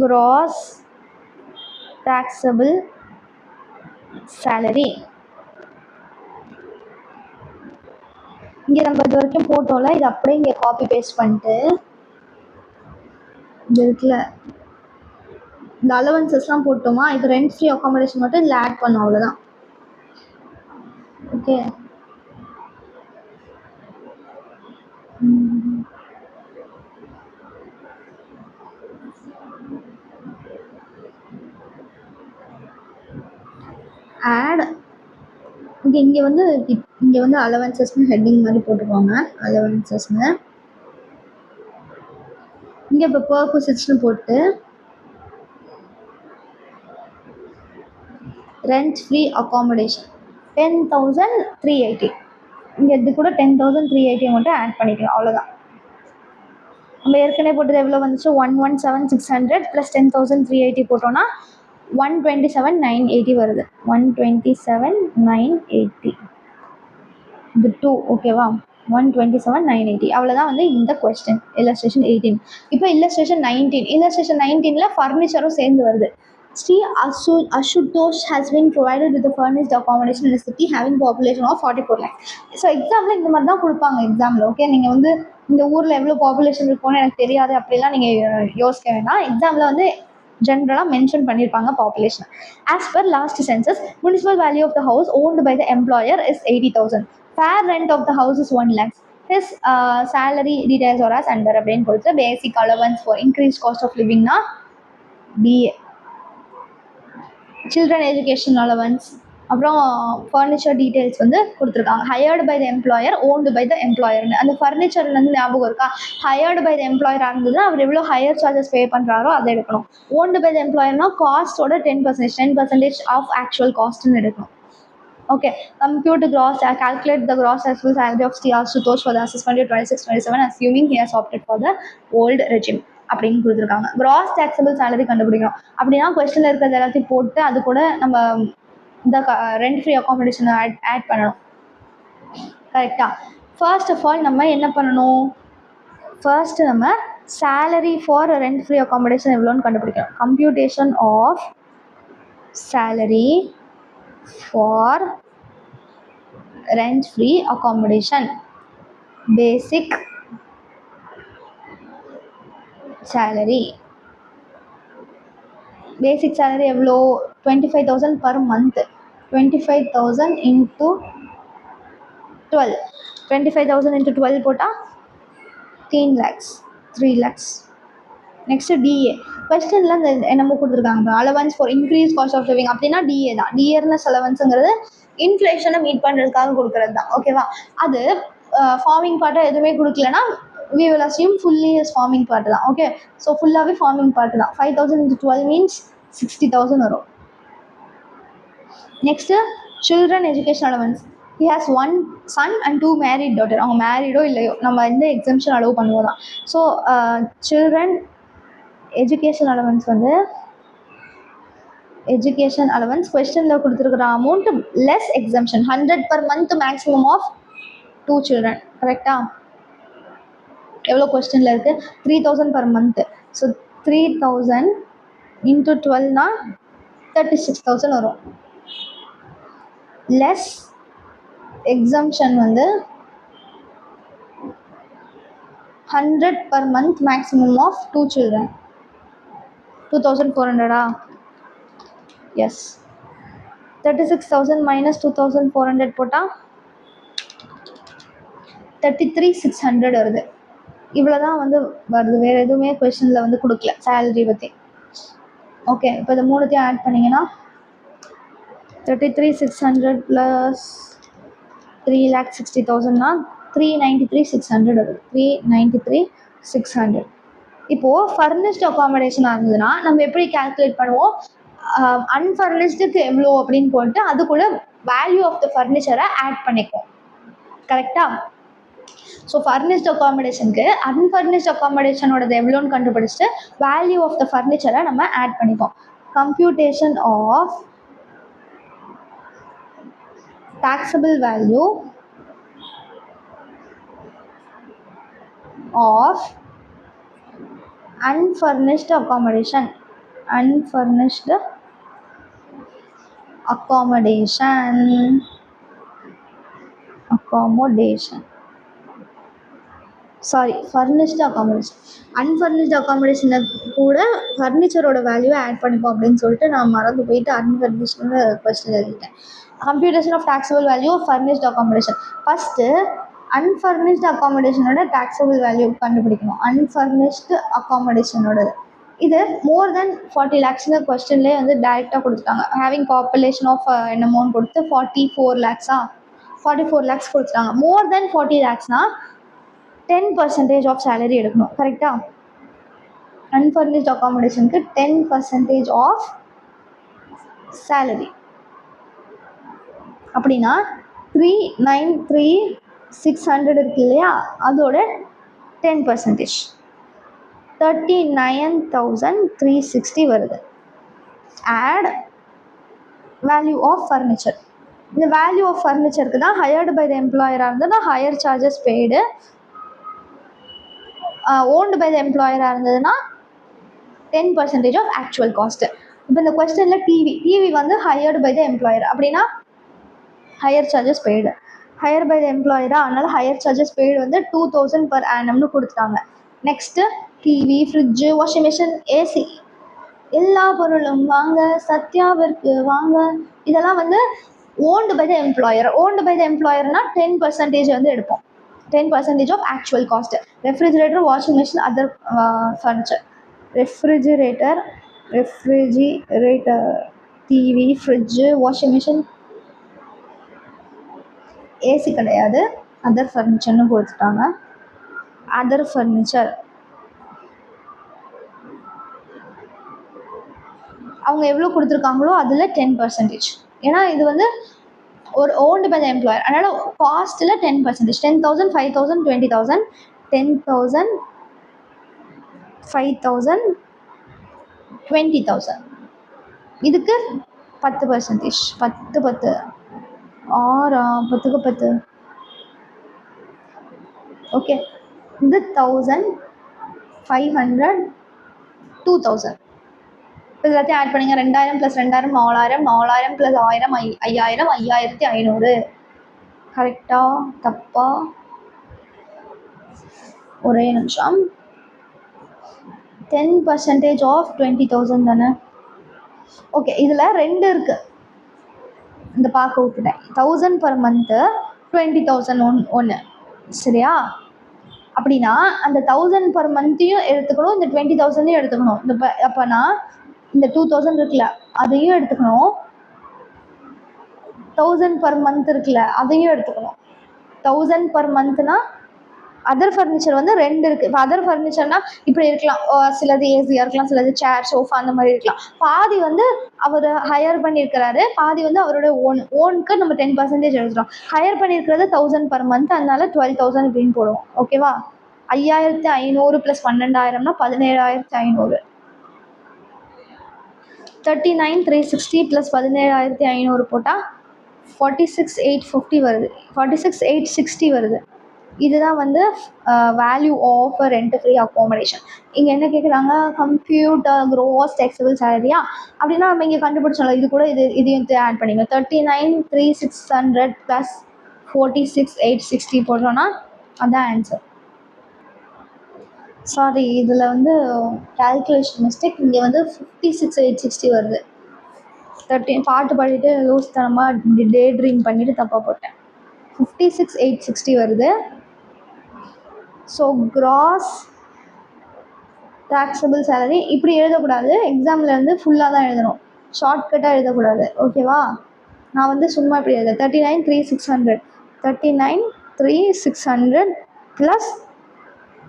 gross taxable salary. இங்கே நம்ம இது வரைக்கும் போட்டோம்ல, இது அப்படியே இங்கே காப்பி பேஸ்ட் பண்ணிட்டு இது இருக்குல்ல இந்த அலவன்சஸ்லாம் போட்டோமா, இது ரெண்ட் ஃப்ரீ அக்காமடேஷன் மட்டும் இதில் ஆட் பண்ணோம், அவ்வளோதான். ஓகே, ஆட் இங்கே வந்து அலவன்சஸ்னு ஹெட்டிங் மாதிரி போட்டுருவாங்க. அலவன்சஸ்னு இங்கே இப்போ பர்பஸஸ்னு போட்டு ரெண்ட் ஃப்ரீ அக்காமடேஷன் 10380. இங்கே இது கூட 10380 மட்டும் ஆட் பண்ணிக்கலாம், அவ்வளோதான். நம்ம ஏற்கனவே போட்டது எவ்வளோ வந்துச்சு? 117,600 ப்ளஸ் 10380 போட்டோன்னா 127,980 வருது. 127,980 இது 2. ஓகேவா? 127,980 அவ்வளோதான் வந்து இந்த கொஸ்டின். இல்லஸ்ட்ரேஷன் 18. இப்போ இல்லஸ்ட்ரேஷன் 19. இல்லஸ்ட்ரேஷன் 19ல் ஃபர்னிச்சரும் சேர்ந்து வருது. Sri Ashutosh has been provided with a furnished accommodation in a city having population of 44 lakhs. So எக்ஸாமில் இந்த மாதிரி தான் கொடுப்பாங்க எக்ஸாமில். ஓகே, நீங்கள் வந்து இந்த ஊரில் எவ்வளோ பாப்புலேஷன் இருக்கும்னு எனக்கு தெரியாது அப்படிலாம் நீங்கள் யோசிக்க வேண்டாம். எக்ஸாமில் வந்து ஜென்ரலாக மென்ஷன் பண்ணியிருப்பாங்க population. As per last census, municipal value of the house owned by the employer is 80,000. Fair rent of the house is 1 lakh. His salary details are as under அப்படின்னு கொடுத்து basic allowance for increase cost of லிவிங்னா பிஏ, சில்ட்ரன் எஜுகேஷன் அலவன்ஸ், அப்புறம் ஃபர்னிச்சர் டீட்டெயில்ஸ் வந்து கொடுத்துருக்காங்க. Hired by the employer, owned by the எம்ப்ளாயர்னு. அந்த ஃபர்னிச்சர்லேருந்து ஞாபகம் இருக்கா? ஹையர்டு பை த எம்ப்ளாயராக இருந்ததுன்னா அவர் எவ்வளோ ஹையர் சார்ஜஸ் பே பண்ணுறாரோ அதை எடுக்கணும். ஓன்டு பை த எம்ப்ளாயர்னா காஸ்ட்டோட 10% ஆஃப் ஆக்சுவல் காஸ்ட்னு எடுக்கணும். Okay, compute the gross, calculate the gross taxable salary of Sri Ashutosh for the assessment year 26-27 assuming he has opted for the old regime அப்படின்னு கொடுத்துருக்காங்க. கிராஸ் டேக்ஸபிள் சேலரி கண்டுபிடிக்கணும். அப்படின்னா கொஸ்டினில் இருக்கிறது எல்லாத்தையும் போட்டு அது கூட நம்ம இந்த ரெண்ட் ஃப்ரீ அக்காமடேஷனை ஆட் பண்ணணும். கரெக்டாக? ஃபர்ஸ்ட் ஆஃப் ஆல் நம்ம என்ன பண்ணணும்? ஃபர்ஸ்ட்டு நம்ம salary for rent free accommodation எவ்வளோன்னு கண்டுபிடிக்கணும். Computation of salary for rent free accommodation, basic salary. Basic salary எவ்வளோ? 25,000 per month. 25,000 into 12. 25,000 into 12 போட்டால் 3 lakhs. 3 lakhs. Next DA. கொஸ்டினில் இந்த என்னமோ கொடுத்துருக்காங்க, allowance for increase cost of living அப்படின்னா டிஏ தான். டிஏர்னஸ் அலவன்ஸுங்கிறது இன்ஃப்ளேஷனை மீட் பண்ணுறதுக்காக கொடுக்குறது தான். ஓகேவா? அது ஃபார்மிங் பார்ட்டை எதுவுமே கொடுக்கலன்னா we will assume fully is forming part தான். ஓகே, ஸோ ஃபுல்லாகவே ஃபார்மிங் பார்ட் தான். 5,000 into 12 means 60,000 வரும். Next children education allowance. he has 1 son and 2 married daughter. அவங்க மேரிடோ இல்லையோ நம்ம இந்த எக்ஸம்ஷன் அலோவ் பண்ணுவோம் தான். ஸோ சில்ட்ரன் எஜுகேஷன் அலவன்ஸ் வந்து எஜுகேஷன் அலவன்ஸ் கொஸ்டினில் கொடுத்துருக்குற amount less exemption 100 per month maximum of 2 children. கரெக்டா? எவ்வளோ கொஸ்டினில் இருக்குது? 3000 per month. ஸோ 3000 into 12னா 36,000 வரும். லெஸ் எக்ஸம்ஷன் வந்து 100 per month maximum of 2 children. 2400 yes. 36,000 minus 2400 போட்டா 33,600 வருது. இவ்வளோதான் வந்து வருது. வேறு எதுவுமே கொஸ்டினில் வந்து கொடுக்கல சேலரி பற்றி. ஓகே, இப்போ இது மூணுத்தையும் ஆட் பண்ணிங்கன்னா 33,600 ப்ளஸ் 3,60,000னா 393,600 வருது. 393,600. இப்போது ஃபர்னிஷ்ட் அகாமடேஷனாக இருந்ததுன்னா நம்ம எப்படி கால்குலேட் பண்ணுவோம்? அன்ஃபர்னிஷ்டுக்கு எவ்வளோ அப்படின்னு போட்டு அது கூட வேல்யூ ஆஃப் த ஃபர்னிச்சரை ஆட் பண்ணிக்குவோம். கரெக்டாக? ஸோ ஃபர்னிஷ்ட் அகாமடேஷனுக்கு அன்ஃபர்னிஷ்ட் அகாமடேஷனோடது எவ்வளோன்னு கண்டுபிடிச்சிட்டு வேல்யூ ஆஃப் த ஃபர்னிச்சரை நம்ம ஆட் பண்ணிப்போம். Computation of taxable value of unfurnished accommodation. Unfurnished accommodation. Sorry, furnished accommodation. Unfurnished அகாமடேஷனை கூட ஃபர்னிச்சரோட வேல்யூவை ஆட் பண்ணிப்போம் அப்படின்னு சொல்லிட்டு நான் மறந்து போயிட்டு அன்ஃபர்னிஷ்டு கொஸ்டின் எழுதிட்டேன். Computation of taxable value of furnished accommodation. First unfurnished அகாமடேஷனோட டாக்ஸபிள் வேல்யூ கண்டுபிடிக்கணும். அன்ஃபர்னிஷ்டு அகாமடேஷனோடது இது மோர் தென் 40 lakhsனு கொஸ்டின்லேயே வந்து டைரெக்டாக கொடுத்துட்டாங்க. ஹேவிங் பாப்புலேஷன் ஆஃப் என்னமோன்னு கொடுத்து 44 lakhs 44 lakhs கொடுத்துட்டாங்க. மோர் தென் 40 lakhsனா 10% ஆஃப் சேலரி எடுக்கணும். கரெக்டா? அன்ஃபர்னிஷ்ட் அகாமடேஷனுக்கு 10% ஆஃப் சேலரி. அப்படின்னா 393,600 இருக்கு இல்லையா, அதோட 10% 39,360 வருது. Add value of furniture. இந்த வேல்யூ ஆஃப் ஃபர்னிச்சருக்கு தான் ஹையர்டு பை த எம்ப்ளாயராக இருந்ததுன்னா hire charges paid, owned by the எம்ப்ளாயராக இருந்ததுன்னா 10% ஆஃப் ஆக்சுவல் காஸ்ட்டு. இப்போ இந்த கொஸ்டினில் டிவி வந்து ஹையர்டு பை த எம்ப்ளாயர் அப்படின்னா hire charges paid. Hire by the எம்ப்ளாயரா, அதனால் ஹையர் சார்ஜஸ் பெய்டு வந்து 2,000 per annumனு கொடுத்துட்டாங்க. Next TV, fridge, washing machine, AC எல்லா பொருளும் வாங்க சத்யாவிற்கு வாங்க, இதெல்லாம் வந்து owned by the employer. Owned by the எம்ப்ளாயர்னா 10% வந்து எடுப்போம். 10% of actual cost. Refrigerator, washing machine, other furniture. Refrigerator, TV, fridge, washing machine, AC கிடையாது, அதர் ஃபர்னிச்சர்னு கொடுத்துட்டாங்க. அதர் ஃபர்னிச்சர் அவங்க எவ்வளோ கொடுத்துருக்காங்களோ அதில் 10%. ஏன்னா இது வந்து ஒரு ஓன்டு பை த எம்ப்ளாயர், அதனால் காஸ்ட்டில் 10%. 10,000, 5,000, 20,000, 10,000, 5,000, 20,000. இதுக்கு 10%. 10 6 10க்கு 10. ஓகே, இது 1,500, 2,000. இப்போ எல்லாத்தையும் ஆட் பண்ணிங்க. 2,000 + 2,000 4,000, 4,000 + 1,000 5,000, 5,500. கரெக்டா தப்பா? ஒரே நிமிஷம். 10% ஆஃப் 20,000 தானே? ஓகே, இதில் 2 இருக்குது, இந்த பார்க்க விட்டுட்டேன். 1,000 per month, 20,000 ஒன்று. சரியா? அப்படின்னா அந்த 1,000 per monthையும் எடுத்துக்கணும், இந்த 20,000ஐயும் எடுத்துக்கணும். இந்த அப்போனா இந்த 2,000 இருக்குல்ல அதையும் எடுத்துக்கணும், 1,000 per month இருக்குல்ல அதையும் எடுத்துக்கணும். 1,000 per monthனா அதர் ஃபர்னிச்சர் வந்து 2 இருக்குது. இப்போ அதர் ஃபர்னிச்சர்னால் இப்படி இருக்கலாம், சிலது ஏசியாக இருக்கலாம், சிலது சேர், சோஃபா அந்த மாதிரி இருக்கலாம். பாதி வந்து அவர் ஹையர் பண்ணியிருக்கிறாரு, பாதி வந்து அவரோட ஓனுக்கு நம்ம 10% எடுத்துட்டோம். ஹையர் பண்ணியிருக்கிறது 1,000 per month, அதனால 12,000 இப்படின்னு போடுவோம். ஓகேவா? 5,500 + 12,000னா 17,500. 39,360 ப்ளஸ் 17,500 போட்டால் 46,850 வருது, 46,860 வருது. இதுதான் வந்து value of rent free accommodation. இங்கே என்ன கேட்குறாங்க, கம்ப்யூட்டர் க்ரோஸ் டேக்ஸபிள் சேலரியா அப்படின்னா நம்ம இங்கே கண்டுபிடிச்சோம்ல, இது கூட இதையும் ஆட் பண்ணிங்க. 39,360 ப்ளஸ் 46,860 போடுறோன்னா அதான் ஆன்சர். சாரி, இதில் வந்து கால்குலேஷன் மிஸ்டேக். இங்கே வந்து 56,860 வருது. பாட்டு பாடிட்டு லூஸ் தனமாக டே ட்ரீம் பண்ணிவிட்டு தப்பாக போட்டேன். 56,860 வருது. ஸோ கிராஸ் டேக்ஸபிள் சேலரி இப்படி எழுதக்கூடாது, எக்ஸாமில் வந்து ஃபுல்லாக தான் எழுதணும், ஷார்ட்கட்டாக எழுதக்கூடாது. ஓகேவா? நான் வந்து சும்மா இப்படி எழுதுறேன். 39,300 ப்ளஸ்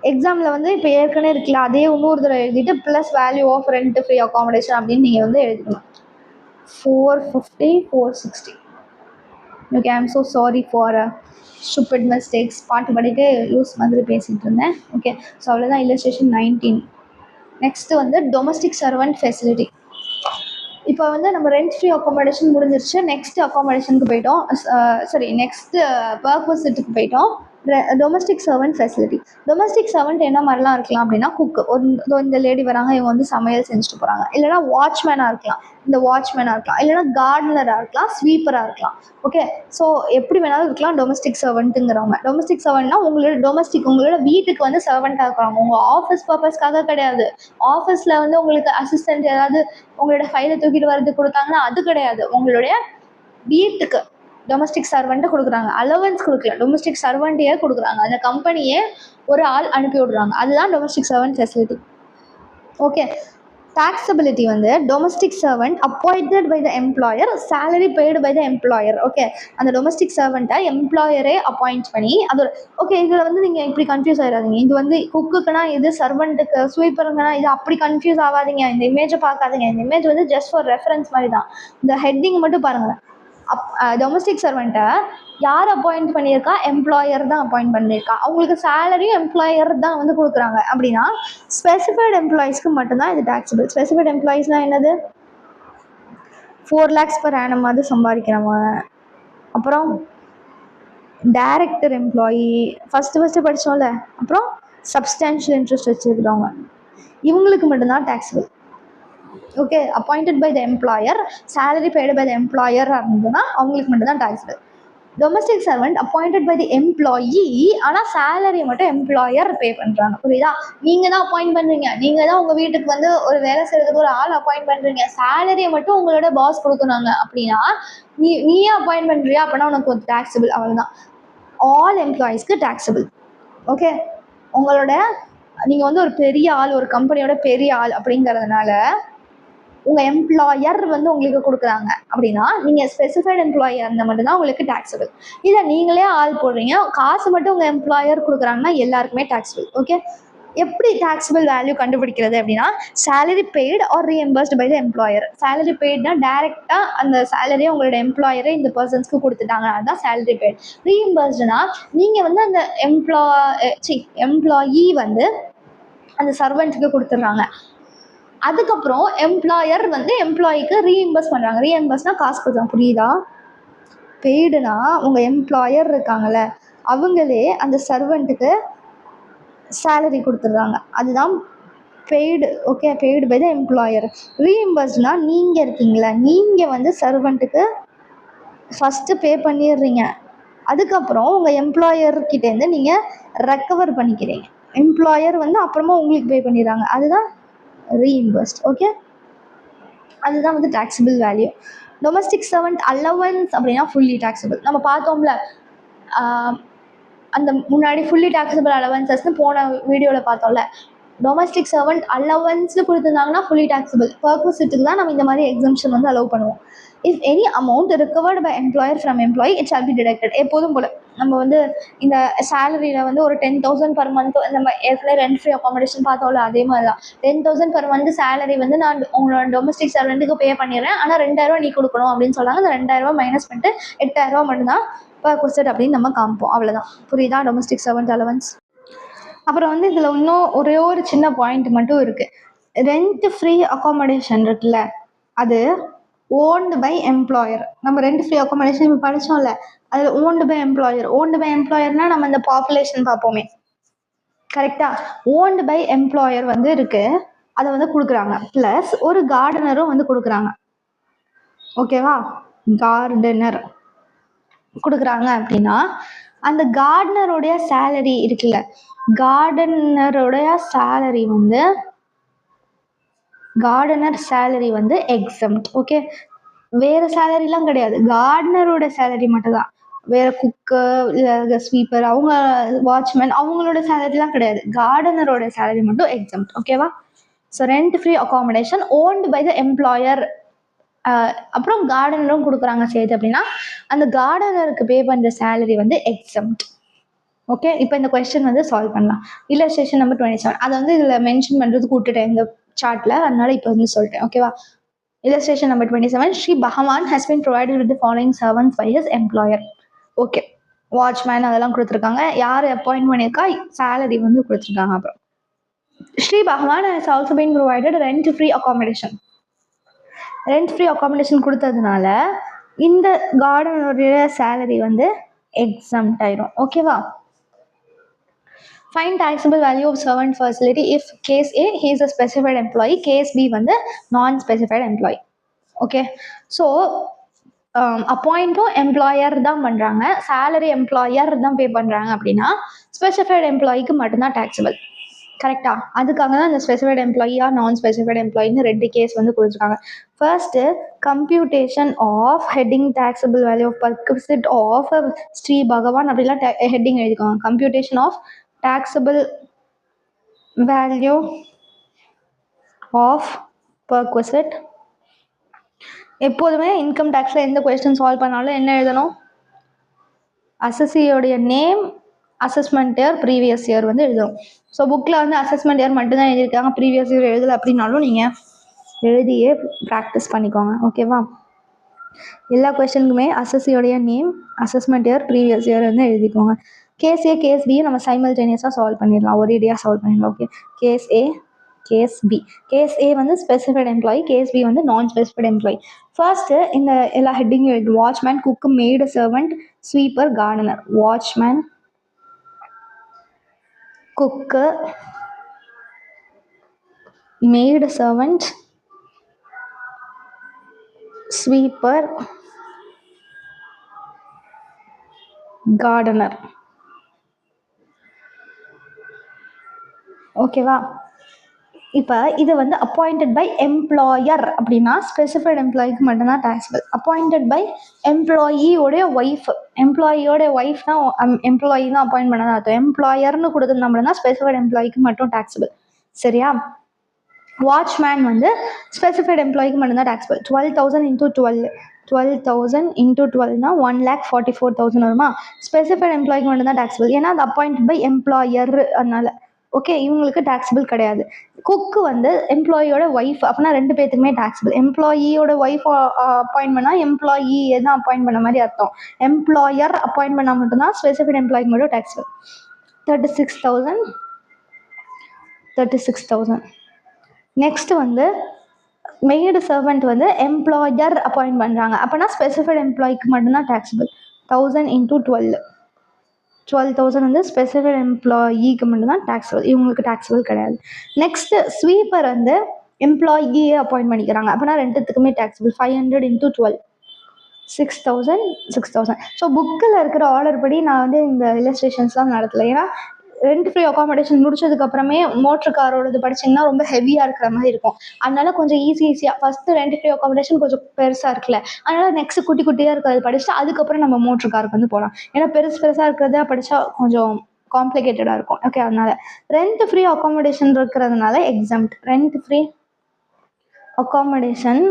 எக்ஸாமில் வந்து இப்போ ஏற்கனவே இருக்குல்ல, அதே இன்னொரு தடவை எழுதிட்டு plus value of rent free accommodation அப்படின்னு நீங்கள் வந்து எழுதிக்கணும். 450, 460. Okay, I'm so sorry for stupid mistakes. பாட்டு பாடிட்டு லூஸ் மாதிரி பேசிகிட்டு இருந்தேன். ஓகே, ஸோ அவ்வளோதான் இல்லஸ்ட்ரேஷன் 19. நெக்ஸ்ட்டு வந்து டொமஸ்டிக் சர்வெண்ட் ஃபெசிலிட்டி. இப்போ வந்து நம்ம ரெண்ட் ஃப்ரீ அக்காமடேஷன் முடிஞ்சிருச்சு. நெக்ஸ்ட் அக்காமடேஷனுக்கு போயிட்டோம், சாரி நெக்ஸ்ட்டு ஒர்க் விசிட்டுக்கு போயிட்டோம். Domestic servant facility. Domestic servant என்ன மாதிரிலாம் இருக்கலாம் அப்படின்னா, குக்கு, இந்த லேடி வராங்க, இவங்க வந்து சமையல் செஞ்சுட்டு போகிறாங்க. இல்லைனா வாட்ச்மேனாக இருக்கலாம், இந்த வாட்ச்மேனாக இருக்கலாம், இல்லைனா கார்டனராக இருக்கலாம், ஸ்வீப்பராக இருக்கலாம். ஓகே, ஸோ எப்படி வேணாலும் இருக்கலாம் டொமஸ்டிக் சர்வெண்ட்டுங்கிறவங்க. டொமஸ்டிக் சர்வெண்ட்னா உங்களோட வீட்டுக்கு வந்து சர்வெண்ட்டாக இருக்கிறாங்க, உங்கள் ஆஃபீஸ் பர்பஸ்க்காக கிடையாது. ஆஃபீஸில் வந்து உங்களுக்கு அசிஸ்டன்ட் ஏதாவது உங்களோட ஃபைலை தூக்கிட்டு வரது கொடுத்தாங்கன்னா அது கிடையாது, உங்களுடைய வீட்டுக்கு டொமஸ்டிக் சர்வெண்ட்டை கொடுக்குறாங்க. அலவன்ஸ் கொடுக்கல, டொமஸ்டிக் சர்வெண்ட்டையே கொடுக்குறாங்க. அந்த கம்பெனியே ஒரு ஆள் அனுப்பி விடுறாங்க, அதுதான் domestic servant facility. Okay, taxability வந்து domestic servant appointed by the employer, salary paid by the employer. Okay, அந்த டொமஸ்டிக் சர்வெண்ட்டை எம்ப்ளாயரே அப்பாயிண்ட் பண்ணி அது ஒரு ஓகே. இதில் வந்து நீங்கள் இப்படி கன்ஃபியூஸ் ஆகிடாதீங்க. இது வந்து குக்குக்குனா இது, சர்வெண்ட்டுக்கு ஸ்வீப்பருங்கன்னா இது, அப்படி கன்ஃபியூஸ் ஆகாதீங்க. இந்த இமேஜை பார்க்காதீங்க. இந்த இமேஜ் வந்து ஜஸ்ட் ஃபார் ரெஃபரன்ஸ் மாதிரி தான். இந்த ஹெட்டிங் மட்டும் பாருங்கள். டொமஸ்டிக் சர்வெண்ட்டை யார் அப்பாயிண்ட் பண்ணியிருக்கா? எம்ப்ளாயர் தான் அப்பாயிண்ட் பண்ணியிருக்கா. அவங்களுக்கு சேலரியும் எம்ப்ளாயர் தான் வந்து கொடுக்குறாங்க. அப்படின்னா ஸ்பெசிஃபைடு எம்ப்ளாயிஸ்க்கு மட்டும்தான் இது டேக்ஸபிள். ஸ்பெசிஃபைடு எம்ப்ளாயிஸ்னால் என்னது? 4 lakhs per annum அது சம்பாதிக்கிறவங்க. அப்புறம் டைரக்டர் எம்ப்ளாயி ஃபஸ்ட்டு படித்தோம்ல. அப்புறம் சப்ஸ்டான்ஷியல் இன்ட்ரெஸ்ட் வச்சுருக்கிறவங்க, இவங்களுக்கு மட்டும்தான் taxable. Okay, appointed by the employer, salary paid by the employer இருந்ததுன்னா அவங்களுக்கு மட்டும்தான் taxable. Domestic servant appointed by the employee, ஆனால் சேலரி மட்டும் எம்ப்ளாயர் பே பண்ணுறாங்க. புரியுதா? நீங்கள் தான் அப்பாயிண்ட் பண்ணுறீங்க, நீங்கள் தான் உங்கள் வீட்டுக்கு வந்து ஒரு வேலை செய்கிறதுக்கு ஒரு ஆள் அப்பாயிண்ட் பண்ணுறீங்க, சேலரியை மட்டும் உங்களோட பாஸ் கொடுக்குறாங்க. அப்படின்னா நீயே அப்பாயிண்ட் பண்ணுறியா, அப்படின்னா உனக்கு ஒரு டேக்ஸபிள். அவ்வளோதான், ஆல் எம்ப்ளாயீஸ்க்கு டேக்ஸபிள். ஓகே, உங்களோட நீங்கள் வந்து ஒரு பெரிய ஆள், ஒரு கம்பெனியோட பெரிய ஆள் அப்படிங்கிறதுனால உங்கள் எம்ப்ளாயர் வந்து உங்களுக்கு கொடுக்குறாங்க. அப்படின்னா நீங்கள் ஸ்பெசிஃபைடு எம்ப்ளாயர் இருந்தால் மட்டும்தான் உங்களுக்கு டேக்ஸபிள். இல்லை நீங்களே ஆள் போடுறீங்க, காசு மட்டும் உங்கள் எம்ப்ளாயர் கொடுக்குறாங்கன்னா எல்லாருக்குமே டேக்ஸபிள். ஓகே, எப்படி டேக்ஸபிள் வேல்யூ கண்டுபிடிக்கிறது அப்படின்னா, salary paid or reimbursed by the employer. Salary பெய்டுனா டேரெக்டாக அந்த சேலரியை உங்களோட எம்ப்ளாயரை இந்த பர்சன்ஸ்க்கு கொடுத்துட்டாங்க, அதுதான் சேலரி பெய்டு. ரீஎம்பர்ஸ்டுனா நீங்கள் வந்து அந்த எம்ப்ளாயி வந்து அந்த சர்வெண்ட்டுக்கு கொடுத்துட்றாங்க. அதுக்கப்புறம் எம்ப்ளாயர் வந்து எம்ப்ளாயிக்கு ரீஎம்பர்ஸ் பண்ணுறாங்க. ரீஎம்பர்ஸ்னால் காசு கொடுக்குறாங்க. புரியுதா? பெய்டுனா உங்கள் எம்ப்ளாயர் இருக்காங்கள்ல, அவங்களே அந்த சர்வெண்ட்டுக்கு சேலரி கொடுத்துட்றாங்க, அதுதான் paid. Okay, paid by the employer. ரீஎம்பர்ஸ்னால் நீங்கள் இருக்கீங்களா, நீங்கள் வந்து சர்வெண்ட்டுக்கு ஃபஸ்ட்டு பே பண்ணிடுறீங்க, அதுக்கப்புறம் உங்கள் எம்ப்ளாயர்கிட்டேருந்து நீங்கள் ரெக்கவர் பண்ணிக்கிறீங்க. எம்ப்ளாயர் வந்து அப்புறமா உங்களுக்கு பே பண்ணிடுறாங்க, அதுதான் ரீஇம்பர்ஸ்ட். ஓகே, அதுதான் வந்து taxable value. Domestic servant allowance அப்படின்னா ஃபுல்லி டேக்ஸபிள். நம்ம பார்த்தோம்ல அந்த முன்னாடி ஃபுல்லி டேக்ஸபிள் அலவன்சஸ்ன்னு போன வீடியோவில் பார்த்தோம்ல. டொமஸ்டிக் சர்வெண்ட் அலவன்ஸு கொடுத்துருந்தாங்கன்னா ஃபுல்லி டேக்ஸபிள். பர்பஸுக்கு தான் நம்ம இந்த மாதிரி எக்ஸம்ஷன் வந்து அலோவ் பண்ணுவோம். If any amount recovered by employer from employee it shall be deducted. எப்போதும் போல் நம்ம வந்து இந்த சேலரியில் வந்து ஒரு 10,000 per month, நம்ம ஏற்கனவே ரெண்ட் ஃப்ரீ அக்காமடேஷன் பார்த்தோம்ல, அதே மாதிரி தான் 10,000 per month சேலரி வந்து நான் உங்களோட டொமஸ்டிக் சர்வெண்ட்டுக்கு பே பண்ணிடுறேன், ஆனால் 2,000 நீ கொடுக்கணும் அப்படின்னு சொன்னாங்க. அந்த 2,000 மைனஸ் பண்ணிட்டு 8,000 மட்டும்தான் பர்பஸட் அப்படின்னு நம்ம காமிப்போம். அவ்வளோதான். புரியுதா? Domestic servant allowance. அப்புறம் வந்து இதில் இன்னும் ஒரே ஒரு சின்ன பாயிண்ட் மட்டும் இருக்குது. ரெண்ட் ஃப்ரீ அக்காமடேஷன் இருக்குல்ல, அது ஓன்டு பை எம்ப்ளாயர். நம்ம ரெண்ட் ஃப்ரீ அக்காமடேஷன் இப்போ படித்தோம்ல, அதில் owned by employer. Owned by எம்ப்ளாயர்னா நம்ம இந்த பாப்புலேஷன் பார்ப்போமே, கரெக்டா? ஓன்டு பை எம்ப்ளாயர் வந்து இருக்கு, அதை வந்து கொடுக்குறாங்க. ப்ளஸ் ஒரு கார்டனரும் வந்து கொடுக்குறாங்க. ஓகேவா? கார்டனர் கொடுக்குறாங்க அப்படின்னா அந்த கார்டனருடைய சேலரி இருக்குல்ல, கார்டனருடைய சேலரி வந்து எக்ஸம்ட். ஓகே, வேற சேலரிலாம் கிடையாது, கார்டனரோட சேலரி மட்டும் தான். வேற குக்கு இல்லை ஸ்வீப்பர், அவங்க வாட்ச்மேன், அவங்களோட சேலரிலாம் கிடையாது. கார்டனரோட சேலரி மட்டும் எக்ஸம்ட். ஓகேவா? So rent free accommodation owned by the employer. அப்புறம் கார்டனரும் கொடுக்குறாங்க சேர்த்து அப்படின்னா அந்த கார்டனருக்கு பே பண்ணுற சேலரி வந்து எக்ஸம்ட். ஓகே, இப்போ இந்த கொஸ்டின் வந்து சால்வ் பண்ணலாம். இல்லஸ்ட்ரேஷன் நம்பர் 27 அதை வந்து இதில் மென்ஷன் பண்ணுறதுக்கு விட்டுட்டேன் இந்த சார்ட்டில், அதனால இப்போ வந்து சொல்லிட்டேன். ஓகேவா? Illustration number 27. Sri Bhagavan has been provided with the following servants by his employer. Okay, watchman அதெல்லாம் கொடுத்துருக்காங்க. யார் அப்பாயிண்ட் பண்ணியிருக்கா, சேலரி வந்து கொடுத்துருக்காங்க. அப்புறம் ஸ்ரீ பகவான் has also been provided rent free accommodation. Rent free accommodation கொடுத்ததுனால இந்த கார்டனுடைய சேலரி வந்து எக்ஸம்ட் ஆயிரும். ஓகேவா? Find taxable value of servant facility if case A he is a specified employee, case B வந்து non specified employee. Okay, so அப்பாயிண்ட்டும் எம்ப்ளாயர் தான் பண்ணுறாங்க, சேலரி எம்ப்ளாயர் தான் பே பண்ணுறாங்க அப்படின்னா ஸ்பெசிஃபைட் எம்ப்ளாய்க்கு மட்டும்தான் டேக்ஸபிள். கரெக்டா? அதுக்காக தான் இந்த ஸ்பெசிஃபைட் எம்ப்ளாயியா நான் ஸ்பெசிஃபைட் எம்ப்ளாயின்னு 2 கேஸ் வந்து கொடுத்துருக்காங்க. First computation of heading taxable value of perquisite of Shri Bhagwan அப்படிலாம் ஹெட்டிங் எழுதிக்கோங்க. Computation of taxable value of perquisite. எப்போதுமே இன்கம் டேக்ஸில் எந்த கொஸ்டின் சால்வ் பண்ணாலும் என்ன எழுதணும், அசஸியோடைய name, assessment year, previous year வந்து எழுதணும். ஸோ புக்கில் வந்து அசஸ்மெண்ட் இயர் மட்டும்தான் எழுதியிருக்காங்க, ப்ரீவியஸ் இயர் எழுதலை அப்படின்னாலும் நீங்கள் எழுதியே ப்ராக்டிஸ் பண்ணிக்கோங்க. ஓகேவா? எல்லா கொஸ்டினுக்குமே அசஸியோடைய name, assessment year, previous year வந்து எழுதிக்கோங்க. கேஸ் ஏ கேஸ் பியும் நம்ம சைமல்டேனியஸாக சால்வ் பண்ணிடலாம், ஒரேடியாக சால்வ் பண்ணிடலாம். ஓகே, கேஸ் ஏ கேஸ் பி. கேஸ் ஏ வந்து ஸ்பெசிஃபைட் எம்ப்ளாயி, கேஸ் பி வந்து நான் ஸ்பெசிஃபைட் எம்ப்ளாயி. ஃபர்ஸ்ட்டு இந்த எல்லா ஹெட்டிங்கும் எழுது. Watchman, cook, maid, servant, sweeper, gardener. Watchman, cook, maid, servant, sweeper, gardener. ஓகேவா? இப்போ இது வந்து அப்பாயிண்டட் பை எம்ப்ளாயர் அப்படின்னா ஸ்பெசிஃபைட் எம்ப்ளாய்க்கு மட்டும்தான் டேக்ஸபிள். அப்பாயிண்டட் பை எம்ப்ளாயியோடைய ஒய்ஃப், எம்ப்ளாயியோட ஒய்ஃப் தான் எம்ப்ளாயி தான் அப்பாயிண்ட் பண்ணதான் அர்த்தம். எம்ப்ளாயர்னு கொடுத்துருந்தா மட்டும்தான் ஸ்பெசிஃபைட் எம்ப்ளாய்க்கு மட்டும் டேக்ஸபிள். சரியா? வாட்ச்மேன் வந்து ஸ்பெசிஃபைட் எம்ப்ளாய்க்கு மட்டும்தான் டேக்ஸபிள். 12,000 into 12 1,44,000 வருமா? ஸ்பெசிஃபைட் எம்ப்ளாய்க்கு மட்டும்தான் டேக்ஸபிள், ஏன்னா அது அப்பாயிண்ட் பை எம்ப்ளாயர், அதனால. ஓகே, இவங்களுக்கு டேக்ஸபிள் கிடையாது. குக்கு வந்து எம்ப்ளாயியோட ஒய்ஃப், அப்படின்னா 2 பேத்துக்குமே டேக்ஸபிள். எம்ப்ளாயியோட ஒய்ஃப் அப்பாயிண்ட் பண்ணால் எம்ப்ளாயி தான் அப்பாயிண்ட் பண்ண மாதிரி அர்த்தம். எம்ப்ளாயர் அப்பாயிண்ட் பண்ணால் மட்டும்தான் ஸ்பெசிஃபைட் எம்ப்ளாய்க்கு மட்டும் டேக்ஸபிள். 36,000. நெக்ஸ்ட் வந்து மெய்டு சர்வெண்ட் வந்து எம்ப்ளாயர் அப்பாயிண்ட் பண்ணுறாங்க, அப்போனா ஸ்பெசிஃபைட் எம்ப்ளாய்க்கு மட்டும்தான் டேக்ஸபிள். 1000 into 12,000 வந்து ஸ்பெசிஃபைட் எம்ப்ளாயிக்கு மட்டும்தான் டேக்ஸபிள், இவங்களுக்கு டேக்ஸபிள் கிடையாது. நெக்ஸ்ட் ஸ்வீப்பர் வந்து எம்ப்ளாயியே அப்பாயிண்ட் பண்ணிக்கிறாங்க, அப்போனா 2த்துக்குமே டேக்ஸபிள். 500 into 12 6,000. ஸோ புக்கில் இருக்கிற ஆர்டர் படி நான் வந்து இந்த இல்லஸ்ட்ரேஷன்ஸ்லாம் நடத்தலை, ஏன்னா ரெண்ட் ஃப்ரீ அகாமடேஷன் முடிச்சதுக்கப்புறமே மோட்ரு காரோடது படிச்சிங்கன்னா ரொம்ப ஹெவியாக இருக்கிற மாதிரி இருக்கும். அதனால கொஞ்சம் ஈஸியாக ஃபஸ்ட்டு ரெண்ட் ஃப்ரீ அகாமடேஷன் கொஞ்சம் பெருசாக இருக்குல்ல, அதனால் நெக்ஸ்ட் குட்டி குட்டியாக இருக்கிறது படிச்சுட்டு அதுக்கப்புறம் நம்ம மோட்ரு காருக்கு வந்து போகலாம். ஏன்னா பெருசாக இருக்கிறதா படித்தா கொஞ்சம் காம்ப்ளிகேட்டடாக இருக்கும். ஓகே, அதனால ரெண்ட் ஃப்ரீ அகாமடேஷன் இருக்கிறதுனால exempt. Rent free accommodation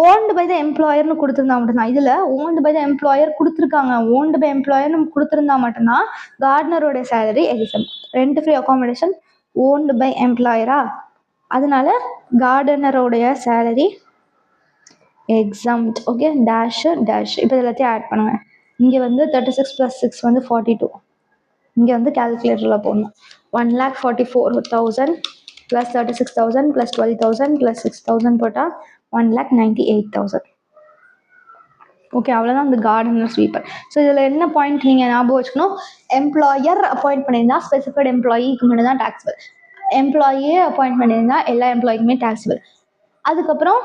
owned by the எம்ப்ளாயர்னு கொடுத்துருந்தா மட்டும்தான். இதில் ஓன்டு பை த எம்ப்ளாயர் கொடுத்துருக்காங்க, ஓன்டு பை எம்ப்ளாயர்னு கொடுத்துருந்தா மட்டும்தான் கார்டனரோட salary exempt. Rent free accommodation owned by எம்ப்ளாயரா, அதனால கார்டனரோடைய சேலரி எக்ஸாம்ட். Okay, dash. இப்போ எல்லாத்தையும் ஆட் பண்ணுவேன். இங்கே வந்து 36 + 6 வந்து 42. இங்கே வந்து கால்குலேட்டரில் போடணும். 1,44,000 ப்ளஸ் 36,000 ப்ளஸ் 12,000 ப்ளஸ் 6,000 போட்டால் 1,98,000. ஓகே, அவ்வளோதான் இந்த கார்டனர் ஸ்வீப்பர். ஸோ இதில் என்ன பாயிண்ட் நீங்கள் ஞாபகம் வச்சுக்கணும், எம்ப்ளாயர் அப்பாயிண்ட் பண்ணியிருந்தா ஸ்பெசிஃபைட் எம்ப்ளாயிக்கு மட்டும் தான் டாக்ஸபிள், எம்ப்ளாயே அப்பாயிண்ட் பண்ணியிருந்தா எல்லா எம்ப்ளாய்க்குமே டாக்ஸபிள். அதுக்கப்புறம்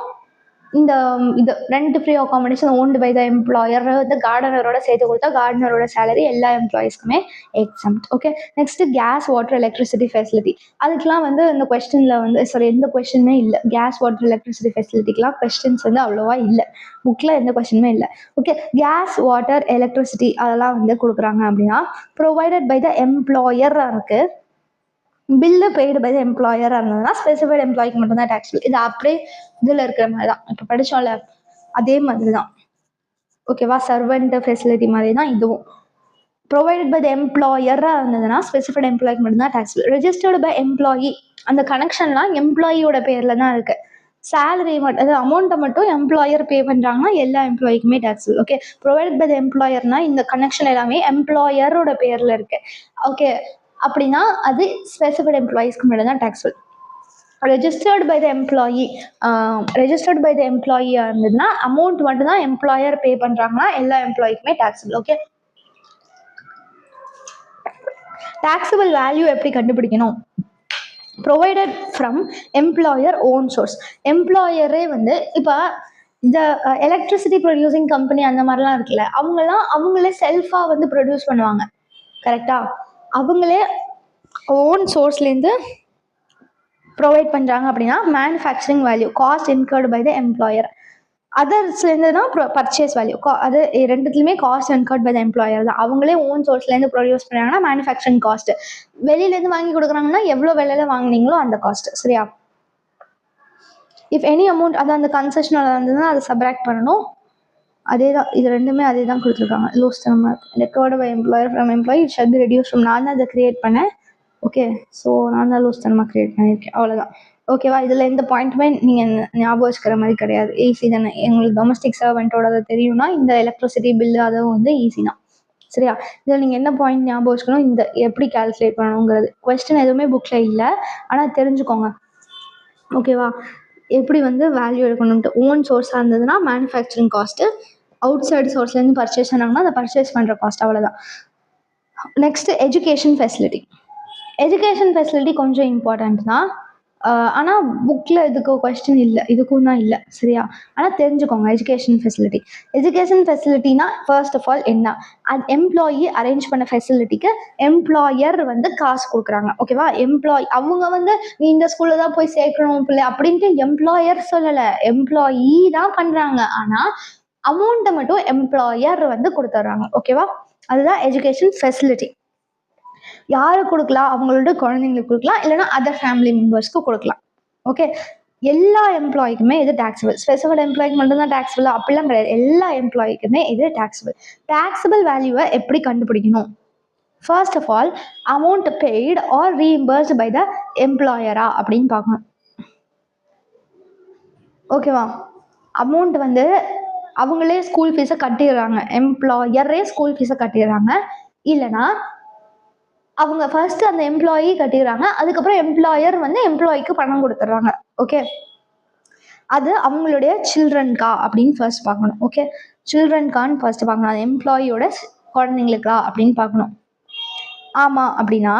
இந்த இது rent free accommodation owned by the employer வந்து கார்டனரோட சேர்த்து கொடுத்தா கார்டனரோட சேலரி எல்லா எம்ப்ளாயிஸ்க்குமே exempt. Okay, next gas water electricity facility. அதுக்கெலாம் வந்து இந்த கொஸ்டினில் வந்து எந்த கொஸ்டினுமே இல்லை. கேஸ் வாட்டர் எலக்ட்ரிசிட்டி ஃபெசிலிட்டிக்கெலாம் கொஸ்டின்ஸ் வந்து அவ்வளோவா இல்லை, புக்கில் எந்த கொஸ்டினுமே இல்லை. ஓகே, கேஸ் வாட்டர் எலக்ட்ரிசிட்டி அதெல்லாம் வந்து கொடுக்குறாங்க அப்படின்னா ப்ரொவைடட் பை த எம்ப்ளாயர் இருக்குது, பில்லு பெய்டு பை த எம்ப்ளாயராக இருந்ததுன்னா ஸ்பெசிஃபைட் எம்ப்ளாய்க்கு மட்டும்தான் டாக்ஸபிள். இது அப்படியே இதில் இருக்கிற மாதிரி தான், இப்போ படித்தோம்ல அதே மாதிரி தான். ஓகேவா, சர்வெண்ட் ஃபெசிலிட்டி மாதிரி தான் இதுவும். ப்ரொவைடட் பை த எம்ப்ளாயராக இருந்ததுன்னா ஸ்பெசிஃபைட் எம்ப்ளாய்க்கு மட்டும்தான் டாக்ஸபிள். ரெஜிஸ்டர்டு பை எம்ப்ளாயி, அந்த கனெக்ஷன்லாம் எம்ப்ளாயியோட பேரில் தான் இருக்குது. சேலரி மட்டும், அது அமௌண்ட்டை மட்டும் எம்ப்ளாயர் பே பண்ணுறாங்கன்னா எல்லா எம்ப்ளாய்க்குமே taxable. Okay, provided by the எம்ப்ளாயர்னா இந்த கனெக்ஷன் எல்லாமே எம்ப்ளாயரோட பேரில் இருக்குது. ஓகே, அப்படின்னா அது ஸ்பெசிஃபைட் எம்ப்ளாயீஸ்க்கு மட்டும் தான் taxable. Registered by the employee, registered by the எம்ப்ளாயியாக இருந்ததுன்னா அமௌண்ட் மட்டும் தான் எம்ப்ளாயர் பே பண்ணுறாங்கன்னா எல்லா எம்ப்ளாய்க்குமே டாக்ஸபிள். ஓகே, டாக்ஸபிள் வேல்யூ எப்படி கண்டுபிடிக்கணும், provided from employer own source. எம்ப்ளாயரே வந்து இப்போ இந்த எலக்ட்ரிசிட்டி ப்ரொடியூசிங் கம்பெனி அந்த மாதிரிலாம் இருக்குல்ல, அவங்களே செல்ஃபாக வந்து ப்ரொடியூஸ் பண்ணுவாங்க. கரெக்டாக, அவங்களே ஓன் சோர்ஸ்லேருந்து ப்ரொவைட் பண்ணுறாங்க அப்படின்னா manufacturing value, cost incurred by the employer. அதர்ஸ்லேருந்து தான் பர்ச்சேஸ் வேல்யூ, அது ரெண்டுத்துலையுமே cost incurred by the employer தான். அவங்களே ஓன் சோர்ஸ்லேருந்து ப்ரொடியூஸ் பண்ணுறாங்கன்னா மேனுஃபேக்சரிங் காஸ்ட், வெளியிலேருந்து வாங்கி கொடுக்குறாங்கன்னா எவ்வளோ விலையில வாங்கினீங்களோ அந்த காஸ்ட். சரியா, இஃப் எனி அமௌண்ட் அது அந்த கன்செஷனில் இருந்ததுன்னா அதை சப்ராக்ட் பண்ணணும். அதே தான், இது ரெண்டுமே அதே தான் கொடுத்துருக்காங்க. லூஸ் நம்ம record by employer from employee it should be reduced from, நான் தான் அதை க்ரியேட் பண்ணேன். ஓகே, ஸோ நான் தான் லூஸ் தனமாக க்ரியேட் பண்ணியிருக்கேன், அவ்வளோதான். ஓகேவா, இதில் எந்த பாயிண்ட்டுமே நீங்கள் ஞாபகம் வச்சுக்கிற மாதிரி கிடையாது, ஈஸி தானே. எங்களுக்கு டொமஸ்டிக் சர்வெண்ட்டோட தெரியும்னா இந்த எலக்ட்ரிசிட்டி பில்லு அதுவும் வந்து ஈஸி தான். சரியா, இதில் நீங்கள் என்ன பாயிண்ட் ஞாபகம் வச்சுக்கணும், இந்த எப்படி கால்குலேட் பண்ணணுங்கிறது கொஸ்டின் எதுவுமே புக்கில் இல்லை, ஆனால் தெரிஞ்சுக்கோங்க. ஓகேவா, எப்படி வந்து வேல்யூ எடுக்கணுன்ட்டு. ஓன் சோர்ஸாக இருந்ததுன்னா மேனுஃபேக்சரிங் காஸ்ட்டு, அவுட் சைடு சோர்ஸ்லேருந்து பர்ச்சேஸ் பண்ணாங்கன்னா அதை பர்ச்சேஸ் பண்ணுற காஸ்ட், அவ்வளோதான். Next education facility. Education facility கொஞ்சம் இம்பார்ட்டண்ட் தான், ஆனால் புக்கில் இதுக்கு கொஸ்டின் இல்லை, இதுக்கும் தான் இல்லை. சரியா, ஆனால் தெரிஞ்சுக்கோங்க எஜுகேஷன் ஃபெசிலிட்டி. எஜுகேஷன் ஃபெசிலிட்டினா ஃபர்ஸ்ட் ஆஃப் ஆல் என்ன, அது எம்ப்ளாயி அரேஞ்ச் பண்ண ஃபெசிலிட்டிக்கு எம்ப்ளாயர் வந்து காசு கொடுக்குறாங்க. ஓகேவா, அவங்க வந்து நீ இந்த ஸ்கூலில் தான் போய் சேர்க்கணும் பிள்ளை அப்படின்ட்டு எம்ப்ளாயர் சொல்லலை, எம்ப்ளாயி தான் பண்ணுறாங்க. ஆனால் அமௌண்ட்டை மட்டும் எம்ப்ளாயர் வந்து கொடுத்துட்றாங்க. ஓகேவா, அதுதான் எஜுகேஷன் ஃபெசிலிட்டி. யாருக்கு கொடுக்கலாம், அவங்களோட குழந்தைங்களுக்கு கொடுக்கலாம், இல்லைனா அதர் ஃபேமிலி மெம்பர்ஸ்க்கு கொடுக்கலாம். ஓகே, எல்லா எம்ப்ளாய்க்குமே இது டாக்ஸபிள். ஸ்பெசிஃபைட் எம்ப்ளாய்க்கு மட்டும்தான் டாக்ஸபிள் அப்படிலாம் கிடையாது, எல்லா எம்ப்ளாய்க்குமே இது டாக்ஸபிள். டாக்ஸபிள் வேல்யூவை எப்படி கண்டுபிடிக்கணும், first of all amount paid or reimbursed by the எம்ப்ளாயரா அப்படின்னு பார்க்கணும். ஓகேவா, அமௌண்ட் வந்து அவங்களே ஸ்கூல் ஃபீஸை கட்டிடுறாங்க, எம்ப்ளாயரே ஸ்கூல் ஃபீஸை கட்டிடுறாங்க, இல்லைனா அவங்க ஃபர்ஸ்ட் அந்த எம்ப்ளாயி கட்டிடுறாங்க, அதுக்கப்புறம் எம்ப்ளாயர் வந்து எம்ப்ளாயிக்கு பணம் கொடுத்துட்றாங்க. ஓகே, அது அவங்களுடைய சில்ட்ரன்கா அப்படின்னு ஃபர்ஸ்ட் பார்க்கணும். ஓகே, சில்ட்ரன்கான்னு ஃபர்ஸ்ட் பார்க்கணும், அது எம்ப்ளாயியோட குழந்தைங்களுக்கா அப்படின்னு பார்க்கணும். ஆமாம் அப்படின்னா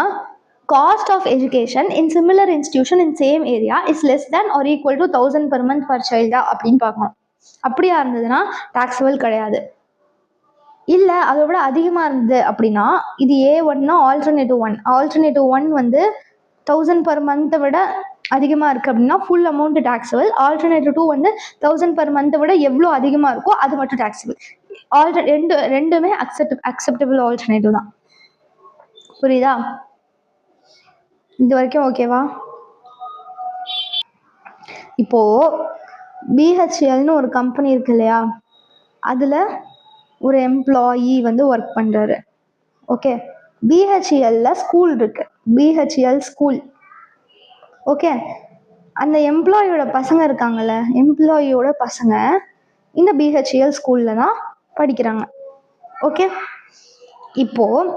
cost of education in similar institution in same area is less than or equal to 1000 per month per சைல்டா அப்படின்னு பார்க்கணும். அப்படியா இருந்ததுன்னா டாக்ஸபிள் கிடையாது. இல்லை அதை விட அதிகமாக இருந்தது அப்படின்னா இது A1னா ஆல்டர்னேட்டிவ் ஒன் வந்து 1000 per month விட அதிகமாக இருக்குது அப்படின்னா ஃபுல் அமௌண்ட் டாக்ஸபிள். ஆல்டர்னேட்டிவ் 2 வந்து 1000 per month விட எவ்வளோ அதிகமாக இருக்கோ அது மட்டும் டாக்ஸபிள். ரெண்டுமே அக்செப்டபிள் ஆல்டர்னேட்டிவ் தான். புரியுதா, இது வரைக்கும் ஓகேவா? இப்போது பிஹெச்எல்னு ஒரு கம்பெனி இருக்கு இல்லையா, அதில் ஒரு எம்ப்ளாயி வந்து ஒர்க் பண்ணுறாரு. ஓகே, பிஹெச்எல்ல ஸ்கூல் இருக்கு, பிஹெச்எல் ஸ்கூல். ஓகே, அந்த எம்ப்ளாயோட பசங்க இருக்காங்கல்ல, எம்ப்ளாயியோட பசங்க இந்த பிஹெச்எல் ஸ்கூலில் தான் படிக்கிறாங்க. ஓகே, இப்போது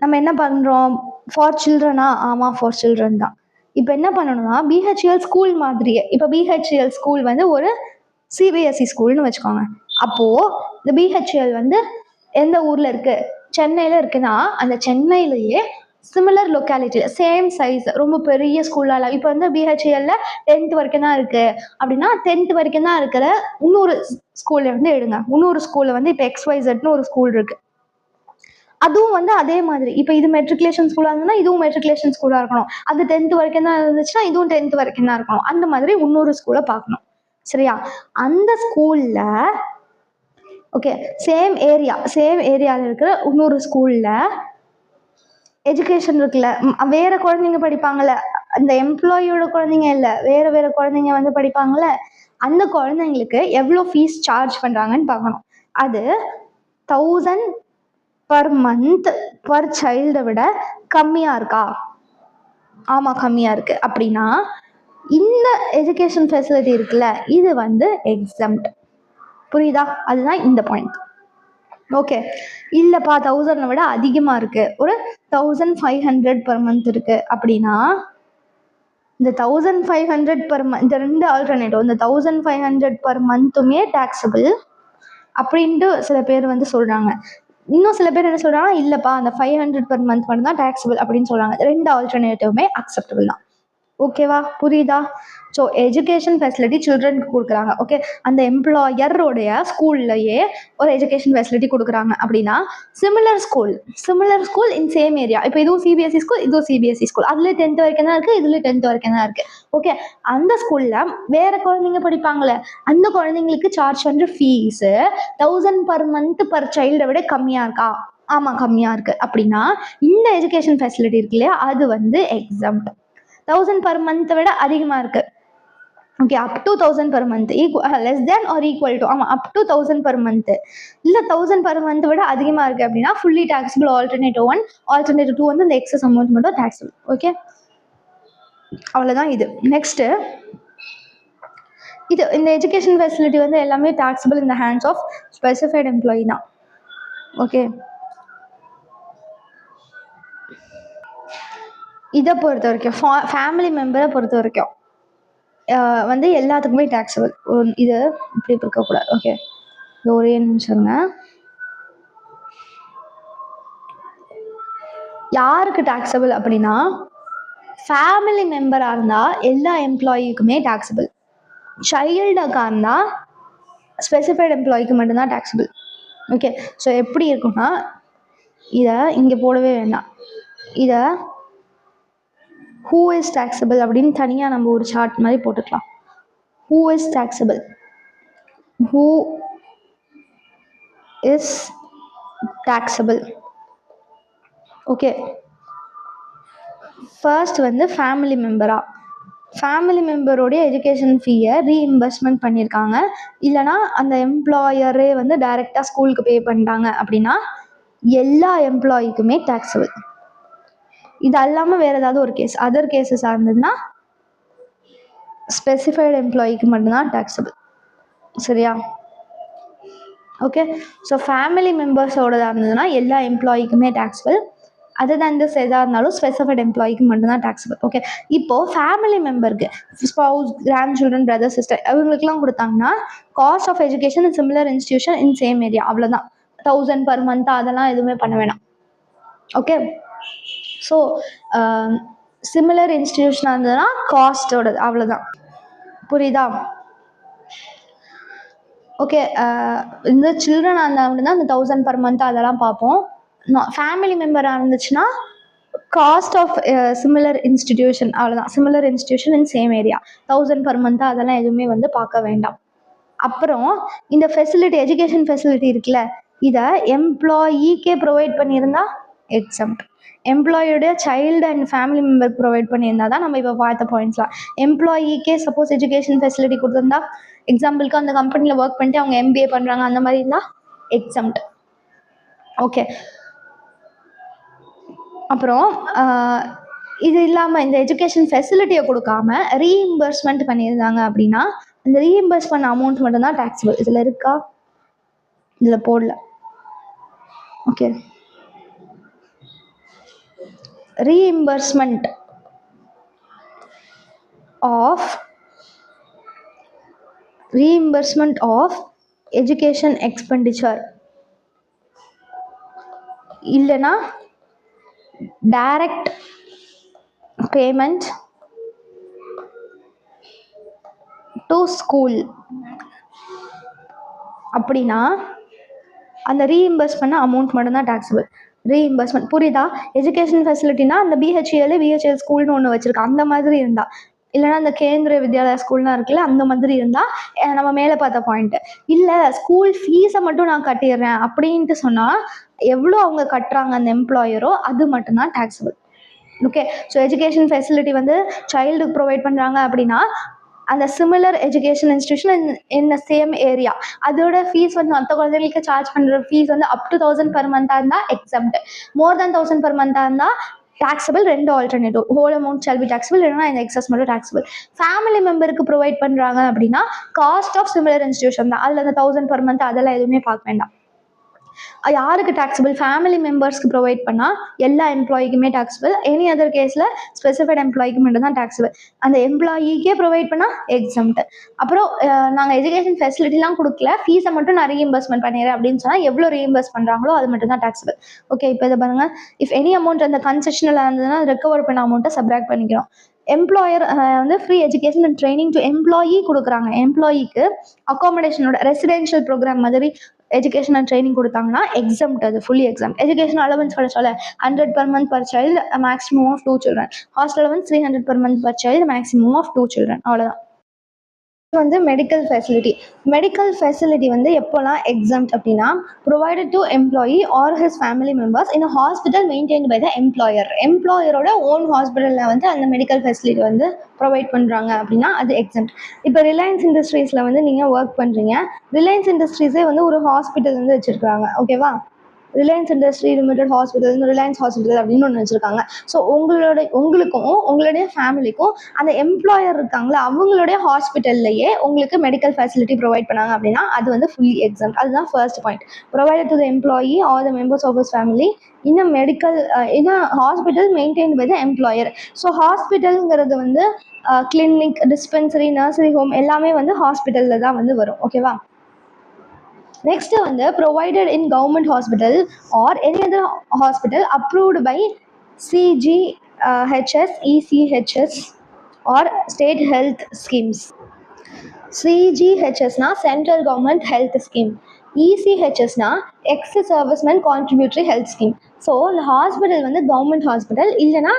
நம்ம என்ன பண்ணுறோம், ஃபார் சில்ட்ரனா, ஆமாம் ஃபார் சில்ட்ரன் தான். இப்போ என்ன பண்ணணும்னா பிஹெச்இஎல் ஸ்கூல் மாதிரியே, இப்போ பிஹெச்இஎல் ஸ்கூல் வந்து ஒரு சிபிஎஸ்சி ஸ்கூல்னு வச்சுக்கோங்க. அப்போது இந்த பிஹெச்இஎல் வந்து எந்த ஊரில் இருக்குது, சென்னையில் இருக்குன்னா அந்த சென்னையிலேயே சிமிலர் லொக்காலிட்டியில் சேம் சைஸ் ரொம்ப பெரிய ஸ்கூலால், இப்போ வந்து பிஹெச்இஎல்ல 10th வரைக்கும் தான் இருக்குது அப்படின்னா 10th வரைக்கும் தான் இருக்கிற இன்னொரு ஸ்கூலில் வந்து எடுங்க. இன்னொரு ஸ்கூலில் வந்து இப்போ XYZன்னு ஒரு ஸ்கூல் இருக்குது, அதுவும் வந்து அதே மாதிரி. இப்போ இது மெட்ரிகுலேஷன் ஸ்கூலாக இருந்ததுன்னா இதுவும் மெட்ரிகுலேஷன் ஸ்கூலாக இருக்கணும். அது 10th வரைக்கும் தான் இருந்துச்சுன்னா இதுவும் 10th வரைக்கும் தான் இருக்கணும். அந்த மாதிரி இன்னொரு ஸ்கூலை பார்க்கணும். சரியா? அந்த ஸ்கூலில் ஓகே சேம் ஏரியாவில் இருக்கிற இன்னொரு ஸ்கூலில் எஜுகேஷன் இருக்குல்ல, வேற குழந்தைங்க படிப்பாங்கல்ல, அந்த எம்ப்ளாயியோட குழந்தைங்க இல்லை, வேற குழந்தைங்க வந்து படிப்பாங்கல்ல, அந்த குழந்தைங்களுக்கு எவ்வளோ ஃபீஸ் சார்ஜ் பண்ணுறாங்கன்னு பார்க்கணும். அது 1000 per month per child விட கம்மியாக இருக்கா? ஆமாம், கம்மியாக இருக்குது. அப்படின்னா இந்த எஜுகேஷன் ஃபெசிலிட்டி இருக்குல்ல, இது வந்து எக்ஸம்ட். புரியுதா? அதுதான் இந்த பாயிண்ட். ஓகே, இல்லைப்பா 1000 விட அதிகமாக இருக்குது, ஒரு 1500 per month இருக்குது அப்படின்னா இந்த 1500 per month, இந்த ரெண்டு ஆல்டர்னேட்டிவ், இந்த 1500 per monthுமே டேக்ஸபிள் அப்படின்ட்டு சில பேர் வந்து சொல்கிறாங்க. இன்னும் சில பேர் என்ன சொல்கிறாங்கன்னா, இல்லைப்பா அந்த 500 per month மட்டும் தான் டேக்ஸபிள் அப்படின்னு சொல்கிறாங்க. ரெண்டு ஆல்டர்னேட்டிவுமே அக்செப்டபிள் தான். ஓகேவா? புரியுதா? ஸோ எஜுகேஷன் ஃபெசிலிட்டி சில்ட்ரனுக்கு கொடுக்குறாங்க. ஓகே, அந்த எம்ப்ளாயருடைய ஸ்கூல்லையே ஒரு எஜுகேஷன் ஃபெசிலிட்டி கொடுக்குறாங்க அப்படின்னா similar school in same area. இப்போ இதுவும் சிபிஎஸ்சி ஸ்கூல், இதுவும் சிபிஎஸ்சி ஸ்கூல், அதுலேயே 10th வரைக்கும் தான் இருக்குது, இதுலேயும் 10th வரைக்கும் தான் இருக்குது. ஓகே, அந்த ஸ்கூலில் வேறு குழந்தைங்க படிப்பாங்களே, அந்த குழந்தைங்களுக்கு சார்ஜ் பண்ணுற fees 1000 per month per child விட கம்மியாக இருக்கா? ஆமாம், கம்மியாக இருக்குது. அப்படின்னா இந்த எஜுகேஷன் ஃபெசிலிட்டி இருக்கு இல்லையா, அது வந்து எக்ஸம்ட். 1000 per month விட அதிகமாக இருக்குது. Okay, up to 1000 per month, less than or equal to, ஆமாம் அப் டு 1000 per month. இல்லை 1000 per month விட அதிகமாக இருக்குது அப்படின்னா ஃபுல்லி டாக்ஸபிள் ஆல்டர்னேட்டிவ் 1, ஆல்டர்னேட்டிவ் 2 வந்து இந்த எக்ஸஸ் அமௌண்ட் மட்டும் டாக்ஸபிள். ஓகே, அவ்வளோதான் இது. நெக்ஸ்ட்டு இது இந்த எஜுகேஷன் ஃபெசிலிட்டி வந்து எல்லாமே taxable in the hands of specified employee தான். ஓகே, இதை பொறுத்த வரைக்கும் ஃபேமிலி மெம்பரை பொறுத்த வரைக்கும் வந்து எல்லாத்துக்குமே டேக்ஸபிள். இது இப்படி இருக்கக்கூடாது. ஓகே, இது ஒரே நிமிஷங்க. யாருக்கு டேக்ஸபிள் அப்படின்னா ஃபேமிலி மெம்பராக இருந்தால் எல்லா எம்ப்ளாயிக்குமே டேக்ஸபிள். சைல்டாக இருந்தால் ஸ்பெசிஃபைட் எம்ப்ளாய்க்கு மட்டும்தான் டேக்ஸபிள். ஓகே, ஸோ எப்படி இருக்குன்னா இதை இங்கே போடவே வேண்டாம், இதை ஹூ இஸ் டேக்ஸபிள் அப்படின்னு தனியாக நம்ம ஒரு சார்ட் மாதிரி போட்டுக்கலாம். Who is taxable, who is taxable. Okay, first வந்து ஃபேமிலி மெம்பரோடைய எஜுகேஷன் ஃபீயை ரீஇம்பர்ஸ்மெண்ட் பண்ணியிருக்காங்க, இல்லைனா அந்த எம்ப்ளாயரே வந்து டைரெக்டாக ஸ்கூலுக்கு பே பண்ணிட்டாங்க அப்படின்னா எல்லா எம்ப்ளாயிக்குமே டேக்ஸபிள். இது அல்லாமல் வேறு ஏதாவது ஒரு கேஸ், அதர் கேஸஸாக இருந்ததுன்னா ஸ்பெசிஃபைடு எம்ப்ளாயிக்கு மட்டும்தான் டேக்ஸபிள். சரியா? ஓகே, ஸோ ஃபேமிலி மெம்பர்ஸோடதாக இருந்ததுன்னா எல்லா எம்ப்ளாயிக்குமே டேக்ஸபிள். அதர் தேன் திஸ் எதாக இருந்தாலும் ஸ்பெசிஃபைட் எம்ப்ளாயிக்கு மட்டும்தான் டேக்ஸபிள். ஓகே, இப்போது ஃபேமிலி மெம்பருக்கு spouse, grandchildren, brother, sister இவங்களுக்குலாம் கொடுத்தாங்கன்னா cost of education in similar institution in same area, அவ்வளோதான். 1000 per month அதெல்லாம் எதுவுமே பண்ண வேணாம். ஓகே, ஸோ சிமிலர் இன்ஸ்டிடியூஷனாக இருந்ததுன்னா காஸ்ட்டோடது, அவ்வளோதான். புரியுதா? ஓகே, இந்த சில்ட்ரனாக இருந்தால் மட்டும்தான் அந்த 1000 per month அதெல்லாம் பார்ப்போம். ஃபேமிலி மெம்பராக இருந்துச்சுன்னா காஸ்ட் ஆஃப் சிமிலர் இன்ஸ்டிடியூஷன், அவ்வளோதான். Similar institution in same area, 1000 per month அதெல்லாம் எதுவுமே வந்து பார்க்க வேண்டாம். அப்புறம் இந்த ஃபெசிலிட்டி, எஜுகேஷன் ஃபெசிலிட்டி இருக்குல்ல, இதை எம்ப்ளாயிக்கே ப்ரொவைட் பண்ணியிருந்தா எக்ஸம்ட். எம்ப்ளாயோடைய child and family member provide பண்ணியிருந்தா தான் நம்ம இப்போ பார்த்த பாயிண்ட்ஸ்லாம். எம்ப்ளாயிக்கே சப்போஸ் எஜுகேஷன் ஃபெசிலிட்டி கொடுத்துருந்தா, எக்ஸாம்பிளுக்கு அந்த கம்பெனியில் ஒர்க் பண்ணிட்டு அவங்க MBA பண்ணுறாங்க, அந்த மாதிரி இருந்தால் எக்ஸம்ட். ஓகே, அப்புறம் இது இல்லாமல் இந்த எஜுகேஷன் ஃபெசிலிட்டியை கொடுக்காம ரீஇம்பர்ஸ்மெண்ட் பண்ணியிருந்தாங்க அப்படின்னா இந்த ரீஇம்பர்ஸ் பண்ண அமௌண்ட் மட்டும்தான் டேக்ஸபிள். இதில் இருக்கா? இதில் போடல. Okay, reimbursement of reimbursement of education expenditure இல்லைனா direct payment to school அப்படின்னா அந்த ரீஇம்பர்ஸ் பண்ண அமௌண்ட் மட்டும்தான் டாக்ஸபிள். ரீஇம்பர்ஸ்மெண்ட் புரியுதா? எஜுகேஷன் ஃபெசிலிட்டினா அந்த பிஹெச்எல் ஸ்கூல்னு ஒன்று வச்சிருக்கோம், அந்த மாதிரி இருந்தா, இல்லைனா அந்த கேந்திர வித்யாலயா ஸ்கூல்லாம் இருக்குல்ல, அந்த மாதிரி இருந்தால் நம்ம மேலே பார்த்த பாயிண்ட். இல்லை ஸ்கூல் ஃபீஸை மட்டும் நான் கட்டிடுறேன் அப்படின்ட்டு சொன்னால் எவ்வளோ அவங்க கட்டுறாங்க அந்த எம்ப்ளாயரோ அது மட்டும்தான் taxable. Okay, so education facility வந்து சைல்டுக்கு ப்ரொவைட் பண்ணுறாங்க அப்படின்னா அந்த similar education institution in the same area அதோட ஃபீஸ் வந்து மற்ற குழந்தைகளுக்கு சார்ஜ் பண்ணுற ஃபீஸ் வந்து அப் டு 1000 per month இருந்தால் எக்ஸம்ட், மோர் தேன் 1000 per month இருந்தால் டாக்ஸபிள். ரெண்டு alternative, whole amount shall be taxable, இல்லைனா இந்த எக்ஸஸ் மட்டும் டாக்ஸபிள். ஃபேமிலி மெம்பருக்கு ப்ரொவைட் பண்ணுறாங்க அப்படின்னா காஸ்ட் ஆஃப் சிமிலர் இன்ஸ்டியூஷன் தான், அதில் அந்த 1000 per month அதெல்லாம் எதுவுமே பார்க்க வேண்டாம். யாருக்கு டாக்ஸபிள்? ஃபேமிலி மெம்பர்ஸ்க்கு ப்ரொவைட் பண்ணால் எல்லா எம்ப்ளாய்க்குமே டாக்ஸபிள். எனி அதர் கேஸில் ஸ்பெசிஃபைட் எம்ப்ளாய்க்கு மட்டும் தான் டாக்ஸபிள். அந்த எம்ப்ளாயிக்கே ப்ரொவைட் பண்ணால் எக்ஸம்ட். அப்புறம் நாங்கள் எஜுகேஷன் ஃபெசிலிட்டிலாம் கொடுக்கல, ஃபீஸை மட்டும் நான் ரீஇம்பர்ஸ்மெண்ட் பண்ணிடுறேன் அப்படின்னு சொன்னால் எவ்வளோ ரீஇம்பர்ஸ் பண்ணுறாங்களோ அது மட்டும் தான் டாக்ஸபிள். ஓகே, இப்போ இதை பாருங்கள், இஃப் எனி அமௌண்ட் அந்த கன்செஷனில் இருந்ததுன்னா ரெக்கவர் பண்ண அமௌண்ட்டை சப்ராக்ட் பண்ணிக்கிறோம். எம்ப்ளாயர் வந்து free education and training to employee கொடுக்குறாங்க. எம்ப்ளாயிக்கு அகாமடேஷனோட ரெசிடென்ஷியல் ப்ரோக்ராம் மாதிரி எஜுகேஷன் அண்ட் ட்ரைனிங் கொடுத்தாங்கன்னா எக்ஸம்ட், அது ஃபுல்லி எக்ஸாம். எஜுகேஷன் அலவன்ஸ் கிடைச்சால 100 per month per child, maximum of 2 children. Hostel allowance 300 per month per child, maximum of 2 children. அவ்வளோதான். வந்து மெடிக்கல் ஃபெசிலிட்டி வந்து எப்போலாம் எக்ஸம்ட் அப்படின்னா provided to employee or his family members in hospital maintain by the எம்ப்ளாயரோட ஓன் ஹாஸ்பிட்டலில் வந்து அந்த மெடிக்கல் ஃபெசிலிட்டி வந்து ப்ரொவைட் பண்ணுறாங்க அப்படின்னா அது எக்ஸம்ட். இப்போ ரிலையன்ஸ் இண்டஸ்ட்ரீஸில் வந்து நீங்கள் ஒர்க் பண்ணுறீங்க, ரிலையன்ஸ் இண்டஸ்ட்ரீஸே வந்து ஒரு ஹாஸ்பிட்டல் வந்து வச்சுருக்காங்க, ஓகேவா? Reliance industry limited hospital, Reliance hospital அப்படின்னு ஒன்று வச்சுருக்காங்க. ஸோ உங்களுக்கும் உங்களுடைய ஃபேமிலிக்கும் அந்த எம்ப்ளாயர் இருக்காங்களா அவங்களுடைய ஹாஸ்பிட்டல்லையே உங்களுக்கு மெடிக்கல் ஃபெசிலிட்டி ப்ரொவைட் பண்ணாங்க அப்படின்னா அது வந்து ஃபுல்லி எக்ஸாம். அதுதான் first point. Provided to the employee or the members of his family in hospital maintain by the employer. So ஹாஸ்பிட்டலுங்கிறது வந்து கிளினிக், டிஸ்பென்சரி, நர்சரி ஹோம் எல்லாமே வந்து ஹாஸ்பிட்டலில் தான் வந்து வரும், ஓகேவா? நெக்ஸ்ட் வந்து provided in government hospital or any other hospital approved by CGHS, ECHS or state health schemes. CGHSனா சென்ட்ரல் கவர்மெண்ட் ஹெல்த் ஸ்கீம், ECHSனா ex servicemen contributory health scheme. So இந்த ஹாஸ்பிட்டல் வந்து கவர்மெண்ட் ஹாஸ்பிட்டல், இல்லைனா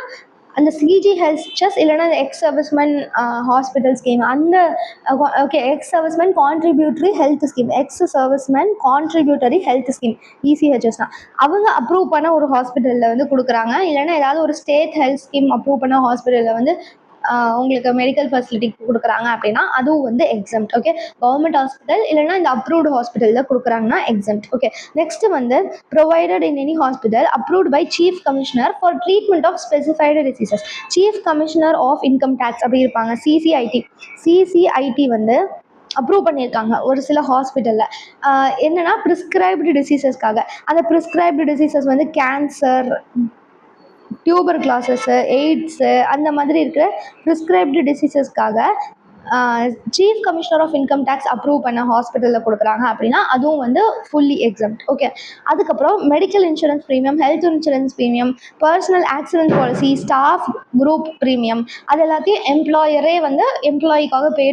அந்த CGHS இல்லைனா அந்த எக்ஸ் சர்வீஸ்மென் ஹாஸ்பிட்டல் ஸ்கீம், அந்த okay ex servicemen contributory health scheme, ex servicemen contributory health scheme ECHSனா அவங்க அப்ரூவ் பண்ண ஒரு ஹாஸ்பிட்டலில் வந்து கொடுக்குறாங்க. இல்லைனா ஏதாவது ஒரு ஸ்டேட் ஹெல்த் ஸ்கீம் அப்ரூவ் பண்ண ஹாஸ்பிட்டலில் வந்து உங்களுக்கு மெடிக்கல் ஃபெசிலிட்டி கொடுக்குறாங்க அப்படின்னா அதுவும் வந்து எக்ஸம்ட். ஓகே, கவர்மெண்ட் ஹாஸ்பிட்டல் இல்லைனா இந்த அப்ரூவ்டு ஹாஸ்பிட்டலில் கொடுக்குறாங்கன்னா எக்ஸம்ட். ஓகே, நெக்ஸ்ட் வந்து provided in any hospital approved by chief commissioner for treatment of specified diseases. Chief commissioner of income tax அப்படி இருப்பாங்க, சிசிஐடி வந்து அப்ரூவ் பண்ணியிருக்காங்க ஒரு சில ஹாஸ்பிட்டலில். என்னென்னா ப்ரிஸ்கிரைப்டு டிசீசஸ்க்காக. அந்த ப்ரிஸ்கிரைப்டு டிசீசஸ் வந்து கேன்சர், டியூபர் கிளாஸஸ்ஸு, எய்ட்ஸு அந்த மாதிரி இருக்கிற ப்ரிஸ்கிரைப்டு டிசீசஸ்க்காக chief commissioner of income tax approve பண்ண ஹாஸ்பிட்டலில் கொடுக்குறாங்க அப்படின்னா அதுவும் வந்து ஃபுல்லி எக்ஸம்ட். ஓகே, அதுக்கப்புறம் medical insurance premium, health insurance premium, personal accident policy, staff group premium அது எல்லாத்தையும் எம்ப்ளாயரே வந்து எம்ப்ளாயிக்காக பே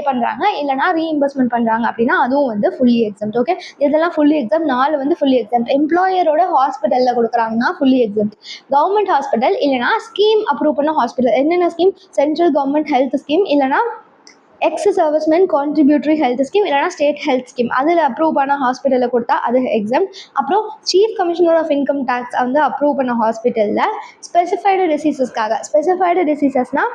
பண்ணுறாங்க இல்லைனா ரீஇம்பர்ஸ்மெண்ட் பண்ணுறாங்க அப்படின்னா அதுவும் வந்து ஃபுல்லி எக்ஸம்ட். ஓகே, இதெல்லாம் ஃபுல்லி எக்ஸாம். 4 வந்து ஃபுல்லி எக்ஸம்ட். எம்ப்ளாயரோட ஹாஸ்பிட்டலில் கொடுக்குறாங்கன்னா ஃபுல்லி எக்ஸம்ட். கவர்மெண்ட் ஹாஸ்பிட்டல் இல்லைனா ஸ்கீம் அப்ரூவ் பண்ண ஹாஸ்பிட்டல், என்னென்ன scheme? Central government health scheme இல்லைனா ex servicemen contributory health scheme இல்லைனா ஸ்டேட் ஹெல்த் ஸ்கீம் அதில் அப்ரூவ் பண்ண ஹாஸ்பிட்டலில் கொடுத்தா அது எக்ஸாம். அப்புறம் chief commissioner of income tax வந்து அப்ரூவ் பண்ண ஹாஸ்பிட்டலில் ஸ்பெசிஃபைடு டிசீசஸ்னால்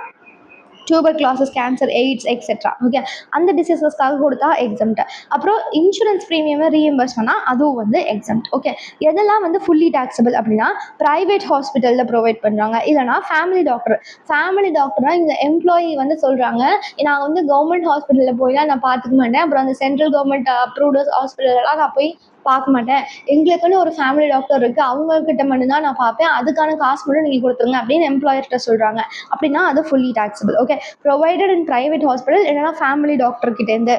tuberculosis, cancer, AIDS etcetera. Okay, அந்த டிசீசஸ்க்காக கொடுத்தா எக்ஸம்ட். அப்புறம் இன்சூரன்ஸ் ப்ரீமியமை ரீஎம்பர்ஸ் பண்ணால் அதுவும் வந்து எக்ஸம்ட். ஓகே, எதெல்லாம் வந்து ஃபுல்லி டாக்ஸபிள் அப்படின்னா ப்ரைவேட் ஹாஸ்பிட்டலில் ப்ரொவைட் பண்ணுறாங்க இல்லைனா ஃபேமிலி டாக்டர்னால் இந்த எம்ப்ளாயி வந்து சொல்கிறாங்க நான் வந்து கவர்மெண்ட் ஹாஸ்பிட்டலில் போய் தான் நான் பார்த்துக்க மாட்டேன், அப்புறம் அந்த சென்ட்ரல் கவர்மெண்ட் அப்ரூவ்டு ஹாஸ்பிட்டலெலாம் நான் போய் பார்க்க மாட்டேன், எங்களுக்குன்னு ஒரு ஃபேமிலி டாக்டர் இருக்குது, அவங்கக்கிட்ட மட்டும்தான் நான் பார்ப்பேன், அதுக்கான காசு மட்டும் நீங்கள் கொடுத்துருங்க அப்படின்னு எம்ப்ளாயர்கிட்ட சொல்கிறாங்க அப்படின்னா அது fully taxable. Okay, provided in private hospital இல்லைனா ஃபேமிலி டாக்டர்கிட்டேருந்து.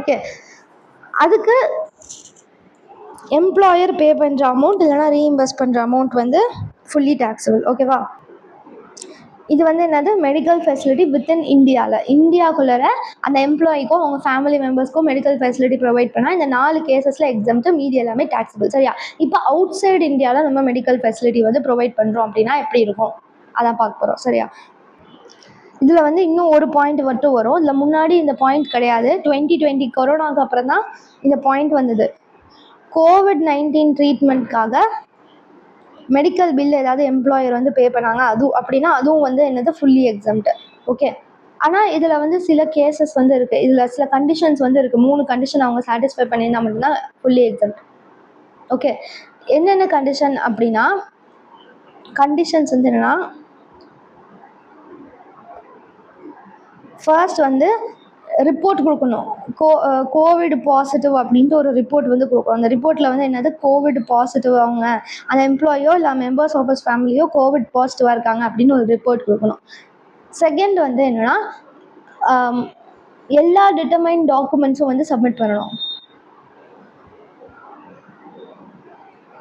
ஓகே, அதுக்கு எம்ப்ளாயர் பே பண்ணுற அமௌண்ட் இல்லைனா ரீஇம்பர்ஸ் பண்ணுற அமௌண்ட் வந்து ஃபுல்லி டாக்ஸபிள். ஓகேவா, இது வந்து என்னது, மெடிக்கல் ஃபெசிலிட்டி வித்தின் இந்தியாவுக்குள்ளே அந்த எம்ப்ளாயிக்கும் அவங்க ஃபேமிலி மெம்பர்ஸ்க்கும் மெடிக்கல் ஃபெசிலிட்டி ப்ரொவைட் பண்ணால் இந்த 4 கேசஸில் எக்ஸாம்ட்டு, மீதி எல்லாமே டாக்ஸபிள். சரியா, இப்போ அவுட் சைடு இந்தியாவில் நம்ம மெடிக்கல் ஃபெசிலிட்டி வந்து ப்ரொவைட் பண்ணுறோம் அப்படின்னா எப்படி இருக்கும் அதான் பார்க்க போகிறோம். சரியா, இதில் வந்து இன்னும் ஒரு பாயிண்ட் மட்டும் வரும், இதில் முன்னாடி இந்த பாயிண்ட் கிடையாது. 2020 கொரோனாவுக்கு அப்புறம் தான் இந்த பாயிண்ட் வந்தது. COVID-19 ட்ரீட்மெண்ட்காக மெடிக்கல் பில் ஏதாவது எம்ப்ளாயர் வந்து பே பண்ணாங்க அப்படின்னா அதுவும் வந்து என்னது, ஃபுல்லி எக்ஸம்ட். ஓகே, ஆனால் இதில் வந்து சில கேசஸ் வந்து இருக்குது, இதில் சில கண்டிஷன்ஸ் வந்து இருக்குது. 3 கண்டிஷன் அவங்க சாட்டிஸ்ஃபை பண்ணியிருந்தால் மட்டும்தான் ஃபுல்லி எக்ஸம்ட். ஓகே, என்னென்ன கண்டிஷன் அப்படின்னா, கண்டிஷன்ஸ் வந்து என்னென்னா, ஃபர்ஸ்ட் வந்து ரிப்போர்ட் கொடுக்கணும். கோவிட் பாசிட்டிவ் அப்படின்ட்டு ஒரு ரிப்போர்ட் வந்து கொடுக்கணும். அந்த ரிப்போர்ட்டில் வந்து என்னது, கோவிட் பாசிட்டிவ், அவங்க அந்த எம்ப்ளாயோ இல்லை மெம்பர்ஸ் ஆஃப் ஹிஸ் ஃபேமிலியோ கோவிட் பாசிட்டிவாக இருக்காங்க அப்படின்னு ஒரு ரிப்போர்ட் கொடுக்கணும். செகண்ட் வந்து என்னென்னா, எல்லா டிட்டர்மைன் டாக்குமெண்ட்ஸும் வந்து சப்மிட் பண்ணணும்.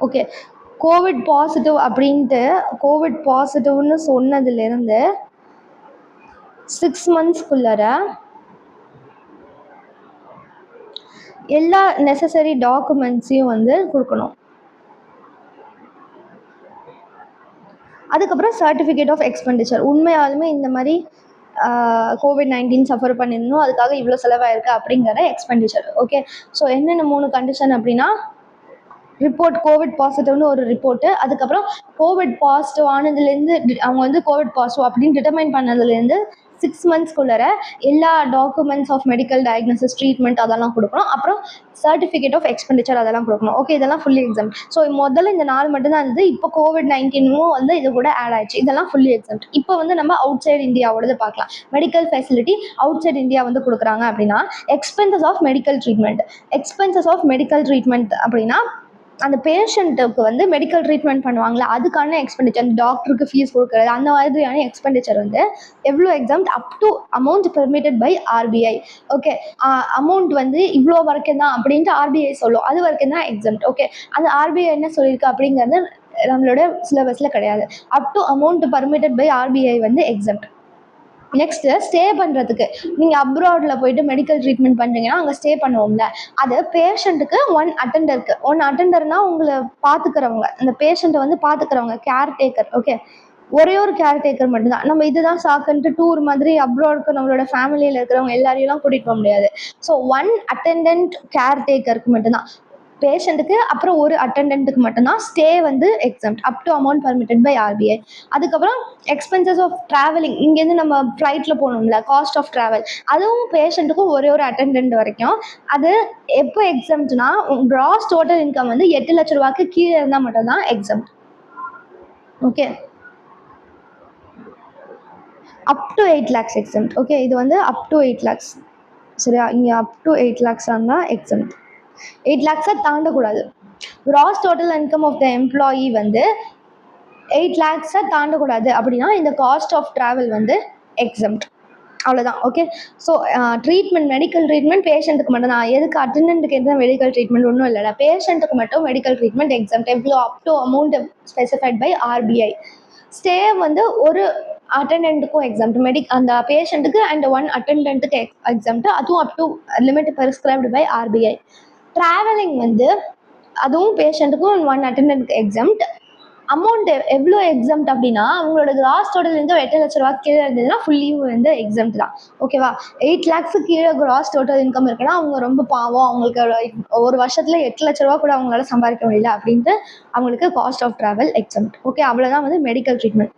ஓகே, கோவிட் பாசிட்டிவ் அப்படின்ட்டு கோவிட் பாசிட்டிவ்னு சொன்னதுலேருந்து 6 monthsக்குள்ளர எல்லா நெசசரி டாக்குமெண்ட்ஸையும் வந்து கொடுக்கணும். அதுக்கப்புறம் சர்டிஃபிகேட் ஆஃப் எக்ஸ்பெண்டிச்சர், உண்மையாலுமே இந்த மாதிரி COVID-19 சஃபர் பண்ணியிருந்தோம், அதுக்காக இவ்வளோ செலவாயிருக்கு அப்படிங்கிற எக்ஸ்பெண்டிச்சர். ஓகே, ஸோ என்னென்ன 3 கண்டிஷன் அப்படின்னா, ரிப்போர்ட் கோவிட் பாசிட்டிவ்னு ஒரு ரிப்போர்ட்டு, அதுக்கப்புறம் கோவிட் பாசிட்டிவ் ஆனதுலேருந்து அவங்க வந்து கோவிட் பாசிட்டிவ் அப்படின்னு டிட்டர்மைன் பண்ணதுலேருந்து 6 monthsக்குள்ளர எல்லா documents of medical diagnosis, treatment அதெல்லாம் கொடுக்கணும். அப்புறம் சர்டிஃபிகேட் ஆஃப் எக்ஸ்பெண்டிச்சர் அதெல்லாம் கொடுக்கணும். ஓகே, இதெல்லாம் ஃபுல்லி எக்ஸாம். ஸோ முதல்ல இந்த 4 மட்டும்தான் இருந்தது, இப்போ COVID-19 வந்து இது கூட ஆட் ஆயிடுச்சு, இதெல்லாம் ஃபுல்லி எக்ஸாம். இப்போ வந்து நம்ம அவுட் சைடு இந்தியாவோடது பார்க்கலாம். Medical facility outside India வந்து கொடுக்குறாங்க அப்படின்னா, expenses of medical treatment. Expenses of medical treatment அப்படின்னா, அந்த பேஷண்ட்டுக்கு வந்து மெடிக்கல் ட்ரீட்மெண்ட் பண்ணுவாங்களா அதுக்கான எக்ஸ்பெண்டிச்சர், அந்த டாக்டருக்கு ஃபீஸ் கொடுக்குறது, அந்த மாதிரியான எக்ஸ்பெண்டிச்சர் வந்து எவ்வளோ exempt, up to amount permitted by RBI. Okay, amount வந்து இவ்வளோ வரைக்கும் தான் அப்படின்ட்டு RBI சொல்லும், அது வரைக்கும் தான் எக்ஸாம். ஓகே, அந்த RBI என்ன சொல்லியிருக்கு அப்படிங்கிறது நம்மளோட சிலபஸில் கிடையாது. Up to amount permitted by RBI வந்து எக்ஸாம். நெக்ஸ்ட்டு ஸ்டே பண்ணுறதுக்கு, நீங்கள் அப்ராடில் போயிட்டு மெடிக்கல் ட்ரீட்மெண்ட் பண்ணுறீங்கன்னா அங்கே ஸ்டே பண்ணுவோம்ல, அது பேஷண்ட்டுக்கு 1 அட்டெண்டருக்கு, 1 அட்டெண்டர்னால் உங்களை பார்த்துக்கிறவங்க, அந்த பேஷண்ட்டை வந்து பார்த்துக்கிறவங்க, கேர்டேக்கர். ஓகே, ஒரே ஒரு கேர்டேக்கர் மட்டும்தான். நம்ம இதுதான் சாக்குன்ட்டு டூர் மாதிரி அப்ராடுக்கு நம்மளோட ஃபேமிலியில் இருக்கிறவங்க எல்லாரையும் கூட்டிகிட்டு போக முடியாது. ஸோ 1 அட்டெண்டன்ட் கேர்டேக்கருக்கு மட்டும்தான், பேஷண்ட்டுக்கு அப்புறம் ஒரு அட்டெண்டன்ட்டுக்கு மட்டும்தான் ஸ்டே வந்து exempt, up to amount permitted by RBI. அதுக்கப்புறம் எக்ஸ்பென்சஸ் ஆஃப் ட்ராவலிங், இங்கேருந்து நம்ம ஃப்ளைட்டில் போகணும்ல, காஸ்ட் ஆஃப் ட்ராவல், அதுவும் பேஷண்ட்டுக்கும் ஒரே ஒரு அட்டெண்டன்ட் வரைக்கும். அது எப்போ எக்ஸாம்னா, கிராஸ் டோட்டல் இன்கம் வந்து 8 லட்ச ரூபாய்க்கு கீழே இருந்தால் மட்டும்தான் exempt. Okay, up to 8 lakhs exempt. Okay, இது வந்து அப் டு 8 lakhs. சரியா, இங்கே அப் டு 8 lakhs இருந்தால் எக்ஸாம். 8 lakhs தாண்டக்கூடாது. Gross total income of the employee வந்து 8 lakhs தாண்டக்கூடாது அப்படின்னா இந்த காஸ்ட் ஆஃப் ட்ராவல் வந்து எக்ஸாம். அவ்வளோதான். Okay, so treatment, medical treatment பேஷண்ட்டுக்கு மட்டும் தான். எதுக்கு அட்டெண்டன்ட்டுக்கு எதுவும் மெடிக்கல் ட்ரீட்மெண்ட் ஒன்றும் இல்லைல்ல, பேஷண்ட்டுக்கு மட்டும் மெடிக்கல் ட்ரீட்மெண்ட் எக்ஸாம். எவ்வளோ, up to amount specified by RBI. Stay வந்து ஒரு அட்டெண்டன்ட்டுக்கும் எக்ஸாம், அந்த பேஷண்ட்டுக்கு அண்ட் 1 அட்டெண்டன்ட்டுக்கு எக்ஸாம், அதுவும் up to limit prescribed by RBI. Travelling வந்து அதுவும் பேஷண்ட்டுக்கும் 1 அட்டெண்டன்ட்டுக்கு எக்ஸாம். அமௌண்ட் எவ்வளோ எக்ஸாம் அப்படின்னா, அவங்களோட கிராஸ் டோட்டல் வந்து 8 லட்ச ரூபா கீழே இருந்ததுன்னா ஃபுல்லி வந்து எக்ஸாம் தான். ஓகேவா, 8 lakhs கீழே கிராஸ் டோட்டல் இன்கம் இருக்குன்னா அவங்க ரொம்ப பாவம், அவங்களுக்கு ஒரு வருஷத்தில் 8 லட்ச ரூபா கூட அவங்களால சம்பாதிக்க முடியல அப்படின்ட்டு அவங்களுக்கு cost of travel exempt. Okay, அவ்வளோதான் வந்து மெடிக்கல் ட்ரீட்மெண்ட்.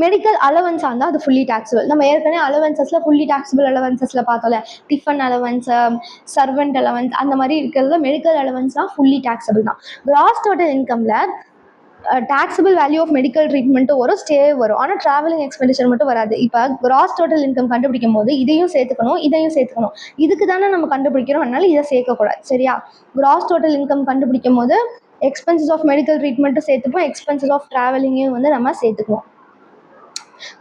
மெடிக்கல் அலவன்ஸாக இருந்தால் அது ஃபுல்லி டாக்ஸபிள். நம்ம ஏற்கனவே அலவன்சஸில் ஃபுல்லி டாக்ஸபிள் அலவன்சஸில் பார்த்தோம்ல, டிஃபன் அலவன்ஸ், சர்வெண்ட் அலவன்ஸ், அந்த மாதிரி இருக்கிறதுல மெடிக்கல் அலவன்ஸ்லாம் ஃபுல்லி டாக்ஸபிள் தான். கிராஸ் டோட்டல் இன்கமில் taxable வேல்யூ ஆஃப் மெடிக்கல் ட்ரீட்மெண்ட்டும் வரும், ஸ்டே வரும். ஆனால் ட்ராவலிங் எக்ஸ்பெண்டிச்சர் மட்டும் வராது. இப்போ கிராஸ் டோட்டல் இன்கம் கண்டுபிடிக்கும் போது இதையும் சேர்த்துக்கணும், இதையும் சேர்த்துக்கணும். இதுக்கு தானே நம்ம கண்டுபிடிக்கிறோம், அதனால இதை சேர்க்கக்கூடாது. சரியா? கிராஸ் டோட்டல் இன்கம் கண்டுபிடிக்கும் போது எக்ஸ்பென்சஸ் ஆஃப் மெடிக்கல் ட்ரீட்மெண்ட்டும் சேர்த்துப்போம், எக்ஸ்பென்சஸ் ஆஃப் ட்ராவலிங்கையும் வந்து நம்ம சேர்த்துக்குவோம்.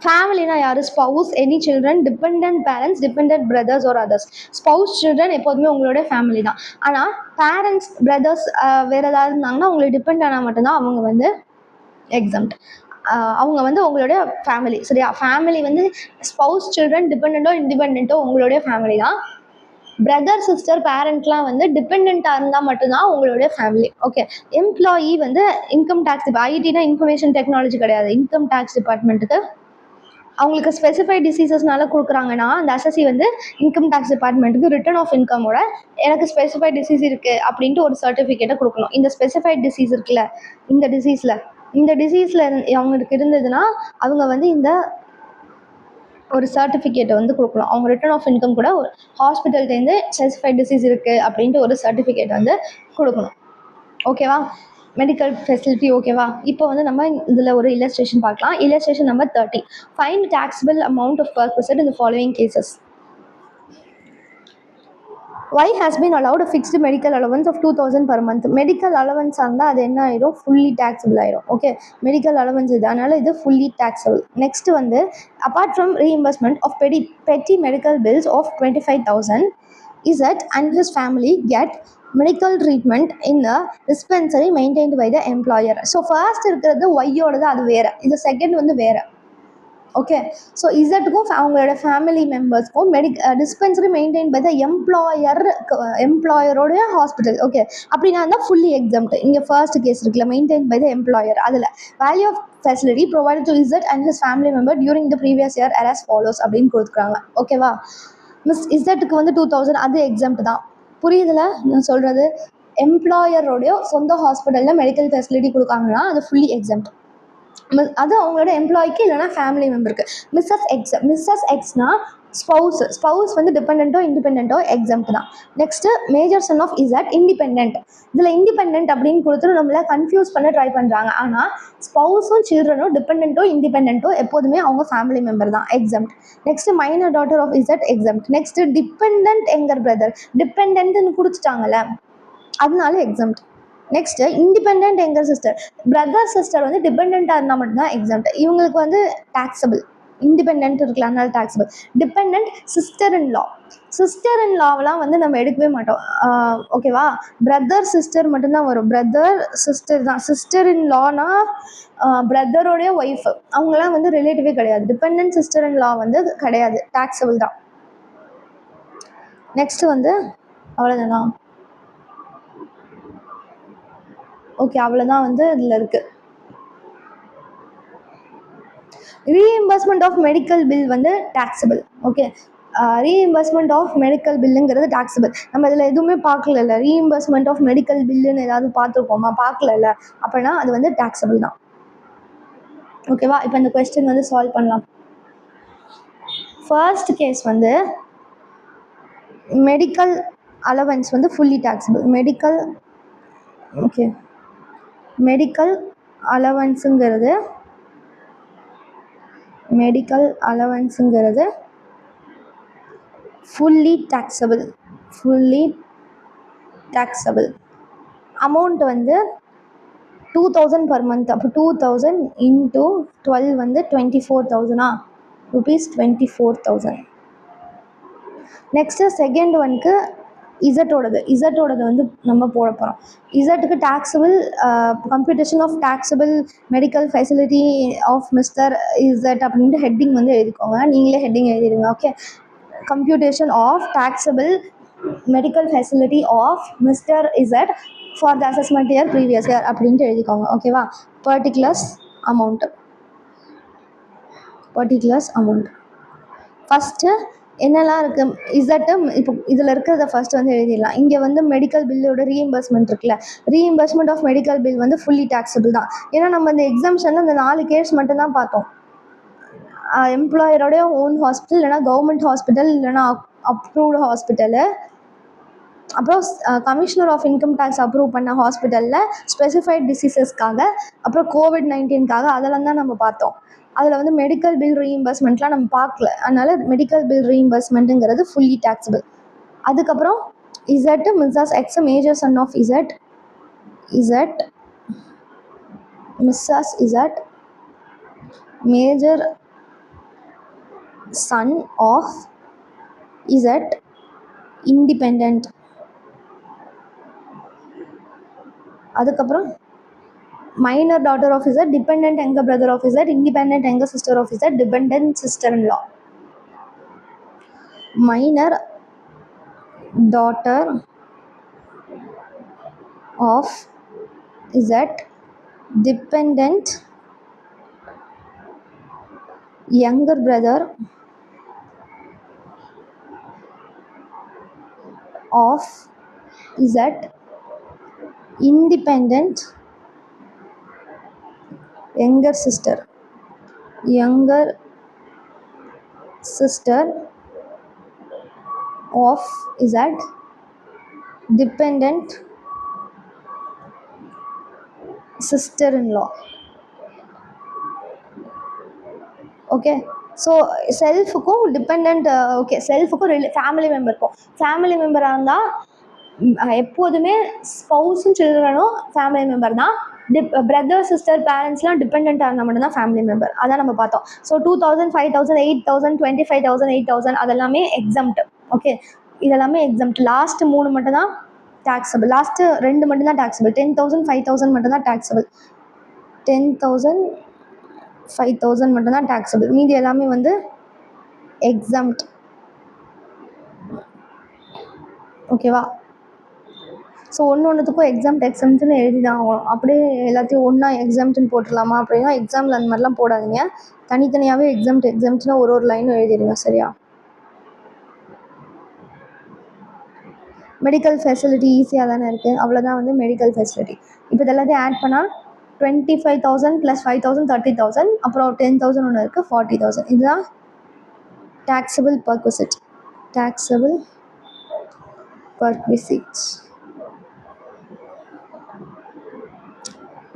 ஃபேமிலினா யாரு? Spouse, any children, dependent parents, dependent brothers or others. Spouse, children எப்போதுமே உங்களோட ஃபேமிலி தான். ஆனால் பேரண்ட்ஸ், பிரதர்ஸ் வேறு ஏதாவது இருந்தாங்கன்னா உங்களுக்கு டிபெண்ட் ஆனால் மட்டும்தான் அவங்க வந்து எக்ஸம்ட். அவங்க வந்து உங்களுடைய ஃபேமிலி. சரியா? ஃபேமிலி வந்து ஸ்பவுஸ், சில்ட்ரன், டிபெண்டோ இண்டிபெண்டோ உங்களுடைய ஃபேமிலி தான். பிரதர், சிஸ்டர், பேரண்ட்லாம் வந்து டிபெண்ட்டாக இருந்தால் மட்டும்தான் உங்களுடைய ஃபேமிலி. ஓகே. எம்ப்ளாயி வந்து இன்கம் டேக்ஸ், இப்போ ஐடினா இன்ஃபர்மேஷன் டெக்னாலஜி கிடையாது, இன்கம் டேக்ஸ் டிபார்ட்மெண்ட்டுக்கு அவங்களுக்கு ஸ்பெசிஃபைட் டிசீசஸ்னால கொடுக்குறாங்கன்னா அந்த அசசி வந்து இன்கம் டேக்ஸ் டிபார்ட்மெண்ட்டுக்கு ரிட்டர்ன் ஆஃப் இன்கமோட எனக்கு ஸ்பெசிஃபைட் டிசீஸ் இருக்குது அப்படின்ட்டு ஒரு சர்டிஃபிகேட்டை கொடுக்கணும். இந்த ஸ்பெசிஃபைட் டிசீஸ் இருக்குல்ல, இந்த டிசீஸில் அவங்களுக்கு இருந்ததுன்னா அவங்க வந்து இந்த ஒரு சர்டிஃபிகேட்டை வந்து கொடுக்கணும். அவங்க ரிட்டர்ன் ஆஃப் இன்கம் கூட ஒரு ஹாஸ்பிட்டல்லேருந்து ஸ்பெசிஃபைட் டிசீஸ் இருக்குது அப்படின்ட்டு ஒரு சர்டிஃபிகேட் வந்து கொடுக்கணும். ஓகேவா? Medical facility. ஓகேவா? இப்போ வந்து நம்ம இதில் ஒரு இல்லஸ்ட்ரேஷன் பார்க்கலாம். Illustration number 30. Find taxable amount of perquisite in the following cases. Y has been allowed a fixed medical allowance of 2000 per month. Medical allowance இருந்தால் அது என்ன ஆயிரும்? ஃபுல்லி டேக்ஸபிள் ஆயிரும். ஓகே. மெடிக்கல் அலவன்ஸ் இது, அதனால் இது ஃபுல்லி டேக்ஸபிள். நெக்ஸ்ட் வந்து apart from reimbursement of petty medical bills of 25,000, Izzat and his family get medical treatment in a dispensary maintained by the employer. So first இருக்கிறது ஒய்யோடது, அது வேறு. இது செகண்ட் வந்து வேறு. ஓகே. ஸோ இசட்டுக்கும் அவங்களோட ஃபேமிலி மெம்பர்ஸ்க்கும் டிஸ்பென்சரி மெயின்டைன் பை த எம்ப்ளாயரோடைய ஹாஸ்பிட்டல். ஓகே. அப்படின்னா தான் ஃபுல்லி எக்ஸம்ட். இங்கே ஃபர்ஸ்ட் கேஸ் இருக்குல்ல, மெயின்டைன் பை த எம்ப்ளாயர், அதில் value of facility provided to Z and his family member during the previous year as follows அப்படின்னு கொடுத்துருக்காங்க. ஓகேவா? மிஸ் இசட்டுக்கு வந்து 2000, அது எக்ஸம்ட் தான். புரியுதுல நான் சொல்கிறது? எம்ப்ளாயரோடைய சொந்த ஹாஸ்பிட்டலில் மெடிக்கல் ஃபெசிலிட்டி கொடுக்காங்கன்னா அது ஃபுல்லி எக்ஸம்ட். அது அவங்களோட எம்ப்ளாய்க்கு இல்லைனா ஃபேமிலி மெம்பருக்கு. மிஸ்ஸஸ் எக்ஸ்னா ஸ்பவுஸ் வந்து டிபெண்டோ இண்டிபெண்டோ எக்ஸம்ட் தான். Next major son of Z independent. இதில் இண்டிபெண்ட் அப்படின்னு கொடுத்துட்டு நம்மளை கன்ஃபியூஸ் பண்ண ட்ரை பண்ணுறாங்க. ஆனால் ஸ்பவுஸும் சில்ட்ரனும் டிபெண்டோ இண்டிபெண்டோ எப்போதுமே அவங்க ஃபேமிலி மெம்பர் தான், exempt. Next minor daughter of Z exempt. Next dependent younger brother, டிபெண்ட்னு கொடுத்துட்டாங்கல்ல, அதனால exempt. Next independent younger sister, brother sister வந்து டிபெண்ட்டாக இருந்தால் மட்டும்தான் எக்ஸம்ட். இவங்களுக்கு வந்து டேக்ஸபிள். இண்டிபெண்ட் இருக்குல்ல, அதனால டேக்ஸபிள். டிபெண்ட் சிஸ்டர் இன் லாவெலாம் வந்து நம்ம எடுக்கவே மாட்டோம். ஓகேவா? பிரதர் சிஸ்டர் மட்டும்தான் வரும். பிரதர் சிஸ்டர் தான். சிஸ்டர் இன் லானா பிரதரோடைய ஒய்ஃப், அவங்களாம் வந்து ரிலேட்டிவே கிடையாது. டிபெண்ட் சிஸ்டர் இன் லா வந்து கிடையாது, டேக்ஸபிள் தான். நெக்ஸ்ட்டு வந்து அவ்வளோதானா? ஓகே, அவ்வளோதான் வந்து இதில் இருக்குது. ரீஇம்பர்ஸ்மெண்ட் ஆஃப் மெடிக்கல் பில் வந்து taxable. Okay. Reimbursement of medical பில்லுங்கிறது டேக்ஸபிள். நம்ம இதில் எதுவுமே பார்க்கல. ரீஇம்பர்ஸ்மெண்ட் ஆஃப் மெடிக்கல் பில்லுன்னு ஏதாவது பார்த்துருக்கோமா? பார்க்கல. அப்படின்னா அது வந்து டேக்ஸபிள் தான். ஓகேவா? இப்போ இந்த கொஸ்டின் வந்து சால்வ் பண்ணலாம். ஃபர்ஸ்ட் கேஸ் வந்து மெடிக்கல் அலவன்ஸ் வந்து ஃபுல்லி டேக்ஸபிள். மெடிக்கல் அலவன்ஸுங்கிறது ஃபுல்லி டேக்ஸபிள். அமௌண்ட் வந்து 2000 per month. அப்போ 2000 into 12 வந்து 24,000 rupees. 24,000. நெக்ஸ்ட்டு செகண்ட் ஒனுக்கு இசட்டோடது வந்து நம்ம போட போகிறோம். இசட்டுக்கு taxable, computation of taxable medical facility of mister Z அப்படின்ட்டு ஹெட்டிங் வந்து எழுதிக்கோங்க. நீங்களே ஹெட்டிங் எழுதிடுங்க. Okay. Computation of taxable medical facility of mister Z for the assessment year previous year அப்படின்ட்டு எழுதிக்கோங்க. ஓகேவா? Particulars amount. ஃபஸ்ட்டு என்னெல்லாம் இருக்குது இசட்டு, இப்போ இதில் இருக்கிறத ஃபர்ஸ்ட் வந்து எழுதிடலாம். இங்கே வந்து மெடிக்கல் பில்லோட ரீஇம்பர்ஸ்மெண்ட் இருக்குல்ல, ரீஇம்பர்ஸ்மெண்ட் ஆஃப் மெடிக்கல் பில் வந்து ஃபுல்லி டேக்ஸபிள் தான். ஏன்னா நம்ம இந்த எக்ஸாம்ஷனில் இந்த 4 கேஸ் மட்டும்தான் பார்த்தோம். எம்ப்ளாயரோடைய ஓன் ஹாஸ்பிட்டல், இல்லைனா கவர்மெண்ட் ஹாஸ்பிட்டல், இல்லைனா அப்ரூவ்டு ஹாஸ்பிட்டலு, அப்புறம் commissioner of income tax approve பண்ண ஹாஸ்பிட்டலில் ஸ்பெசிஃபைட் டிசீசஸ்க்காக, அப்புறம் கோவிட்-19க்காக அதெல்லாம் தான் நம்ம பார்த்தோம். அதில் வந்து மெடிக்கல் பில் ரீஇம்பர்ஸ்மெண்ட்லாம் நம்ம பார்க்கல. அதனால் மெடிக்கல் பில் ரீஇம்பர்ஸ்மெண்ட்டுங்கிறது ஃபுல்லி டேக்ஸபிள். அதுக்கப்புறம் Z missus X major son of Z missus Z major son of Z independent. அதுக்கப்புறம் minor daughter of Z dependent younger brother of Z independent younger sister of Z dependent sister in law. Minor daughter of Z dependent younger brother of Z independent younger sister of Z dependent sister-in-law. ஓகே. ஸோ செல்ஃபுக்கும் டிபெண்ட், ஓகே, செல்ஃபுக்கும் ஃபேமிலி மெம்பராக இருந்தால் எப்போதுமே ஸ்பௌஸும் சில்ட்ரனும் ஃபேமிலி மெம்பர் தான். பிரதர் சிஸ்டர் பேரண்ட்ஸ்லாம் டிபெண்ட்டாக இருந்தால் மட்டும்தான் ஃபேமிலி மெம்பர். அதான் நம்ம பார்த்தோம். ஸோ 2000 5000 8000 25,000 8000 அதெல்லாமே எக்ஸம்ட். ஓகே, இதெல்லாமே எக்ஸம்ட். லாஸ்ட் 3 மட்டும் தான் டேக்ஸபிள். லாஸ்ட்டு 2 மட்டும் தான் டேக்ஸபிள். 10,000 5,000 மட்டும் தான் டேக்ஸபிள். 10,000 5,000 மட்டும் தான் டேக்ஸபிள். மீதி எல்லாமே வந்து எக்ஸம்ட். ஓகேவா? ஸோ ஒன்றுத்துக்கும் எக்ஸம்ட்னு எழுதி தான் ஆகணும். அப்படியே எல்லாத்தையும் ஒன்றா எக்ஸம்ட்னு போட்டுடலாமா அப்படின்னா எக்ஸாமில் அந்த மாதிரிலாம் போடாதீங்க. தனித்தனியாகவே எக்ஸம்ட்னு ஒரு லைனும் எழுதிடுங்க. சரியா? மெடிக்கல் ஃபெசிலிட்டி ஈஸியாக தானே இருக்குது. அவ்வளோதான் வந்து மெடிக்கல் ஃபெசிலிட்டி. இப்போ இதெல்லாத்தையும் ஆட் பண்ணால் 25,000 + 5,000 30,000, அப்புறம் 10,000 ஒன்று இருக்குது 40,000. இதுதான் taxable perquisite.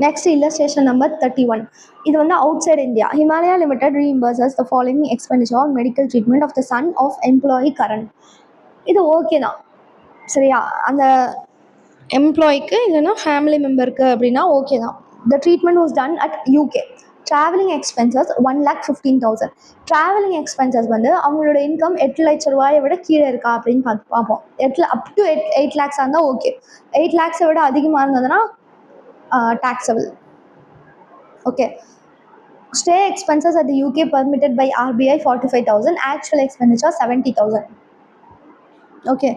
Next illustration number 31. இது வந்து outside India. Himalaya limited reimburses the following expenditure on medical treatment of the son of employee Karan. இது ஓகே தான். சரியா? அந்த எம்ப்ளாய்க்கு இல்லைன்னா ஃபேமிலி மெம்பருக்கு அப்படின்னா ஓகே தான். The treatment was done at UK. Travelling expenses 1,15,000. Travelling expenses வந்து அவங்களோட இன்கம் 8 லட்ச ரூபாயை விட கீழே இருக்கா அப்படின்னு பார்ப்போம். அப் டு 8 lakhs இருந்தால் ஓகே. 8 lakhs விட அதிகமாக இருந்ததுன்னா taxable. Okay. Stay expenses at the UK permitted by RBI 45,000. Actual expenditure 70,000. Okay.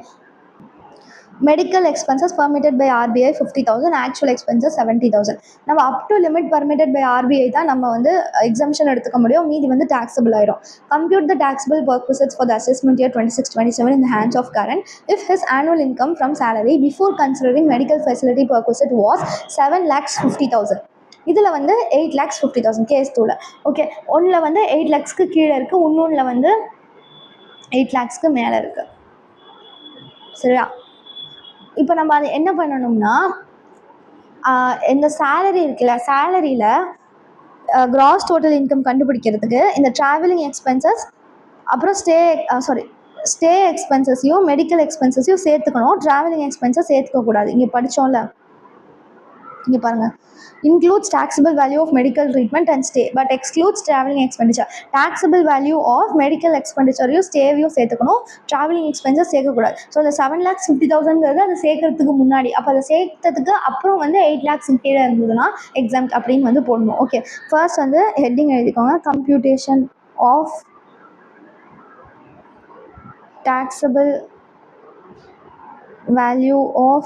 Medical expenses permitted by RBI 50,000. Actual expenses 70,000. நம்ம up to limit permitted by RBI தான் நம்ம வந்து exemption எடுத்துக்க முடியும். மீதி வந்து taxable ஆயிடும். Compute the taxable perquisites for the assessment year 26-27 in the hands of Karan if his annual income from salary before considering medical facility perquisite was 7,50,000. இதில் வந்து 8,50,000 கேஸ் 2ல. ஓகே, ஒன்றில் வந்து 8 lakhsக்கு கீழே இருக்குது, இன்னொன்றில் வந்து 8 lakhsக்கு மேலே இருக்குது. சரியா? இப்போ நம்ம அது என்ன பண்ணணும்னா, இந்த சேலரி இருக்குல்ல, சேலரியில் கிராஸ் டோட்டல் இன்கம் கண்டுபிடிக்கிறதுக்கு இந்த ட்ராவலிங் எக்ஸ்பென்சஸ் அப்புறம் ஸ்டே எக்ஸ்பென்சஸையும் மெடிக்கல் எக்ஸ்பென்சஸையும் சேர்த்துக்கணும். ட்ராவலிங் எக்ஸ்பென்சஸ் சேர்த்துக்கக்கூடாது. இங்கே படித்தோம்ல, இங்கே பாருங்கள். includes taxable value of medical treatment and stay but excludes traveling expenditure. taxable value of medical expenditure-யும் stay-யும் சேர்த்துக்கணும், traveling expenses சேர்க்கக்கூடாது. ஸோ அந்த 7,50,000ங்கிறது அதை சேர்க்கறதுக்கு முன்னாடி, அப்போ அதை சேர்த்ததுக்கு அப்புறம் வந்து 8 lakhs கீழே இருந்ததுன்னா எக்ஸாம்ட் அப்படின்னு வந்து போடணும். ஓகே, ஃபர்ஸ்ட் வந்து ஹெட்டிங் எழுதிக்கோங்க. Computation of taxable value of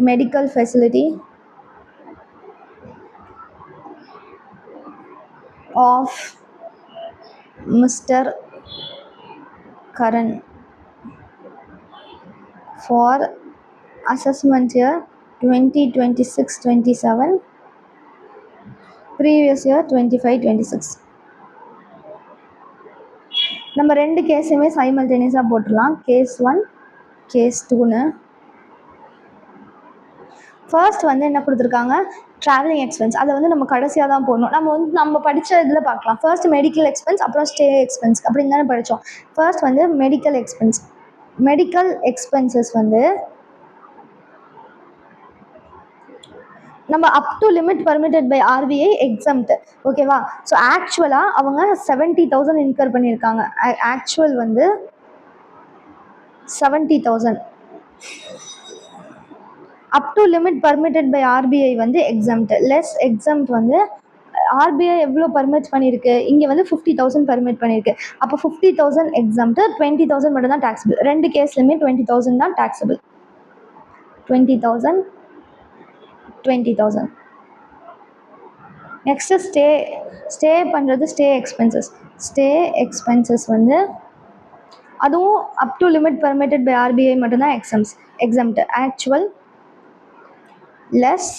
medical facility of Mr. Karan for assessment year 2026-27, previous year 25-26. நம்ம 2 கேஸுமே சைமல்டேனியஸாக போட்டுடலாம். Case 1 case 2ன்னு. ஃபர்ஸ்ட் வந்து என்ன கொடுத்துருக்காங்க, ட்ராவலிங் எக்ஸ்பென்ஸ். அதை வந்து நம்ம கடைசியாக தான் போடணும். நம்ம படித்த இதில் பார்க்கலாம். ஃபர்ஸ்ட் மெடிக்கல் எக்ஸ்பென்ஸ், அப்புறம் ஸ்டே எக்ஸ்பென்ஸ் அப்படின்னு தானே படித்தோம். ஃபர்ஸ்ட் வந்து மெடிக்கல் எக்ஸ்பென்ஸ். மெடிக்கல் எக்ஸ்பென்சஸ் வந்து நம்ம up to limit permitted by RBI exempt. ஓகேவா? ஸோ ஆக்சுவலாக அவங்க 70,000 இன்கர் பண்ணியிருக்காங்க. ஆக்சுவல் வந்து 70,000. Up to limit permitted by RBI வந்து எக்ஸம்ட். லெஸ் எக்ஸம்ட் வந்து ஆர்பிஐ எவ்வளோ பர்மிட் பண்ணியிருக்கு, இங்கே வந்து 50,000 பர்மிட் பண்ணியிருக்கு. அப்போ 50,000 எக்ஸம்ட், 20,000 மட்டும் தான் டாக்ஸபிள். 2 கேஸ்லையுமே 20,000 தான் டாக்ஸபிள். 20,000 20,000. நெக்ஸ்ட்டு ஸ்டே பண்ணுறது ஸ்டே எக்ஸ்பென்சஸ். ஸ்டே எக்ஸ்பென்சஸ் வந்து அதுவும் up to limit permitted by RBI மட்டும்தான் exempt. Actual less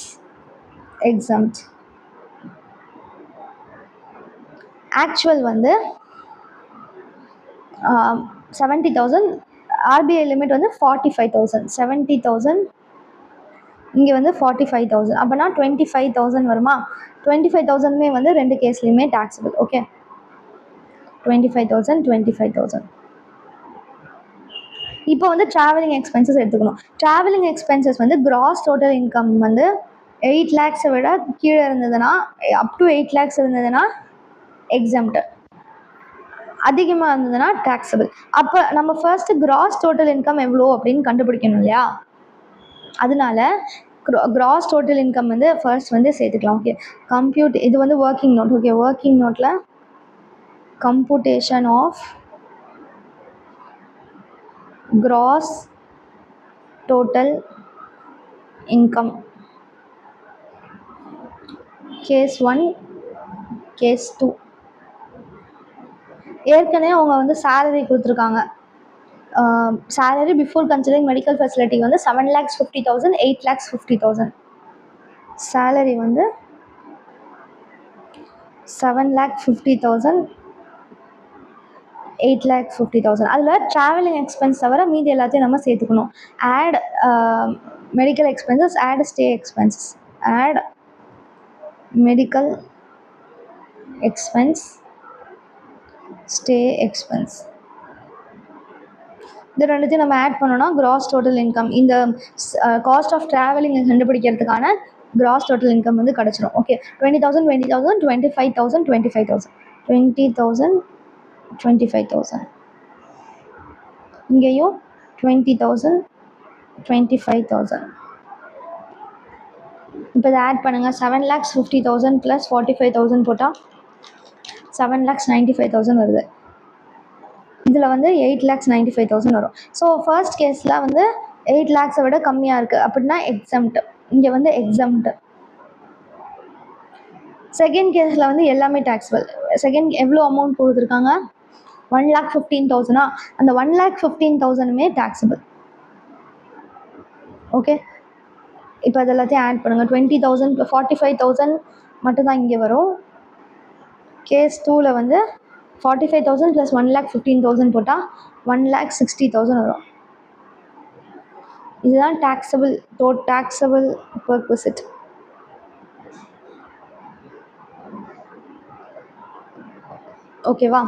exempt. Actual வந்து 70,000, ஆர்பிஐ லிமிட் வந்து 45,000. 70,000 இங்கே வந்து 45,000. அப்போனா 25,000 வருமா? 25,000மே வந்து 2 கேஸ்லையுமே டாக்ஸபிள். ஓகே, 25,000 25,000. இப்போ வந்து ட்ராவலிங் எக்ஸ்பென்சஸ் எடுத்துக்கணும். ட்ராவலிங் எக்ஸ்பென்சஸ் வந்து கிராஸ் டோட்டல் இன்கம் வந்து 8 lakhs விட கீழே இருந்ததுன்னா, அப் டு 8 lakhs இருந்ததுன்னா எக்ஸம்ட், அதிகமாக இருந்ததுன்னா டாக்ஸபிள். அப்போ நம்ம ஃபர்ஸ்ட் கிராஸ் டோட்டல் இன்கம் எவ்வளோ அப்படின்னு கண்டுபிடிக்கணும் இல்லையா? அதனால கிராஸ் டோட்டல் இன்கம் வந்து ஃபர்ஸ்ட் வந்து சேர்த்துக்கலாம். ஓகே, இது வந்து ஒர்க்கிங் நோட். ஓகே, ஒர்க்கிங் நோட்டில் computation of gross total income. Case 1 case 2. ஏற்கனவே அவங்க வந்து சேலரி கொடுத்துருக்காங்க. Salary before considering medical facility வந்து 7,50,000 8,50,000. சேலரி வந்து 7,50,000 8,50,000. அதில் ட்ராவலிங் எக்ஸ்பென்ஸ் தவிர மீதி எல்லாத்தையும் நம்ம சேர்த்துக்கணும். Add medical expenses, add stay expenses, add medical expense, stay expense. இந்த ரெண்டுத்தையும் நம்ம ஆட் பண்ணோன்னா கிராஸ் டோட்டல் இன்கம், இந்த காஸ்ட் ஆஃப் ட்ராவலிங் கண்டுபிடிக்கிறதுக்கான கிராஸ் டோட்டல் இன்கம் வந்து கிடச்சிடும். ஓகே, 20,000 20,000 25,000 25,000 20,000 25,000. இங்கேயும் 20,000 25,000. இப்போ இதை ஆட் பண்ணுங்கள். 7,50,000 + 45,000 போட்டால் 7,95,000 வருது. இதில் வந்து 8,95,000 வரும். ஸோ ஃபர்ஸ்ட் கேஸில் வந்து 8 lakhs விட கம்மியாக இருக்குது அப்படின்னா எக்ஸம்ட். இங்கே வந்து எக்ஸம்ட். செகண்ட் கேஸில் வந்து எல்லாமே டாக்ஸபிள். செகண்ட் எவ்வளோ அமௌண்ட் கொடுத்துருக்காங்க? 1,15,000. அந்த 1,15,000மே டாக்ஸபிள். ஓகே, இப்போ அது எல்லாத்தையும் ஆட் பண்ணுங்கள். 20,000 + 45,000 மட்டும்தான் இங்கே வரும். கேஸ் 2ல் வந்து 45,000 + 1,15,000 போட்டால் 1,60,000 வரும். இதுதான் டாக்ஸபிள் பெர்க்விசிட். ஓகேவா?